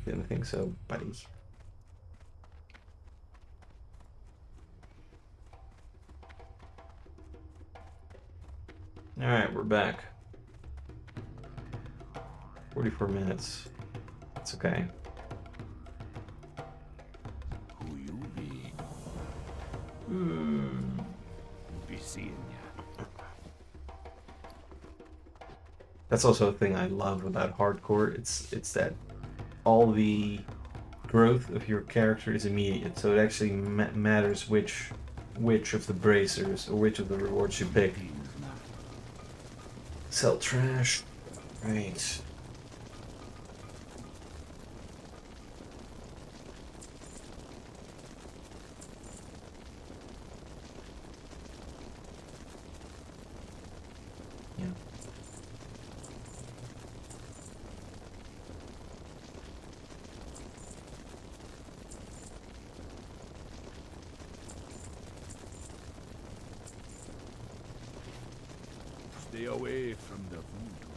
Didn't think so, buddy. Alright, we're back. 44 minutes. It's okay. Who you be? Be seeing ya. That's also a thing I love about hardcore. It's that all the growth of your character is immediate, so it actually matters which of the bracers or which of the rewards you pick. Sell trash. Right. Yeah. Stay away from the voodoo.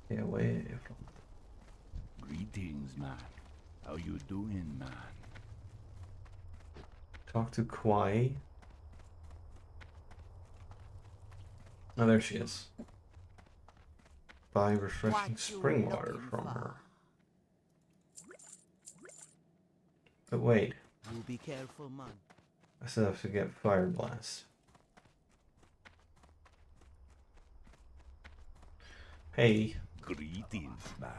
Stay away from. Greetings, man. How you doing, man? Talk to Kwai. Oh, there she is. Buy refreshing spring water from her. But wait, You be careful, man. I still have to get Fire Blast. Hey. Greetings, man.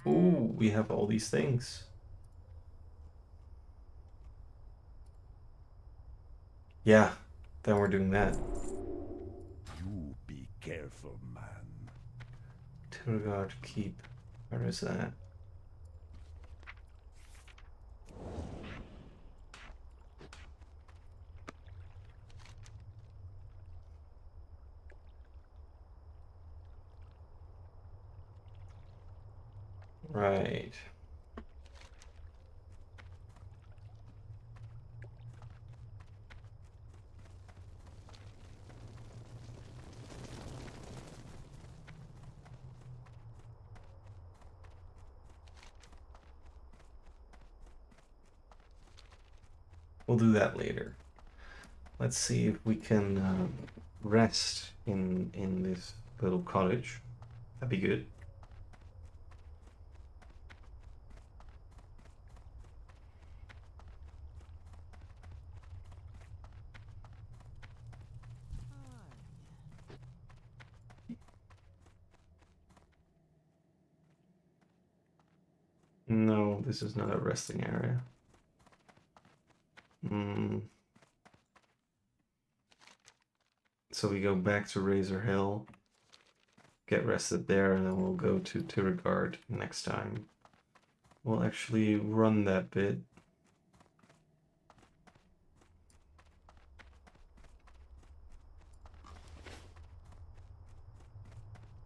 Ooh, we have all these things. Yeah, then we're doing that. You be careful, man. Tilgard Keep. Where is that? Right. We'll do that later. Let's see if we can rest in this little cottage. That'd be good. No, this is not a resting area. So we go back to Razor Hill, get rested there, and then we'll go to Tirigard next time. We'll actually run that bit.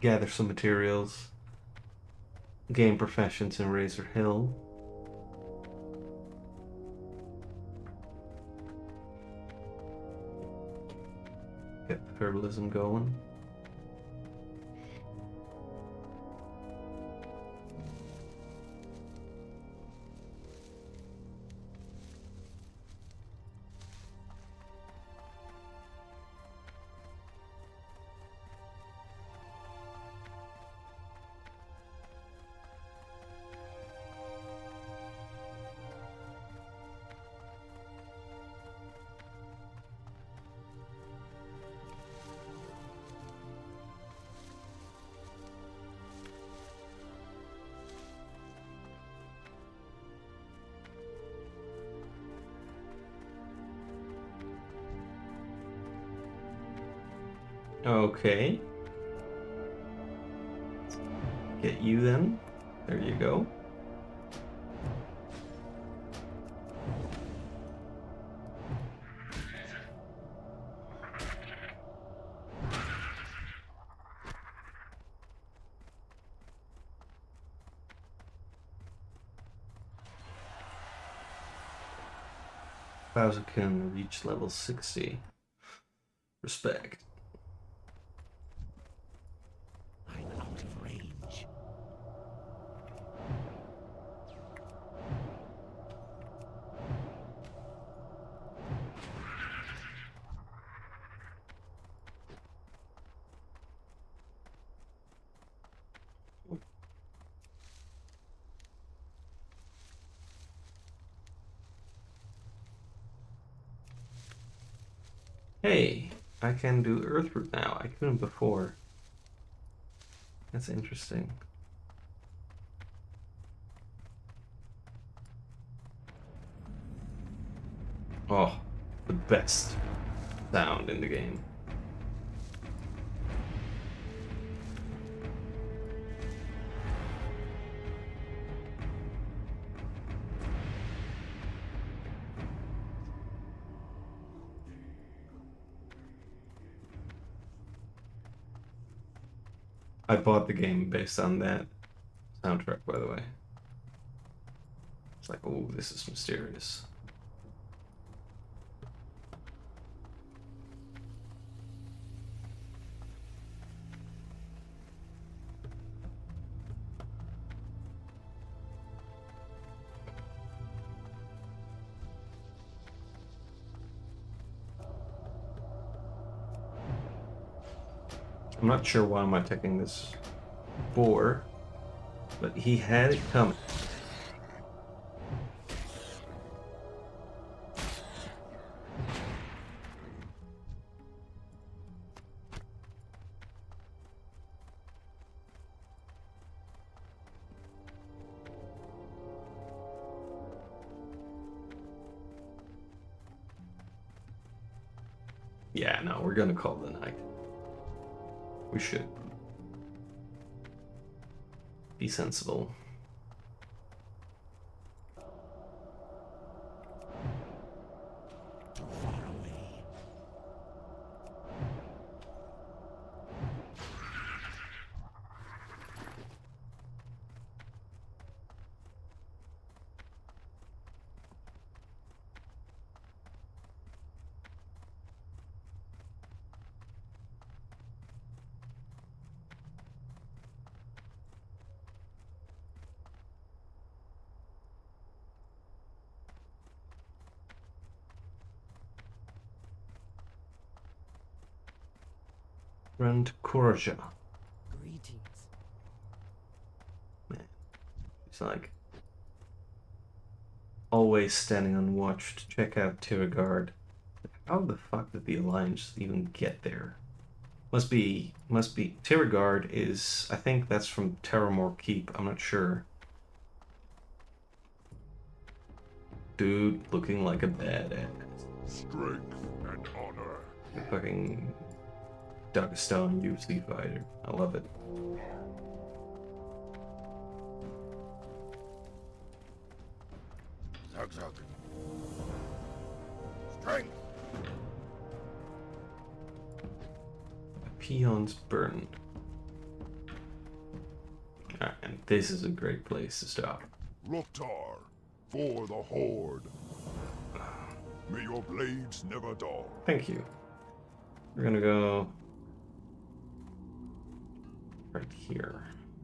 Gather some materials. Gain professions in Razor Hill. Get the herbalism going. Okay. Get you then. There you go. Bowser can reach level 60. Respect. I'm out of range. Hey, I can do Earthroot now. I couldn't before. That's interesting. Oh, the best sound in the game. I bought the game based on that soundtrack, by the way. It's like, oh, this is mysterious. I'm not sure why I'm attacking this boar, but he had it coming. Yeah, no, we're gonna call it a night. We should. Be sensible. Too far away. Grand Korja. Greetings. Man, he's like always standing on watch to check out Tiragard. How the fuck did the Alliance even get there? Must be Tiragard is, I think that's from Terramore Keep, I'm not sure. Dude looking like a badass. Strength and honor. Fucking Dagestan UFC fighter. I love it. Zug zug. Strength. Peons burned. Alright, and this is a great place to stop. Loktar, for the Horde. May your blades never dull. Thank you. We're gonna go right here.